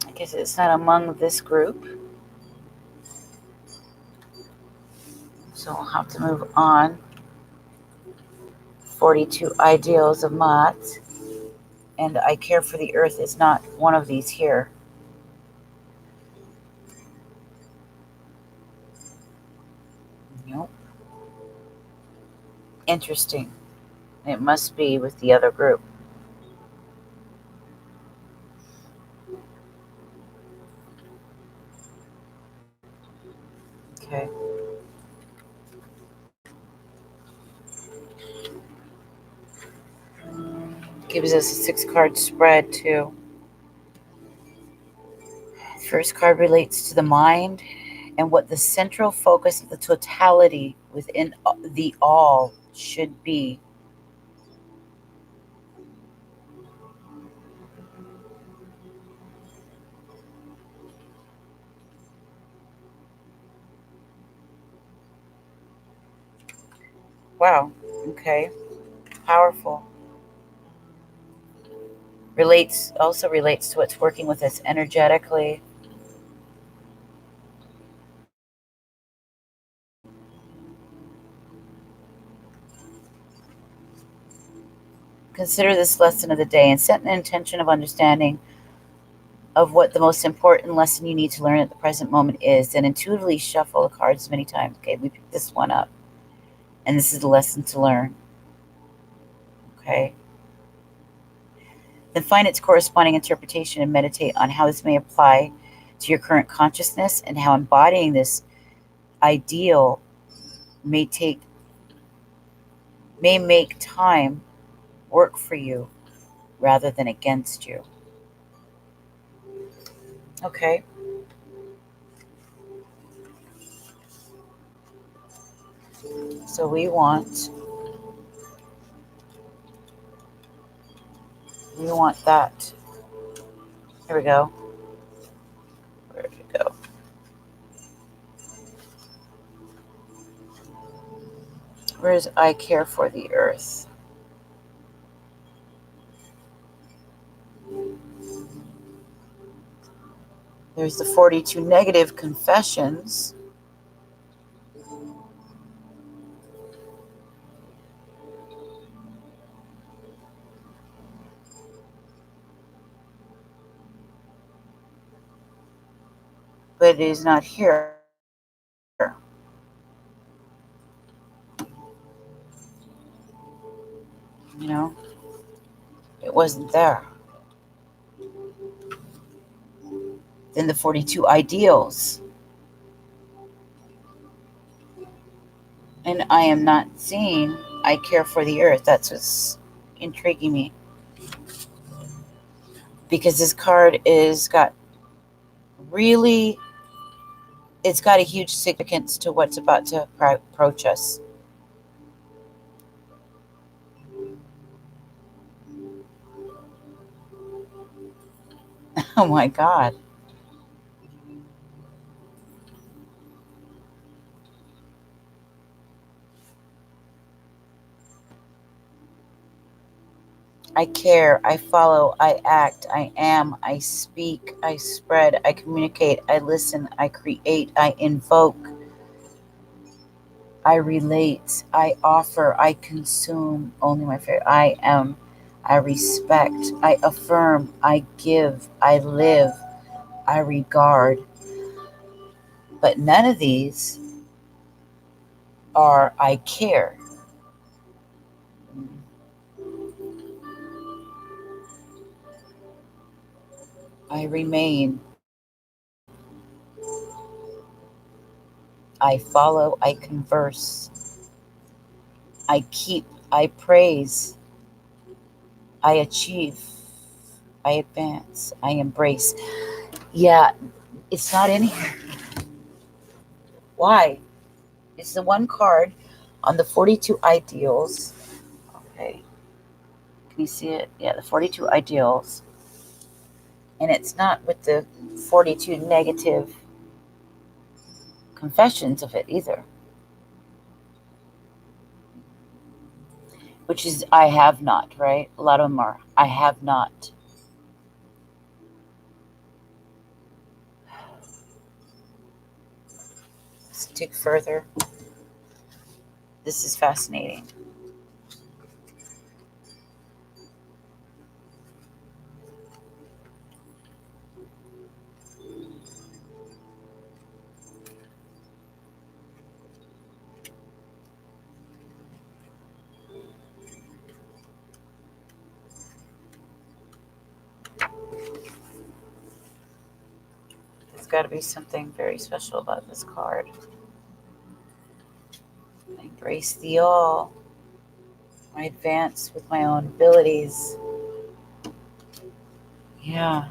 I guess it's not among this group. So we'll have to move on. 42 Ideals of Ma'at. And I care for the earth is not one of these here. Nope. Interesting. It must be with the other group. Okay. Gives us a 6-card spread too. First card relates to the mind and what the central focus of the totality within the all should be. Wow. Okay. Powerful. Also relates to what's working with us energetically. Consider this lesson of the day and set an intention of understanding of what the most important lesson you need to learn at the present moment is. And intuitively shuffle the cards many times. Okay, we picked this one up. And this is the lesson to learn. Okay. Then find its corresponding interpretation and meditate on how this may apply to your current consciousness and how embodying this ideal may make time work for you rather than against you. Okay. So we want that. Here we go. Where did it go? Where's I care for the earth? There's the 42 negative confessions. But it is not here. You know, it wasn't there. Then the 42 ideals. And I am not seeing I care for the earth. That's what's intriguing me. Because this card it's got a huge significance to what's about to approach us. Oh my God. I care, I follow, I act, I am, I speak, I spread, I communicate, I listen, I create, I invoke, I relate, I offer, I consume, only my favorite, I am, I respect, I affirm, I give, I live, I regard. But none of these are I care. I remain. I follow. I converse. I keep. I praise. I achieve. I advance. I embrace. Yeah, it's not in here. Why? It's the one card on the 42 ideals. Okay. Can you see it? Yeah, the 42 ideals. And it's not with the 42 negative confessions of it either. Which is I have not, right? A lot of them are I have not. Let's dig further. This is fascinating. There's got to be something very special about this card. I embrace the all. I advance with my own abilities. Yeah.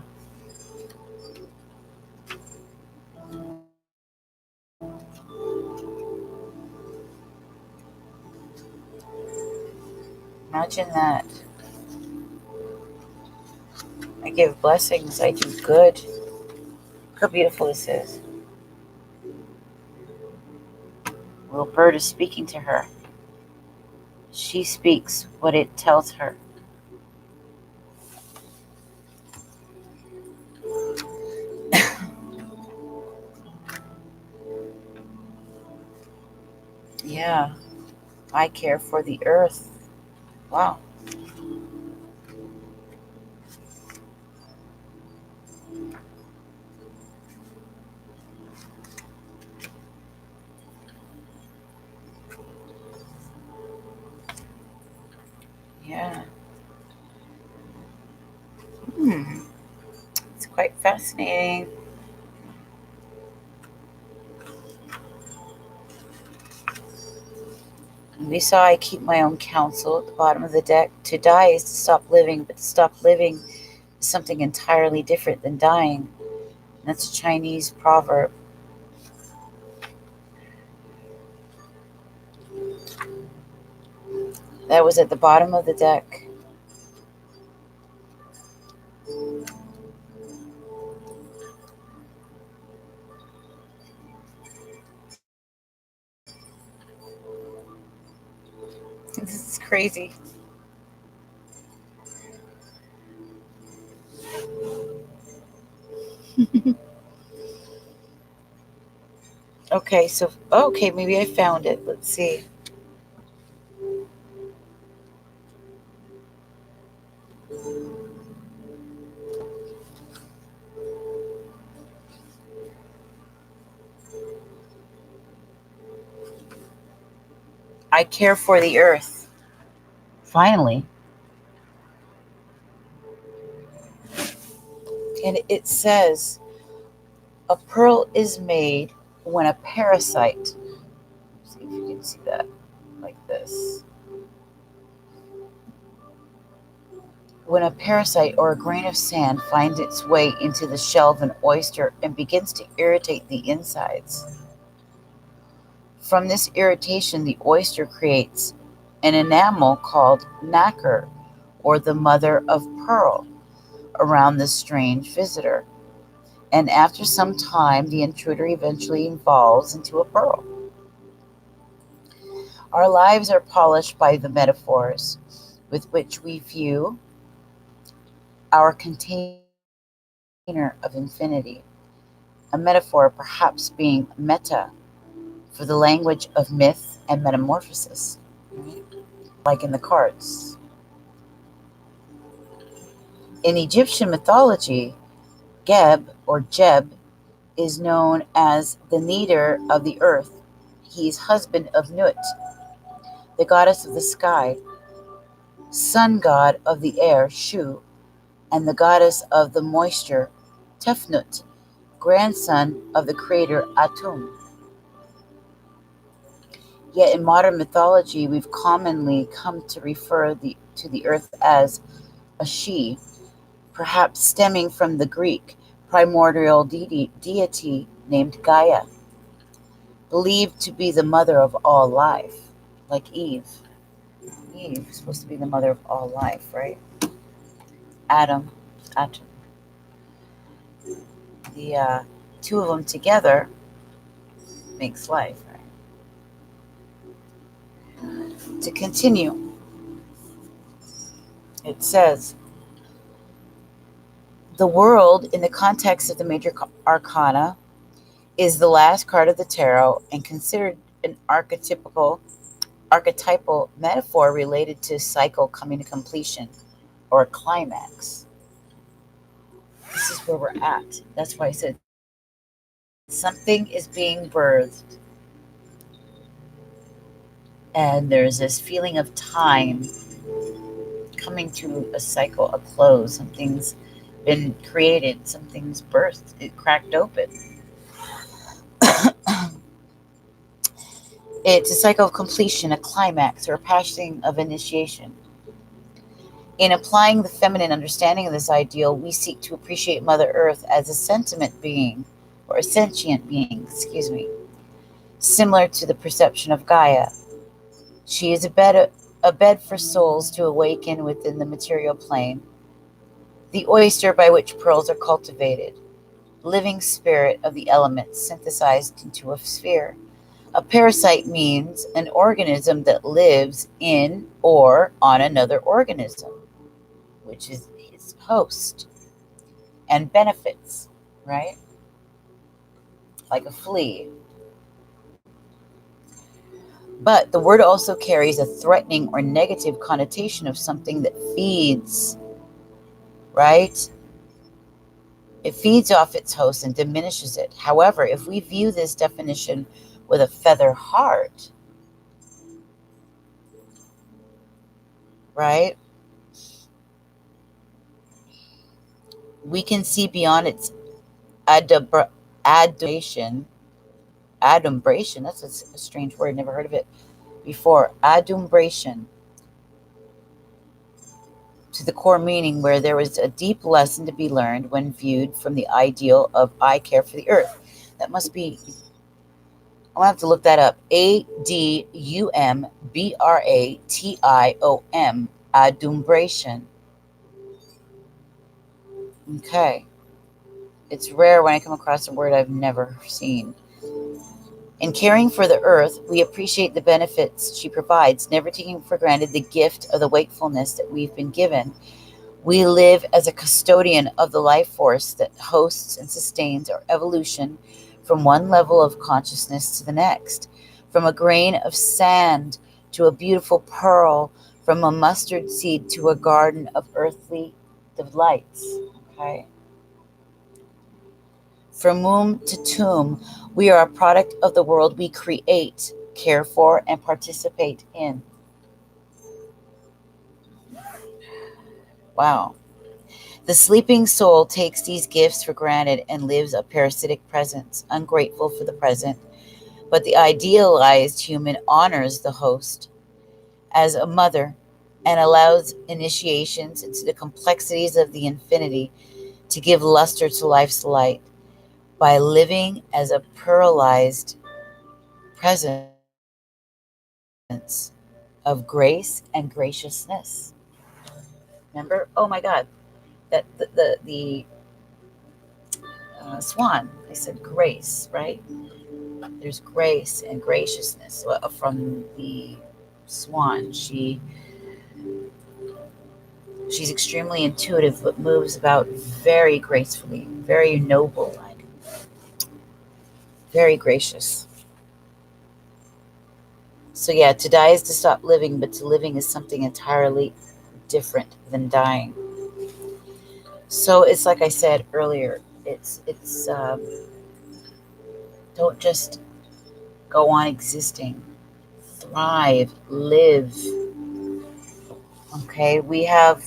Imagine that. I give blessings. I do good. Look how beautiful this is. Little bird is speaking to her. She speaks what it tells her. Yeah. I care for the earth. Wow. Yeah. It's quite fascinating. And we saw I keep my own counsel at the bottom of the deck. To die is to stop living, but to stop living is something entirely different than dying. And that's a Chinese proverb. That was at the bottom of the deck. This is crazy. Okay, so okay, maybe I found it. Let's see. I care for the earth. Finally. And it says a pearl is made when a parasite, see if you can see that like this. When a parasite or a grain of sand finds its way into the shell of an oyster and begins to irritate the insides. From this irritation, the oyster creates an enamel called nacre, or the mother of pearl, around this strange visitor. And after some time, the intruder eventually evolves into a pearl. Our lives are polished by the metaphors with which we view our container of infinity, a metaphor perhaps being meta for the language of myth and metamorphosis, like in the cards. In Egyptian mythology, Geb or Jeb is known as the kneader of the earth. He is husband of Nut, the goddess of the sky, sun god of the air, Shu, and the goddess of the moisture, Tefnut, grandson of the creator Atum. Yet in modern mythology, we've commonly come to refer to the earth as a she, perhaps stemming from the Greek primordial deity named Gaia, believed to be the mother of all life, like Eve. Eve is supposed to be the mother of all life, right? Atom. The two of them together makes life, right? To continue, it says, the world, in the context of the major arcana, is the last card of the tarot and considered an archetypal metaphor related to a cycle coming to completion or a climax. This is where we're at. That's why I said something is being birthed. And there's this feeling of time coming to a cycle, a close. Something's been created, something's birthed, it cracked open. It's a cycle of completion, a climax, or a passing of initiation. In applying the feminine understanding of this ideal, we seek to appreciate Mother Earth as a sentient being, or a sentient being, similar to the perception of Gaia. She is a bed for souls to awaken within the material plane, the oyster by which pearls are cultivated, living spirit of the elements synthesized into a sphere. A parasite means an organism that lives in or on another organism, which is its host, and benefits, right? Like a flea. But the word also carries a threatening or negative connotation of something that feeds, right? It feeds off its host and diminishes it. However, if we view this definition with a feather heart, right, we can see beyond its adumbration. Adumbration, that's a strange word, never heard of it before. Adumbration, to the core meaning, where there was a deep lesson to be learned when viewed from the ideal of I care for the earth. That must be, I'm going to have to look that up. Adumbration. Adumbration. Okay. It's rare when I come across a word I've never seen. In caring for the earth, we appreciate the benefits she provides, never taking for granted the gift of the wakefulness that we've been given. We live as a custodian of the life force that hosts and sustains our evolution from one level of consciousness to the next, from a grain of sand to a beautiful pearl, from a mustard seed to a garden of earthly delights. Okay. From womb to tomb, we are a product of the world we create, care for, and participate in. Wow. The sleeping soul takes these gifts for granted and lives a parasitic presence, ungrateful for the present. But the idealized human honors the host as a mother and allows initiations into the complexities of the infinity to give luster to life's light by living as a pearlized presence of grace and graciousness. Remember? Oh my God, that the swan. I said grace, right? There's grace and graciousness from the swan. She's extremely intuitive, but moves about very gracefully, very noble, like very gracious. So yeah, to die is to stop living, but to living is something entirely different than dying. So it's like I said earlier, it's don't just go on existing, thrive, live. Okay, we have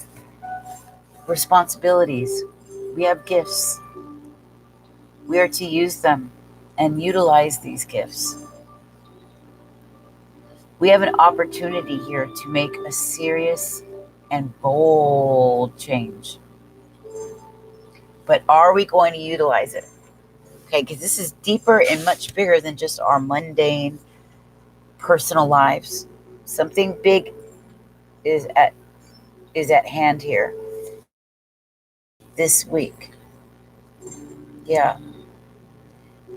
responsibilities, we have gifts. We are to use them and utilize these gifts. We have an opportunity here to make a serious and bold change. But are we going to utilize it? Okay, because this is deeper and much bigger than just our mundane personal lives. Something big is at hand here this week. Yeah.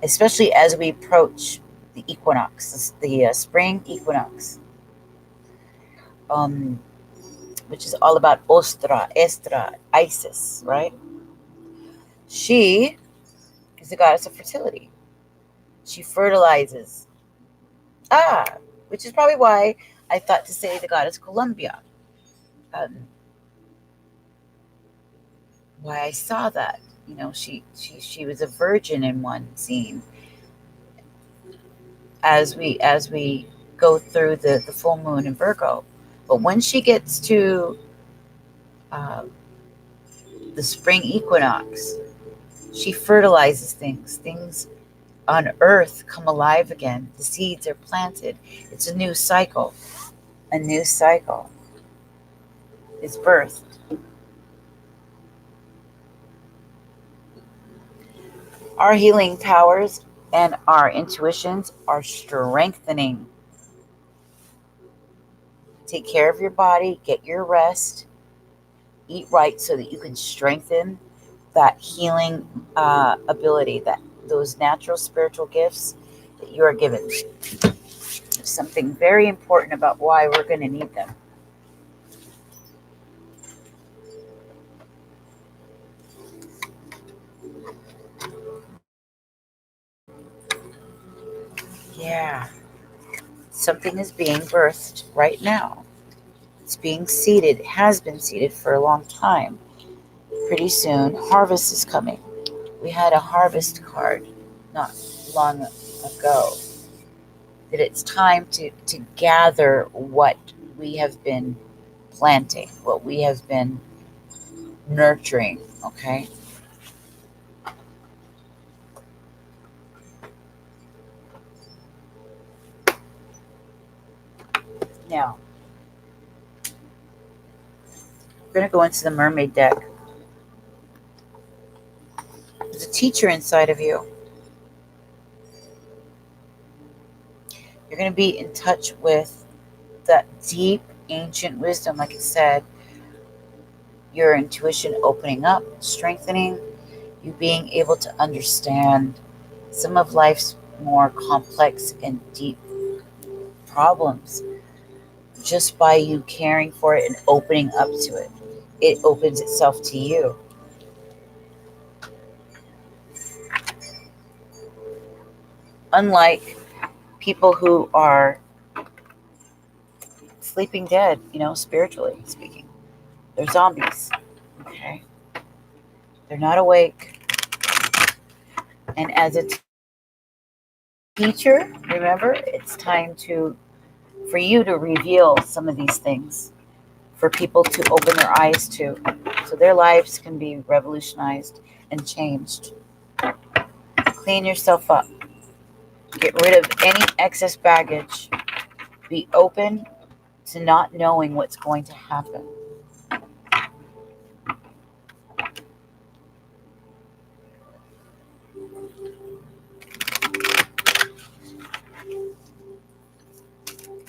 Especially as we approach the equinox, the spring equinox, which is all about Estra, Isis, right? She is the goddess of fertility. She fertilizes. Which is probably why I thought to say the goddess Columbia. Why I saw that. You know, she was a virgin in one scene. As we go through the full moon in Virgo. But when she gets to the spring equinox, she fertilizes things on earth come alive again. The seeds are planted. It's a new cycle. A new cycle is birthed. Our healing powers and our intuitions are strengthening. Take care of your body, get your rest, eat right so that you can strengthen that healing ability, that those natural spiritual gifts that you are given. There's something very important about why we're going to need them. Yeah, something is being birthed right now. It's being seeded, it has been seeded for a long time. Pretty soon, harvest is coming. We had a harvest card not long ago. That it's time to gather what we have been planting, what we have been nurturing, okay? Now, we're going to go into the mermaid deck. There's a teacher inside of you. You're going to be in touch with that deep, ancient wisdom, like I said, your intuition opening up, strengthening, you being able to understand some of life's more complex and deep problems just by you caring for it and opening up to it. It opens itself to you. Unlike people who are sleeping dead, spiritually speaking, they're zombies, okay? They're not awake. And as a teacher, remember, it's time for you to reveal some of these things for people to open their eyes to, so their lives can be revolutionized and changed. Clean yourself up. Get rid of any excess baggage. Be open to not knowing what's going to happen.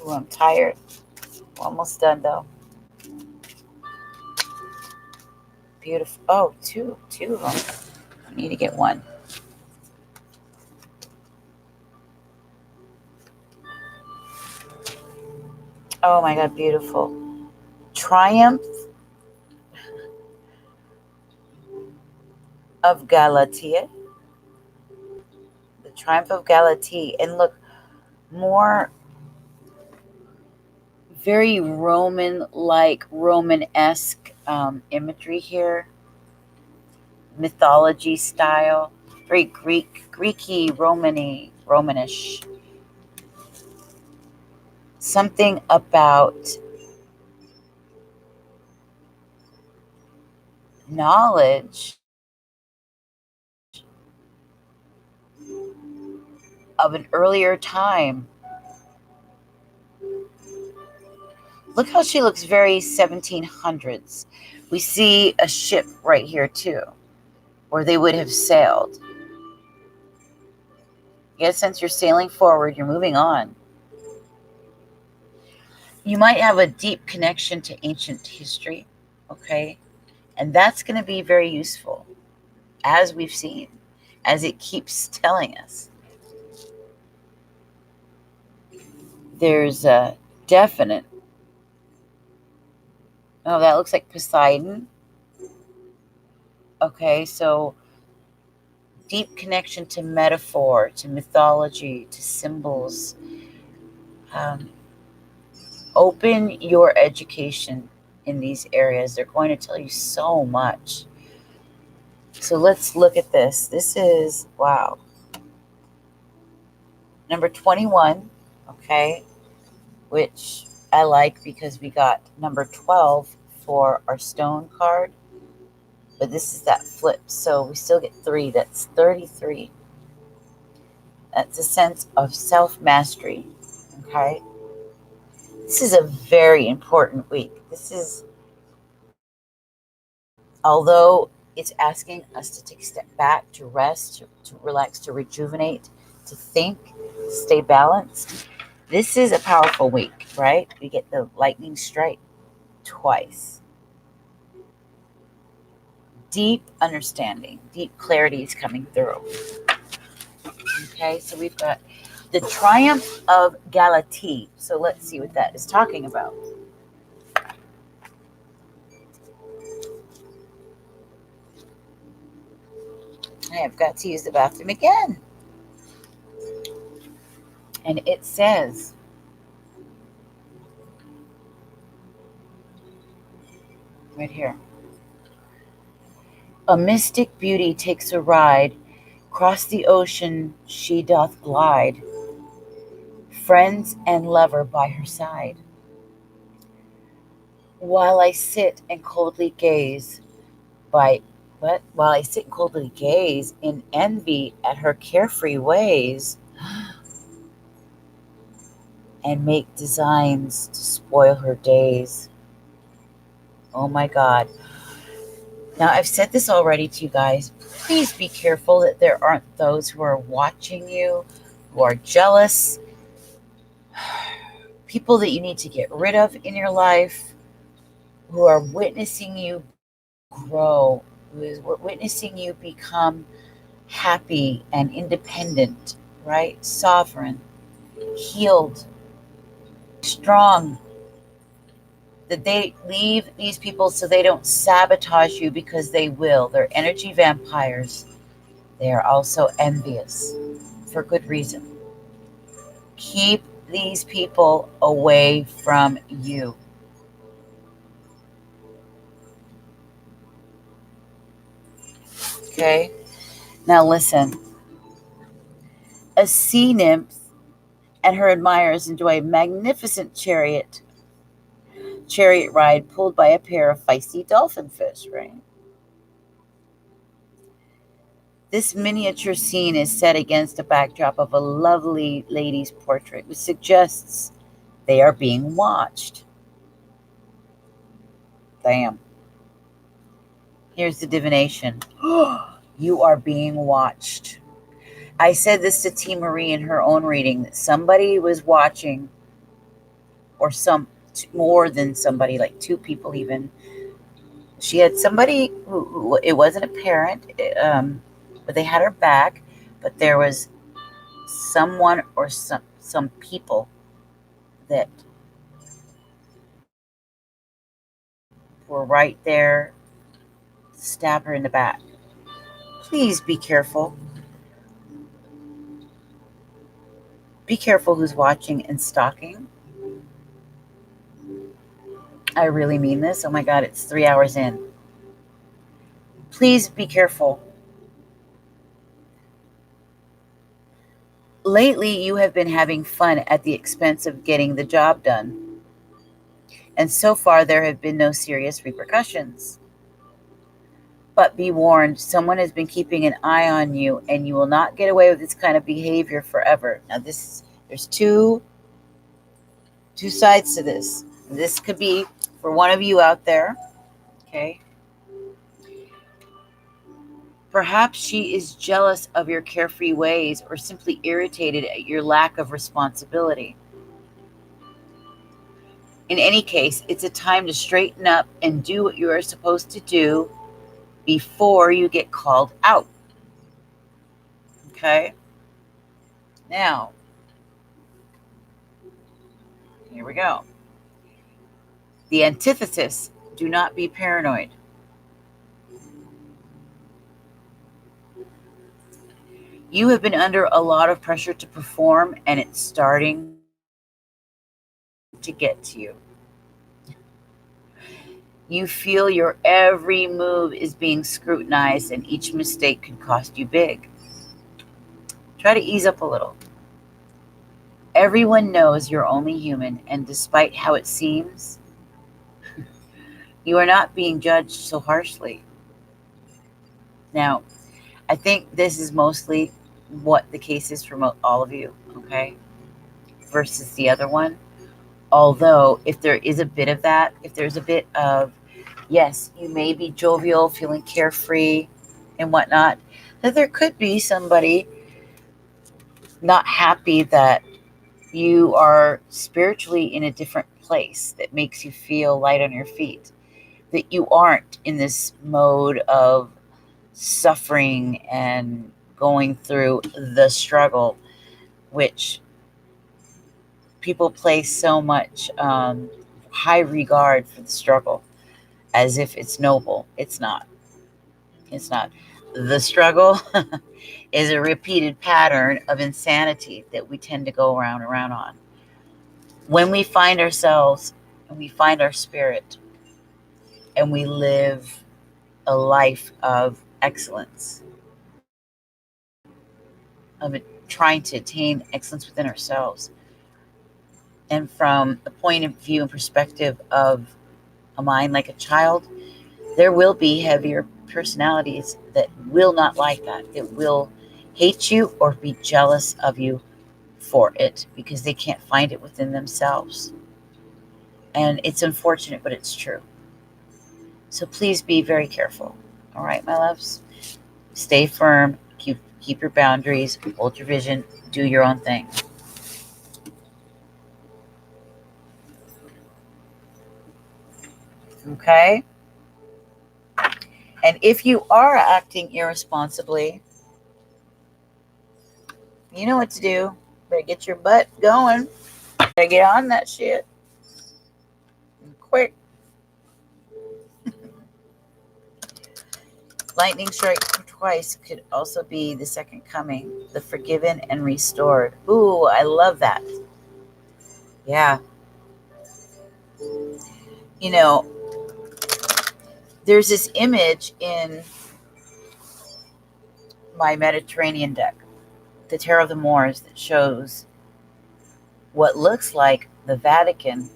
Ooh, I'm tired. Almost done though. Beautiful. Oh, two of them. I need to get one. Oh my God, beautiful. Triumph of Galatea. The Triumph of Galatea. And look, more very Roman-like, Roman-esque imagery here. Mythology style. Very Greeky, Romanish. Something about knowledge of an earlier time. Look how she looks very 1700s. We see a ship right here too, where they would have sailed. You get a sense you're sailing forward, you're moving on. You might have a deep connection to ancient history, okay? And that's going to be very useful, as we've seen, as it keeps telling us. There's a definite, oh, that looks like Poseidon. Okay, so deep connection to metaphor, to mythology, to symbols. Open your education in these areas. They're going to tell you so much. So let's look at this. This is, wow. Number 21, okay, which I like because we got number 12 for our stone card. But this is that flip. So we still get 3. That's 33. That's a sense of self-mastery. Okay? This is a very important week. This is, although it's asking us to take a step back, to rest, to relax, to rejuvenate, to think, stay balanced. This is a powerful week, right? We get the lightning strike twice. Deep understanding, deep clarity is coming through. Okay, so we've got the triumph of Galatea. So let's see what that is talking about. I have got to use the bathroom again. And it says, right here, a mystic beauty takes a ride, across the ocean she doth glide, friends and lover by her side. While I sit and coldly gaze while I sit and coldly gaze in envy at her carefree ways, and make designs to spoil her days. Oh my God. Now, I've said this already to you guys. Please be careful that there aren't those who are watching you, who are jealous, people that you need to get rid of in your life, who are witnessing you grow, who is witnessing you become happy and independent, right? Sovereign, healed, strong. That they leave these people so they don't sabotage you, because they will. They're energy vampires. They are also envious for good reason. Keep these people away from you. Okay? Now listen. A sea nymph and her admirers enjoy a magnificent chariot ride pulled by a pair of feisty dolphin fish, right? This miniature scene is set against a backdrop of a lovely lady's portrait, which suggests they are being watched. Damn. Here's the divination. You are being watched. I said this to T. Marie in her own reading, that somebody was watching, or some more than somebody, like two people even. She had somebody who it wasn't a parent, but they had her back, but there was someone or some people that were right there to stab her in the back. Please be careful. Be careful who's watching and stalking. I really mean this. Oh my God, it's 3 hours in. Please be careful. Lately, you have been having fun at the expense of getting the job done. And so far, there have been no serious repercussions. But be warned, someone has been keeping an eye on you, and you will not get away with this kind of behavior forever. Now, there's two sides to this. This could be for one of you out there, okay? Perhaps she is jealous of your carefree ways, or simply irritated at your lack of responsibility. In any case, it's a time to straighten up and do what you are supposed to do before you get called out. Okay? Now, here we go. The antithesis: do not be paranoid. You have been under a lot of pressure to perform, and it's starting to get to you. You feel your every move is being scrutinized, and each mistake could cost you big. Try to ease up a little. Everyone knows you're only human, and despite how it seems, you are not being judged so harshly. Now, I think this is mostly what the case is for all of you, okay, versus the other one. Although, if there is a bit of that, if there's a bit of, yes, you may be jovial, feeling carefree and whatnot, that there could be somebody not happy that you are spiritually in a different place that makes you feel light on your feet, that you aren't in this mode of suffering and going through the struggle, which people place so much high regard for the struggle as if it's noble. It's not. It's not. The struggle is a repeated pattern of insanity that we tend to go around and around on. When we find ourselves and we find our spirit and we live a life of excellence, of trying to attain excellence within ourselves, and from the point of view and perspective of a mind like a child, there will be heavier personalities that will not like that will hate you or be jealous of you for it because they can't find it within themselves. And it's unfortunate, but it's true. So please be very careful. All right, my loves? Stay firm, keep your boundaries, hold your vision, do your own thing. Okay? And if you are acting irresponsibly, you know what to do. Better get your butt going. Better get on that shit. Quick. Lightning strike twice could also be the second coming, the forgiven and restored. Ooh, I love that. Yeah. You know, there's this image in my Mediterranean deck, the Tarot of the Moors, that shows what looks like the Vatican,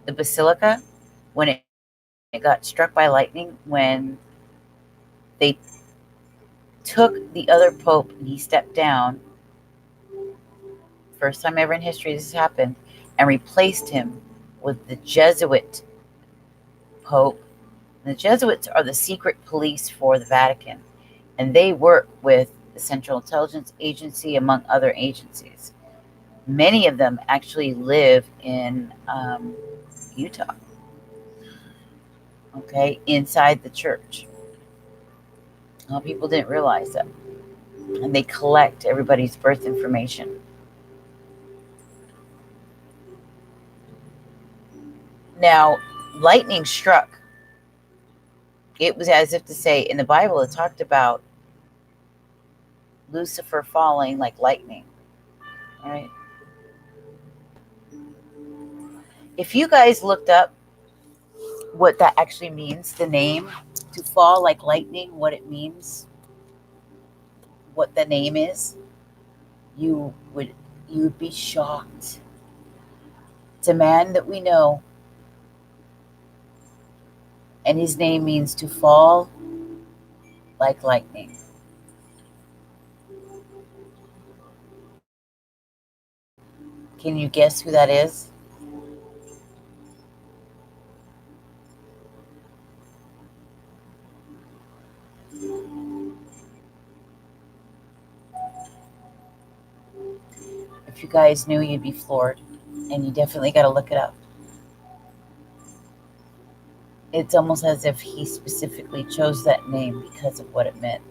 the Basilica, when it got struck by lightning, when they took the other Pope and he stepped down, first time ever in history this has happened, and replaced him with the Jesuit Pope. And the Jesuits are the secret police for the Vatican, and they work with the Central Intelligence Agency, among other agencies. Many of them actually live in Utah, okay, inside the church. A lot of people didn't realize that. And they collect everybody's birth information. Now, lightning struck. It was as if to say, in the Bible, it talked about Lucifer falling like lightning, right? If you guys looked up what that actually means, the name, to fall like lightning, what it means, what the name is, you would be shocked. It's a man that we know, and his name means to fall like lightning. Can you guess who that is? If you guys knew, you'd be floored, and you definitely got to look it up. It's almost as if he specifically chose that name because of what it meant.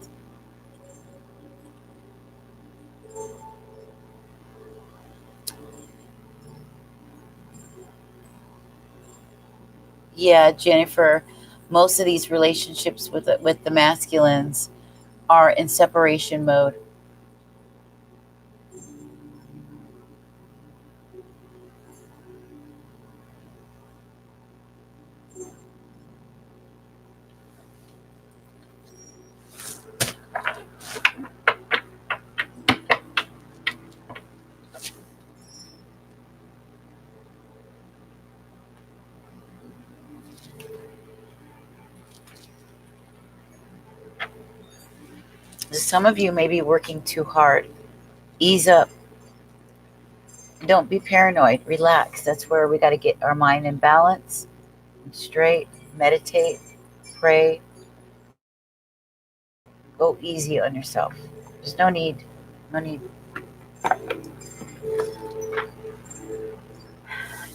Yeah, Jennifer, most of these relationships with the masculines are in separation mode. Some of you may be working too hard. Ease up. Don't be paranoid. Relax. That's where we got to get our mind in balance, straight, meditate, pray. Go easy on yourself. There's no need. No need.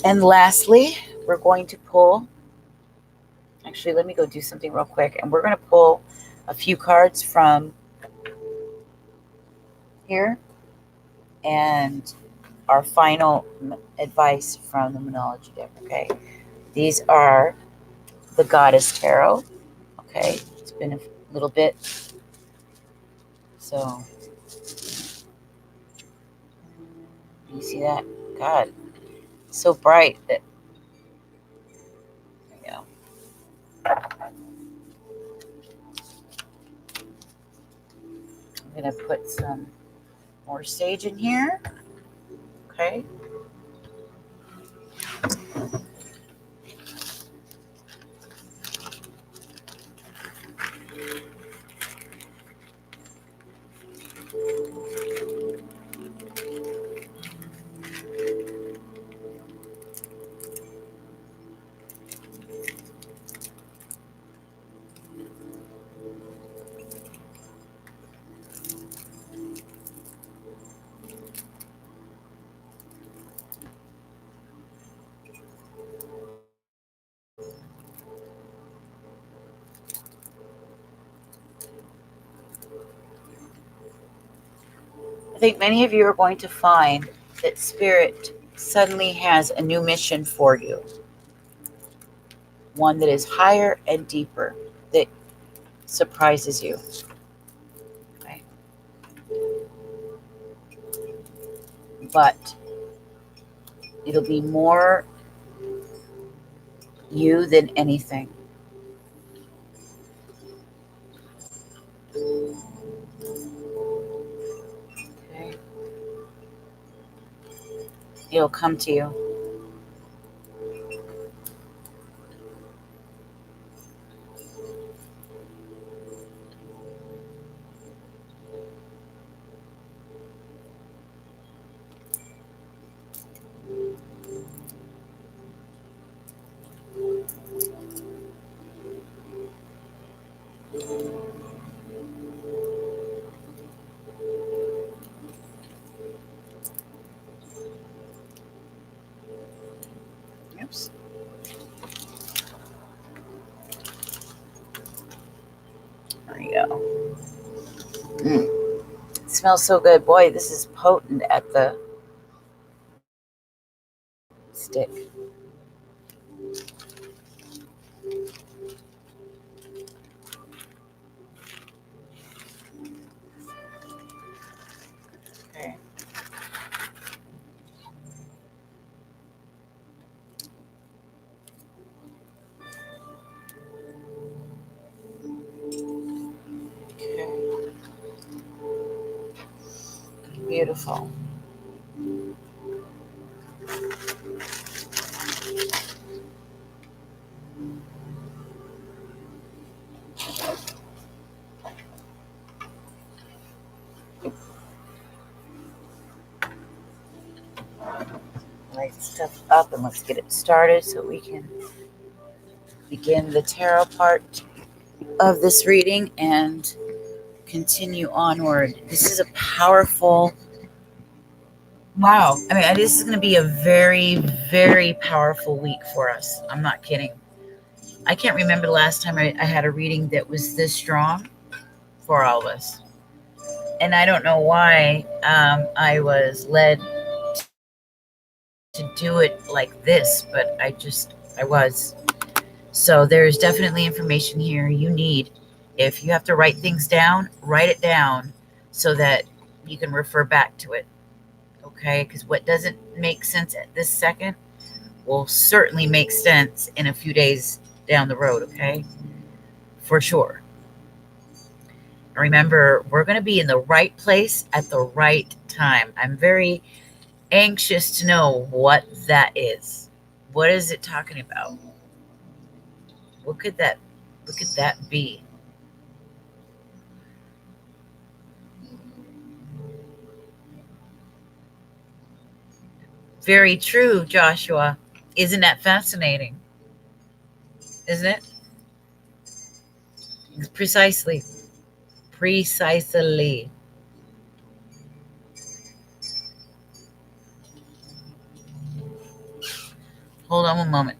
And lastly, we're going to pull. Actually, let me go do something real quick. And we're going to pull a few cards from here and our final advice from the Moonology deck. Okay. These are the Goddess Tarot. Okay. It's been a little bit. So, you see that? God, it's so bright that, you know. I'm going to put some more sage in here. Okay. I think many of you are going to find that Spirit suddenly has a new mission for you. One that is higher and deeper, that surprises you. Okay. But it'll be more you than anything. Okay. It'll come to you. Oops. There you go. It smells so good. Boy, this is potent at the stick. Okay. Okay. Beautiful. Light stuff up and let's get it started so we can begin the tarot part of this reading and continue onward. This is a powerful, wow. I mean, this is going to be a very, very powerful week for us. I'm not kidding. I can't remember the last time I had a reading that was this strong for all of us. And I don't know why I was led to do it like this, but I was. So there's definitely information here you need. If you have to write things down, write it down so that you can refer back to it. Okay? Because what doesn't make sense at this second will certainly make sense in a few days down the road. Okay? For sure. Remember, we're going to be in the right place at the right time. I'm very anxious to know what that is. What is it talking about? What could that be? Very true, Joshua. Isn't that fascinating? Isn't it? Precisely. Precisely. Hold on one moment.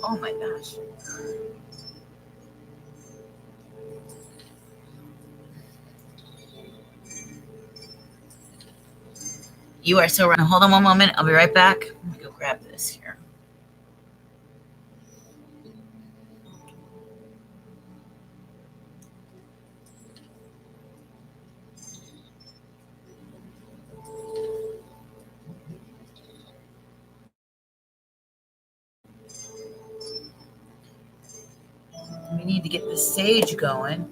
Oh my gosh. You are so right. Hold on one moment. I'll be right back. Let me go grab this here. We need to get the sage going.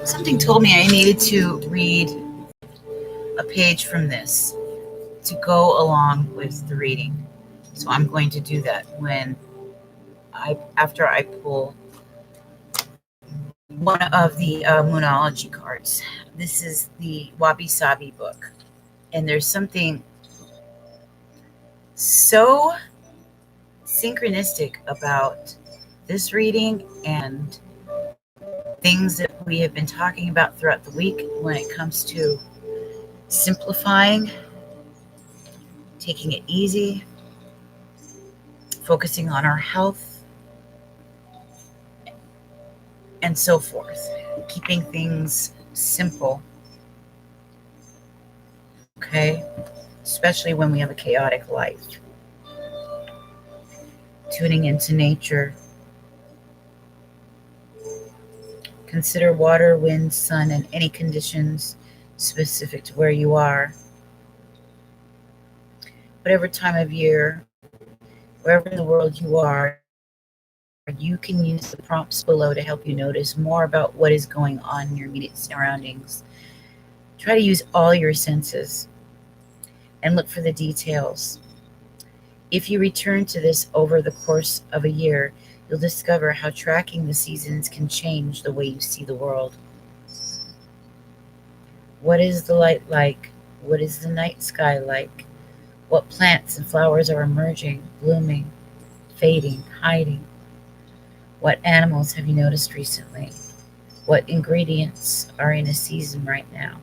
Something told me I needed to read a page from this to go along with the reading. So I'm going to do that after I pull one of the Moonology cards. This is the Wabi Sabi book. And there's something so synchronistic about this reading and things that we have been talking about throughout the week when it comes to simplifying, taking it easy, focusing on our health, and so forth, keeping things simple, okay? Especially when we have a chaotic life. Tuning into nature. Consider water, wind, sun, and any conditions specific to where you are. Whatever time of year, wherever in the world you are, you can use the prompts below to help you notice more about what is going on in your immediate surroundings. Try to use all your senses and look for the details. If you return to this over the course of a year, you'll discover how tracking the seasons can change the way you see the world. What is the light like? What is the night sky like? What plants and flowers are emerging, blooming, fading, hiding? What animals have you noticed recently? What ingredients are in a season right now?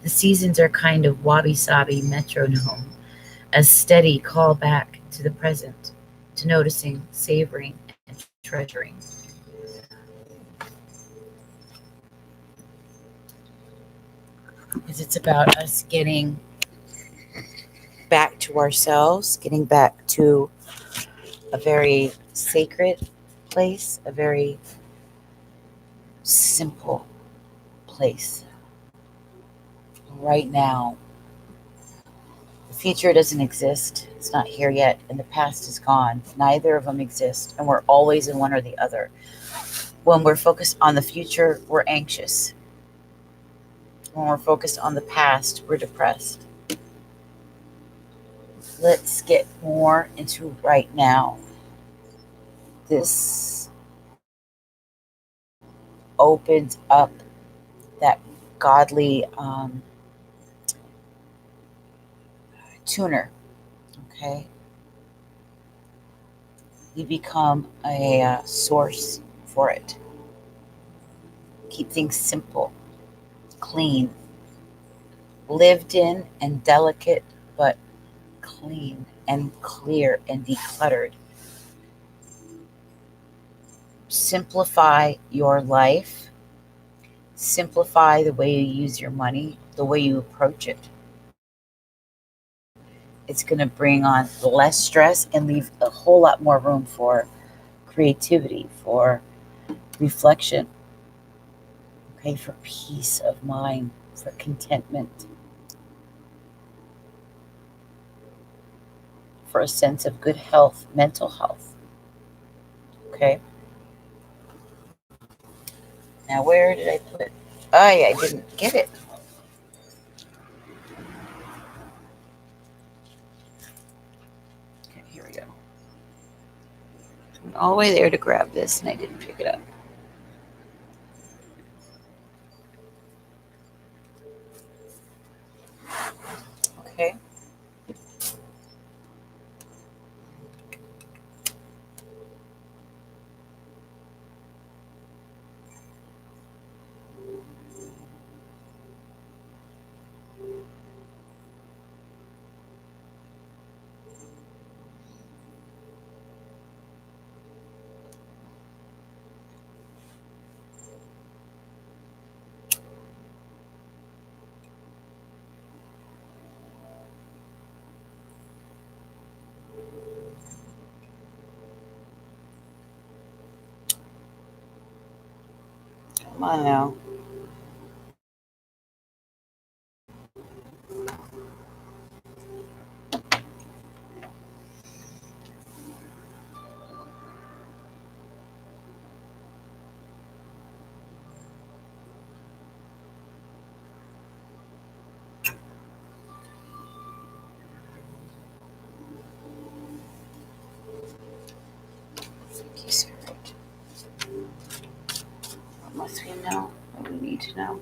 The seasons are kind of wabi-sabi metronome, a steady call back to the present, to noticing, savoring, and treasuring. Because it's about us getting back to ourselves, getting back to a very sacred place, a very simple place. Right now, the future doesn't exist. It's not here yet, and the past is gone. Neither of them exist, and we're always in one or the other. When we're focused on the future, we're anxious. When we're focused on the past, we're depressed. Let's get more into right now. This opens up that godly tuner. Okay, you become a source for it. Keep things simple, clean, lived in, and delicate, but clean and clear and decluttered. Simplify your life. Simplify the way you use your money, the way you approach it. It's going to bring on less stress and leave a whole lot more room for creativity, for reflection, okay, for peace of mind, for contentment, for a sense of good health, mental health. Okay. Now, where did I put? Oh, yeah, I didn't get it. Okay, here we go. Went all the way there to grab this, and I didn't pick it up. Okay. Come on now. Thank you, Spirit. What must we know? What do we need to know?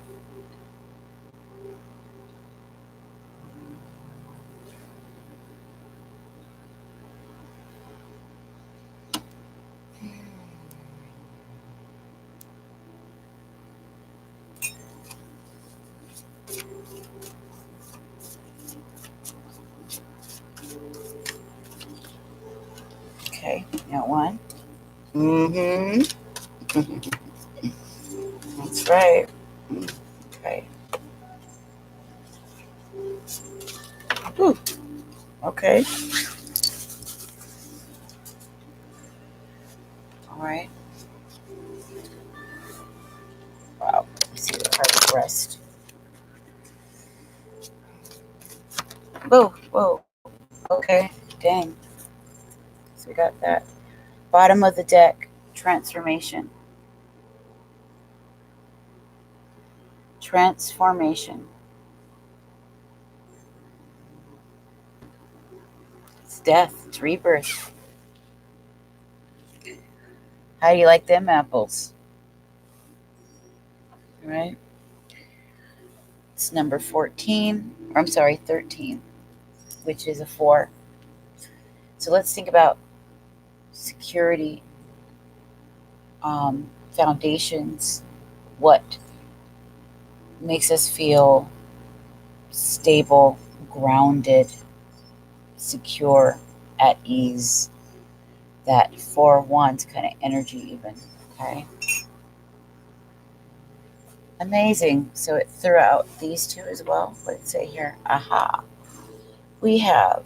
Okay, got one. Mm-hmm. That's right. Okay. Ooh, okay. All right. Wow. Let me see the card rest. Whoa, whoa. Okay. Dang. So we got that. Bottom of the deck. Transformation. Transformation. It's death. It's rebirth. How do you like them apples? Right? It's number 14, or I'm sorry, 13, which is a 4. So let's think about security, foundations, what makes us feel stable, grounded, secure, at ease. That 4 wands kind of energy, even. Okay. Amazing. So it threw out these two as well. What did it say here? Aha. We have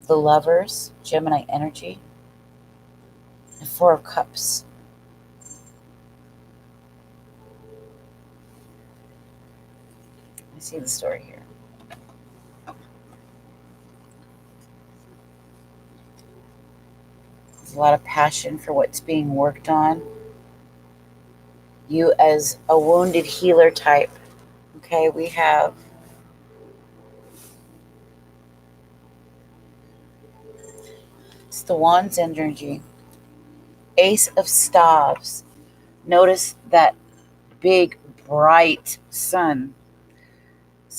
the Lovers, Gemini energy, and 4 of Cups. I see the story here. There's a lot of passion for what's being worked on. You as a wounded healer type. Okay, we have it's the Wands energy. Ace of Staves. Notice that big, bright sun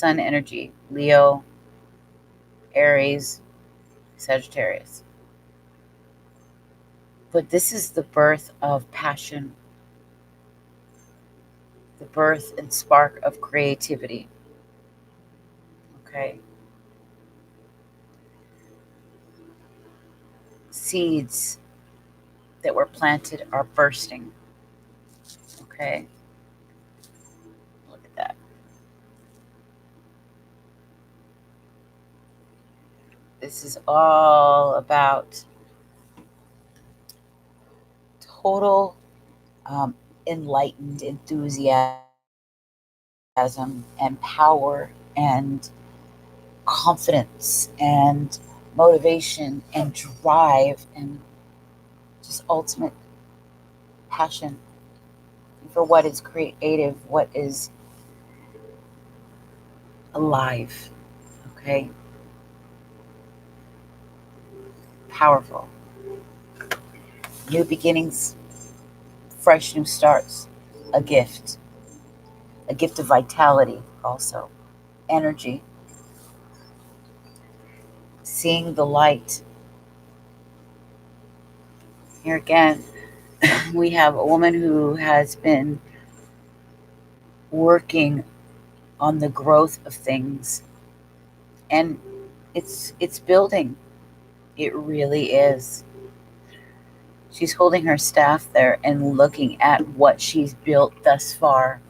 energy. Leo, Aries, Sagittarius. But this is the birth of passion, the birth and spark of creativity. Okay. Seeds that were planted are bursting. Okay. Look at that. This is all about total enlightened enthusiasm and power and confidence and motivation and drive and just ultimate passion for what is creative, what is alive. Okay. Powerful. New beginnings, fresh new starts, a gift of vitality, also energy, seeing the light. Here again, we have a woman who has been working on the growth of things, and it's building. It really is. She's holding her staff there and looking at what she's built thus far,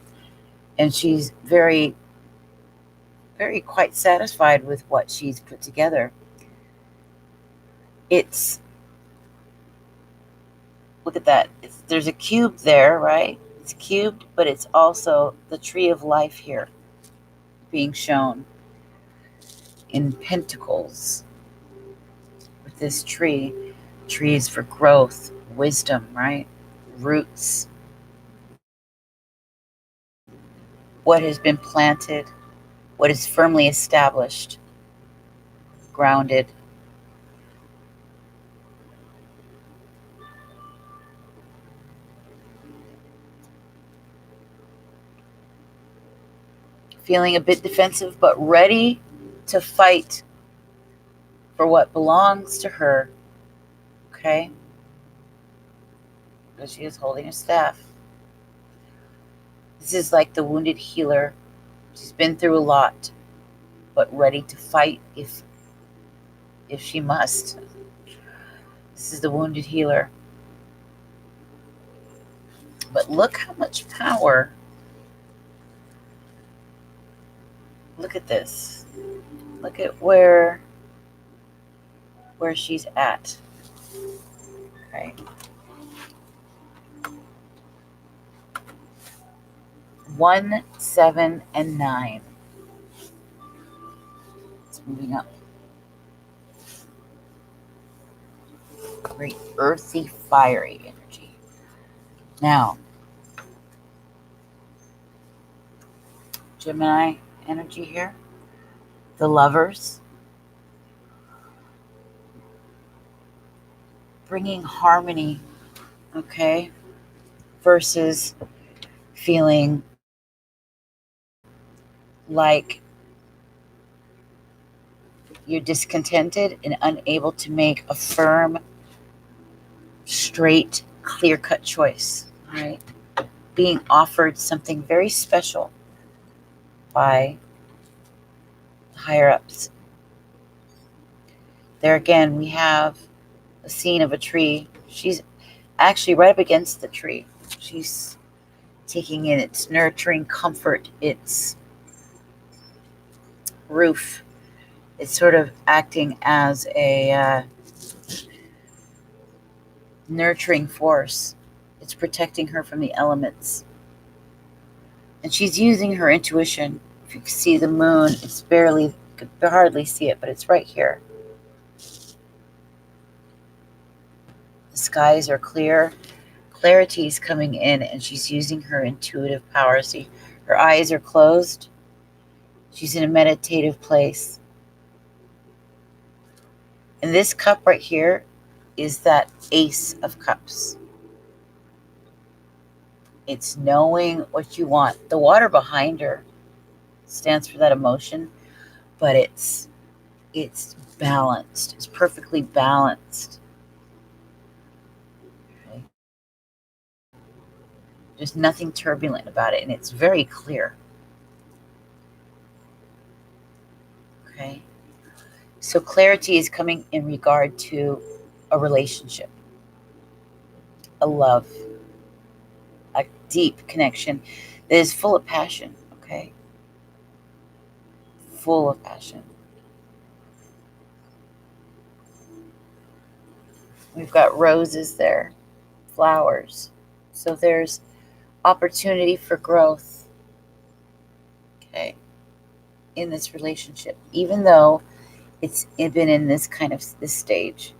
and she's very, very quite satisfied with what she's put together. It's Look at that. There's a cube there, right? It's cubed, but it's also the tree of life here being shown in pentacles with this tree. Trees for growth, wisdom, right? Roots. What has been planted, what is firmly established, grounded. Feeling a bit defensive, but ready to fight for what belongs to her. Okay? Because she is holding a staff. This is like the wounded healer. She's been through a lot, but ready to fight if she must. This is the wounded healer. But look how much power. Look at this. Look at where she's at. Okay. 1, 7, and 9. It's moving up. Great earthy, fiery energy. Now, Gemini energy here. The Lovers. Bringing harmony, okay, versus feeling like you're discontented and unable to make a firm, straight, clear-cut choice, right? Being offered something very special by higher ups. There again, we have a scene of a tree. She's actually right up against the tree. She's taking in its nurturing comfort, its roof. It's sort of acting as a nurturing force. It's protecting her from the elements. And she's using her intuition. If you can see the moon, it's barely, you could hardly see it, but it's right here. The skies are clear. Clarity is coming in, and she's using her intuitive power. See, her eyes are closed. She's in a meditative place. And this cup right here is that Ace of Cups. It's knowing what you want. The water behind her stands for that emotion, but it's balanced. It's perfectly balanced. Okay. There's nothing turbulent about it, and it's very clear. Okay. So clarity is coming in regard to a relationship, a love, a deep connection that is full of passion. Okay. Full of passion. We've got roses there, flowers. So there's opportunity for growth, okay, in this relationship. Even though it's been in this kind of this stage,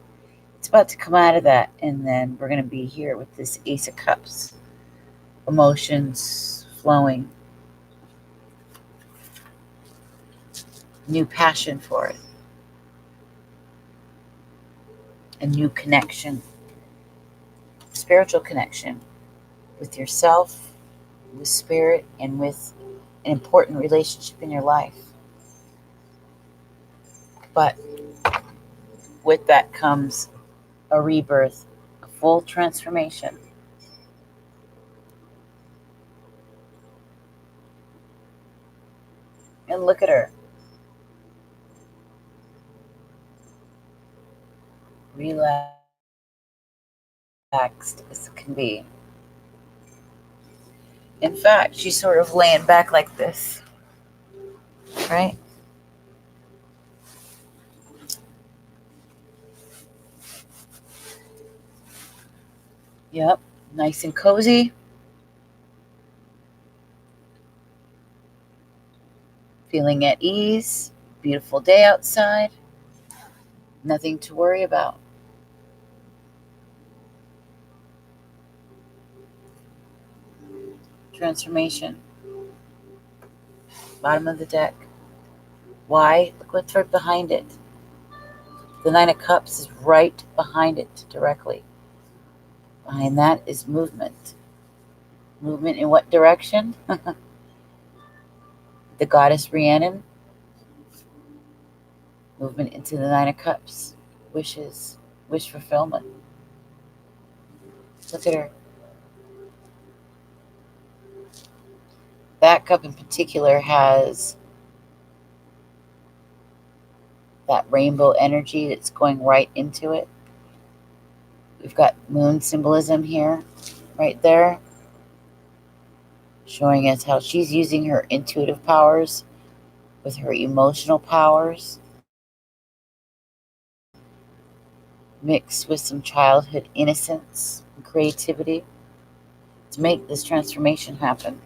it's about to come out of that, and then we're going to be here with this Ace of Cups. Emotions flowing. New passion for it. A new connection. Spiritual connection with yourself, with spirit, and with an important relationship in your life. But with that comes a rebirth, a full transformation. And look at her. Relaxed as can be. In fact, she's sort of laying back like this, right? Yep, nice and cozy. Feeling at ease. Beautiful day outside. Nothing to worry about. Transformation. Bottom of the deck. Why? Look what's right behind it. The Nine of Cups is right behind it directly. Behind that is movement. Movement in what direction? The goddess Rhiannon. Movement into the Nine of Cups. Wishes. Wish fulfillment. Look at her. That cup in particular has that rainbow energy that's going right into it. We've got moon symbolism here, right there, showing us how she's using her intuitive powers with her emotional powers, mixed with some childhood innocence and creativity to make this transformation happen.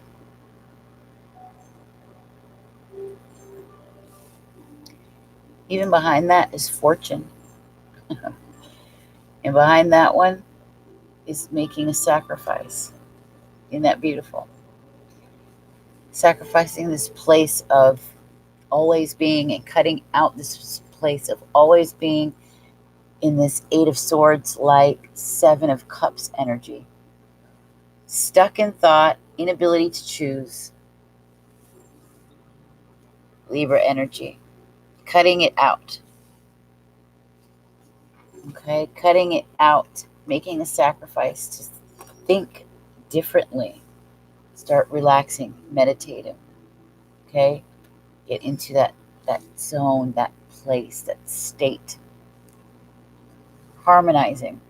Even behind that is fortune. And behind that one is making a sacrifice. Isn't that beautiful? Sacrificing this place of always being and cutting out this place of always being in this Eight of Swords like Seven of Cups energy. Stuck in thought, inability to choose. Libra energy. Cutting it out. Okay, cutting it out, making a sacrifice to think differently. Start relaxing, meditating. Okay, get into that zone, that place, that state. Harmonizing,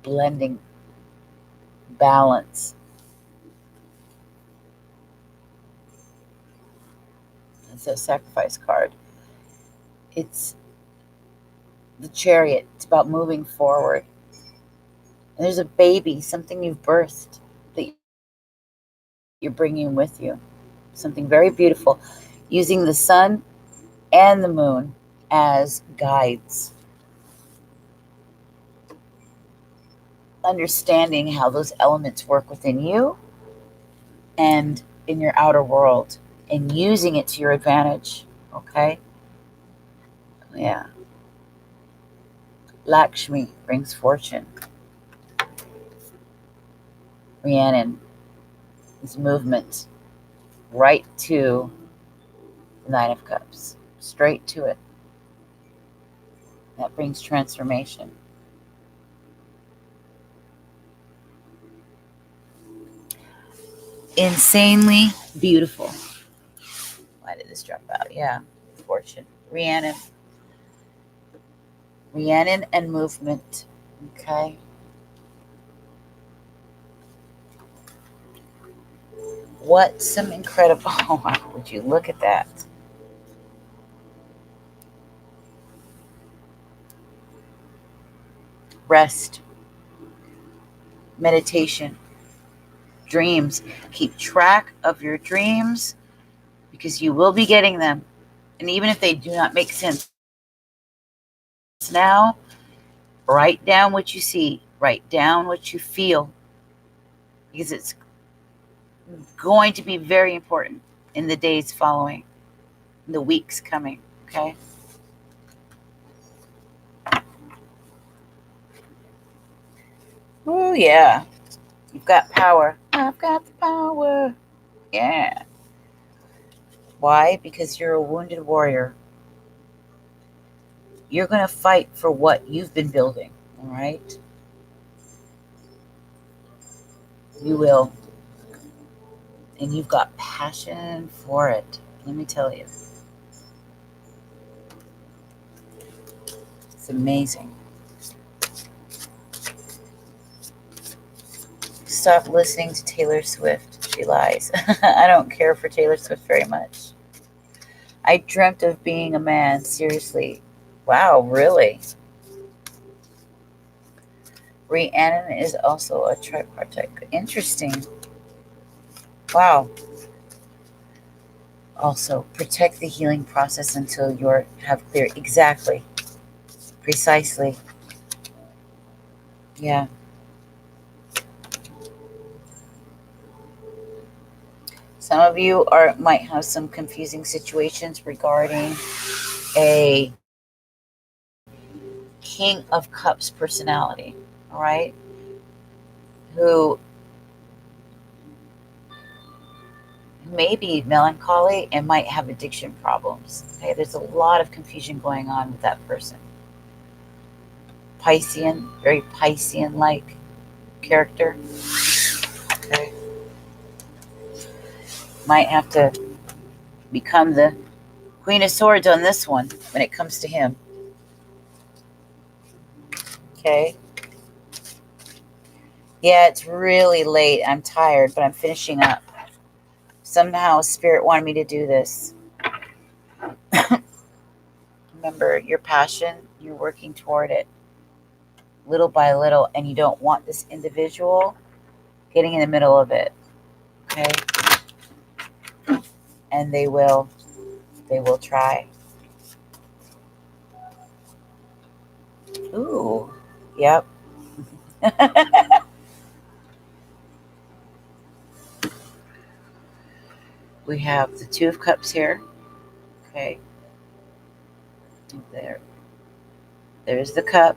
blending, balance. It's a sacrifice card. It's the Chariot. It's about moving forward. And there's a baby, something you've birthed that you're bringing with you. Something very beautiful. Using the sun and the moon as guides. Understanding how those elements work within you and in your outer world, and using it to your advantage. Okay? Yeah. Lakshmi brings fortune. Rhiannon is movement right to the Nine of Cups. Straight to it. That brings transformation. Insanely beautiful. Why did this drop out? Yeah. Fortune. Rhiannon. Rhiannon and movement. Okay. What some incredible, would you look at that? Rest, meditation, dreams. Keep track of your dreams because you will be getting them. And even if they do not make sense now, write down what you see, write down what you feel, because it's going to be very important in the days following, in the weeks coming, okay? Oh, yeah. You've got power. I've got the power. Yeah. Why? Because you're a wounded warrior. You're going to fight for what you've been building, all right? You will. And you've got passion for it. Let me tell you. It's amazing. Stop listening to Taylor Swift. She lies. I don't care for Taylor Swift very much. I dreamt of being a man. Seriously. Wow, really? Rhiannon is also a tripartite. Interesting. Wow. Also, protect the healing process until you have clear. Exactly. Precisely. Yeah. Some of you might have some confusing situations regarding a King of Cups personality, all right? Who may be melancholy and might have addiction problems. Okay, there's a lot of confusion going on with that person. Piscean, very Piscean-like character. Okay. Might have to become the Queen of Swords on this one when it comes to him. Okay. Yeah, it's really late. I'm tired, but I'm finishing up. Somehow Spirit wanted me to do this. Remember, your passion, you're working toward it little by little, and you don't want this individual getting in the middle of it. Okay? And they will try. Ooh, yep. We have the Two of Cups here. Okay. There's the cup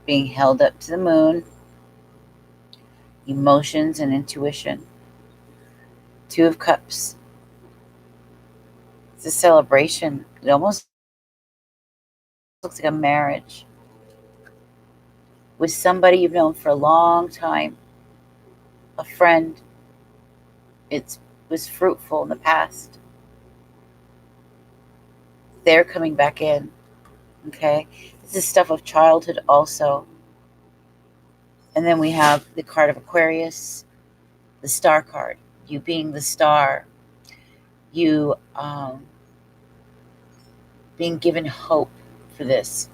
being held up to the moon. Emotions and intuition. Two of Cups. It's a celebration. It almost looks like a marriage with somebody you've known for a long time, a friend. It was fruitful in the past. They're coming back in. Okay. This is stuff of childhood also. And then we have the card of Aquarius, the star card. You being the star. You being given hope for this.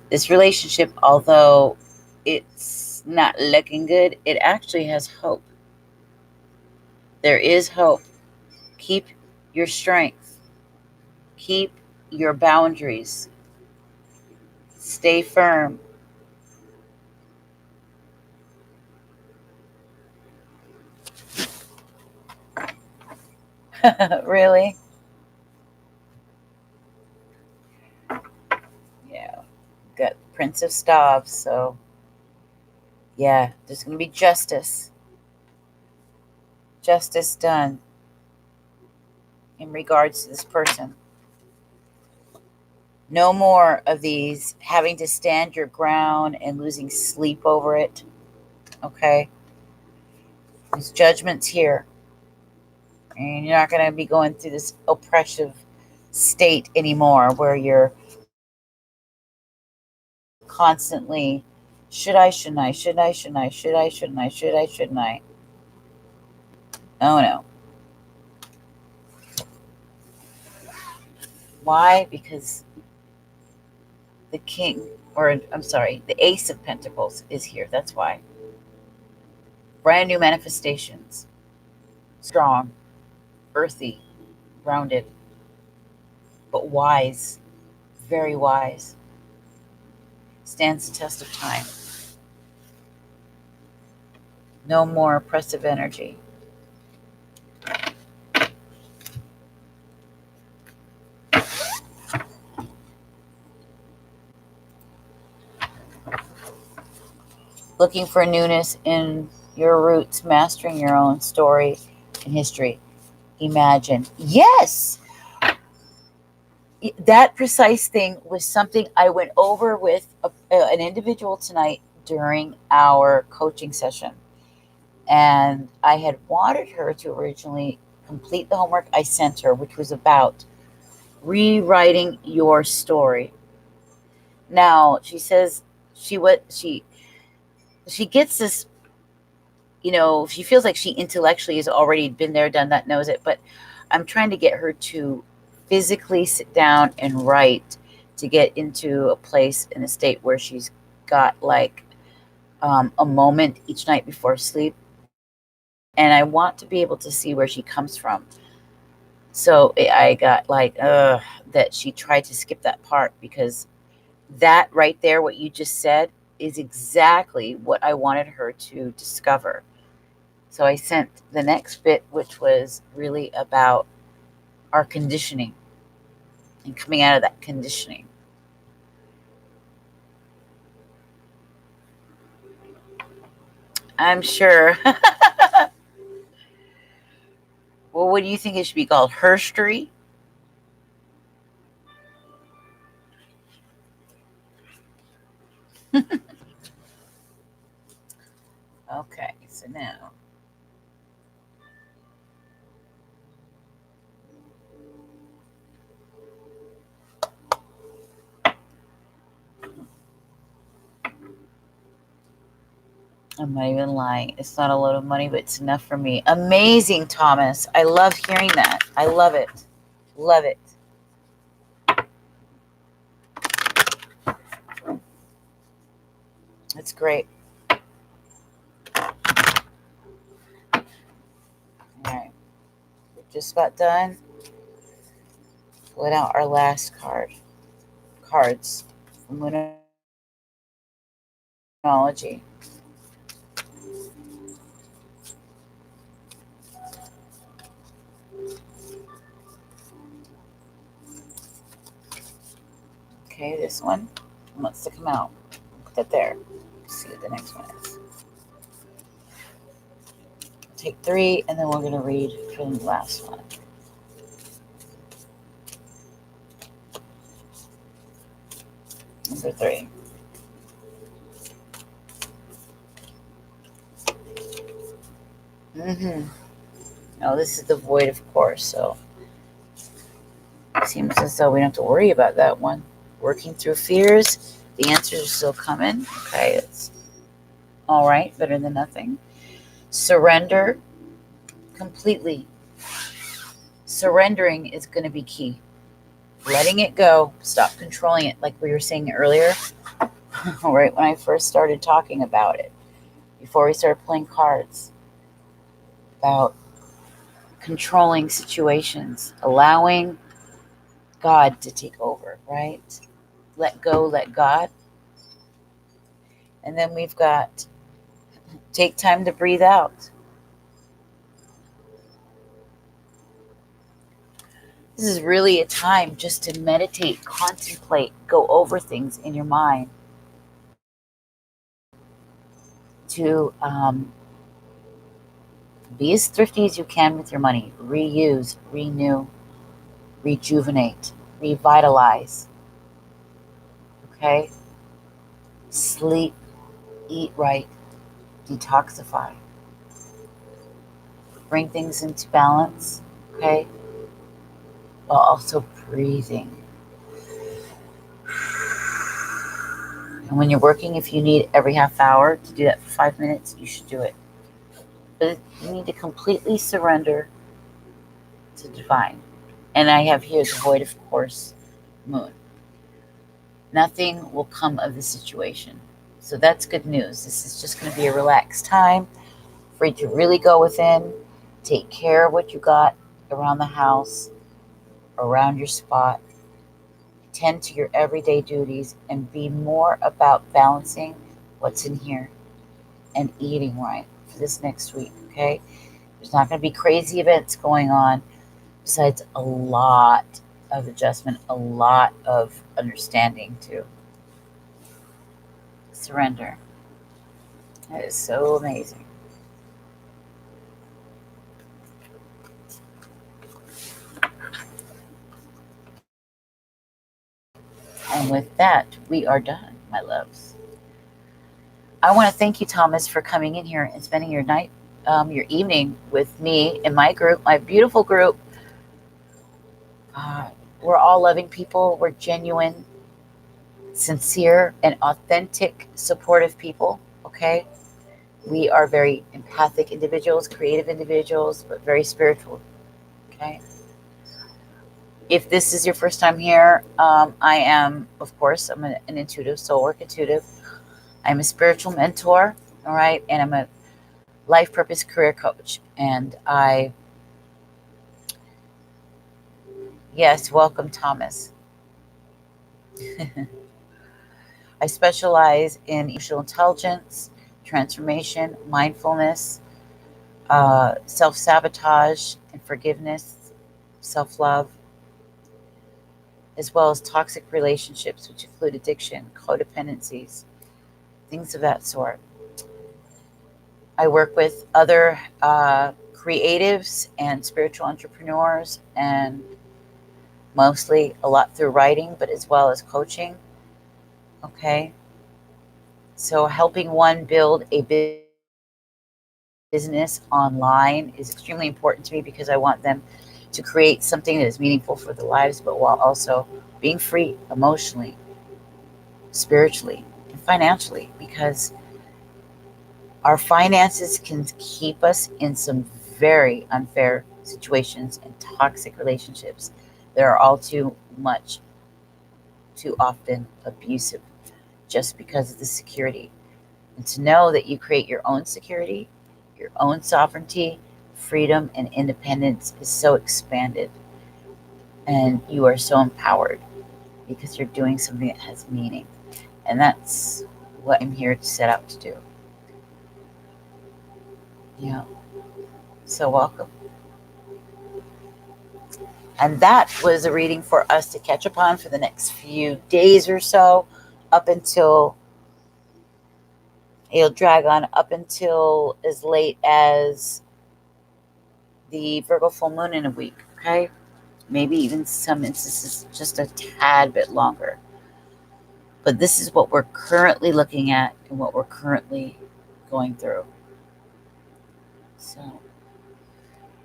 This relationship, although it's not looking good, it actually has hope. There is hope. Keep your strength. Keep your boundaries. Stay firm. Really? Yeah. Got Prince of Staves, so yeah, there's going to be justice. Justice done in regards to this person. No more of these having to stand your ground and losing sleep over it. Okay? There's judgments here. And you're not going to be going through this oppressive state anymore where you're constantly, should I, shouldn't I, should I, shouldn't I, should I, shouldn't I, should I, shouldn't I. Oh no. Why? Because the king, or I'm sorry, the ace of pentacles is here. That's why. Brand new manifestations. Strong, earthy, grounded, but wise. Very wise. Stands the test of time. No more oppressive energy. Looking for newness in your roots, mastering your own story and history. Imagine. Yes! That precise thing was something I went over with an individual tonight during our coaching session. And I had wanted her to originally complete the homework I sent her, which was about rewriting your story. Now, she says she gets this, she feels like she intellectually has already been there, done that, knows it, but I'm trying to get her to physically sit down and write, to get into a place in a state where she's got like a moment each night before sleep. And I want to be able to see where she comes from. So I got like, that she tried to skip that part, because that right there, what you just said, is exactly what I wanted her to discover. So I sent the next bit, which was really about our conditioning and coming out of that conditioning. I'm sure. Well, what do you think it should be called? Herstory? Okay, so now. I'm not even lying. It's not a lot of money, but it's enough for me. Amazing, Thomas. I love hearing that. I love it. Love it. That's great. All right. We're just about done. Pull out our last cards from Moonology. Okay, this one wants to come out. Put that there. Let's see what the next one is. Take 3, and then we're going to read from the last one. Number 3. Now this is the void, of course, so it seems as though we don't have to worry about that one. Working through fears. The answers are still coming. Okay, it's all right, better than nothing. Surrender completely. Surrendering is going to be key. Letting it go. Stop controlling it, like we were saying earlier, right when I first started talking about it, before we started playing cards, about controlling situations, allowing God to take over, right? Let go, let God. And then we've got take time to breathe out. This is really a time just to meditate, contemplate, go over things in your mind, to be as thrifty as you can with your money. Reuse, renew, rejuvenate, revitalize. Okay? Sleep, eat right, detoxify. Bring things into balance, okay? While also breathing. And when you're working, if you need every half hour to do that for 5 minutes, you should do it. But you need to completely surrender to divine. And I have here the void, of course, moon. Nothing will come of the situation. So that's good news. This is just going to be a relaxed time for you to really go within, take care of what you got around the house, around your spot, tend to your everyday duties, and be more about balancing what's in here and eating right for this next week, okay? There's not going to be crazy events going on, besides a lot of adjustment, a lot of understanding too. Surrender. That is so amazing. And with that, we are done, my loves. I want to thank you, Thomas, for coming in here and spending your night, your evening with me and my group, my beautiful group. We're all loving people. We're genuine, sincere, and authentic, supportive people, okay? We are very empathic individuals, creative individuals, but very spiritual, okay? If this is your first time here, I am, of course, I'm an intuitive, soul work intuitive. I'm a spiritual mentor, all right? And I'm a life purpose career coach. And yes, welcome, Thomas. I specialize in emotional intelligence, transformation, mindfulness, self-sabotage and forgiveness, self-love, as well as toxic relationships, which include addiction, codependencies, things of that sort. I work with other creatives and spiritual entrepreneurs, and mostly a lot through writing, but as well as coaching. Okay. So helping one build a business online is extremely important to me, because I want them to create something that is meaningful for their lives, but while also being free emotionally, spiritually, and financially, because our finances can keep us in some very unfair situations and toxic relationships that are all too much, too often abusive, just because of the security. And to know that you create your own security, your own sovereignty, freedom, and independence is so expanded. And you are so empowered because you're doing something that has meaning. And that's what I'm here to set out to do. Yeah. So welcome. And that was a reading for us to catch up on for the next few days or so, up until it'll drag on up until as late as the Virgo full moon in a week, okay? Maybe even some instances just a tad bit longer. But this is what we're currently looking at and what we're currently going through. So,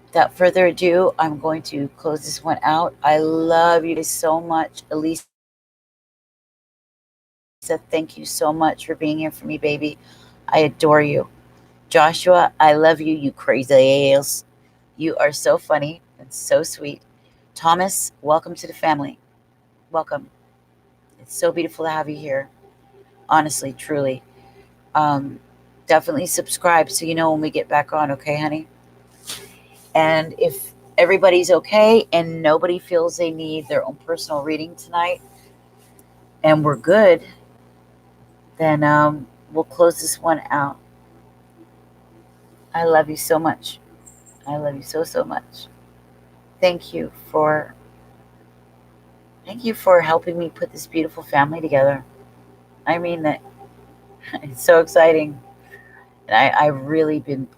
without further ado, I'm going to close this one out. I love you guys so much. Elisa, thank you so much for being here for me, baby. I adore you. Joshua, I love you, you crazy ass. You are so funny and so sweet. Thomas, welcome to the family. Welcome. It's so beautiful to have you here. Honestly, truly. Definitely subscribe so you know when we get back on, okay, honey? And if everybody's okay and nobody feels they need their own personal reading tonight and we're good, then we'll close this one out. I love you so much. I love you so, so much. Thank you for helping me put this beautiful family together. I mean that it's so exciting. And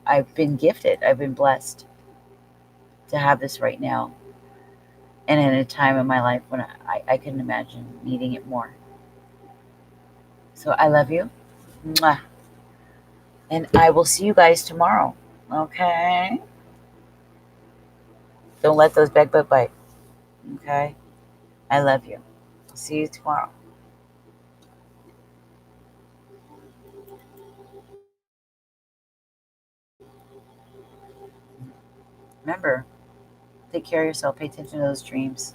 I've been gifted. I've been blessed to have this right now. And in a time in my life when I couldn't imagine needing it more. So I love you. Mwah. And I will see you guys tomorrow. Okay? Don't let those bed bugs bite. Okay? I love you. See you tomorrow. Remember, take care of yourself. Pay attention to those dreams.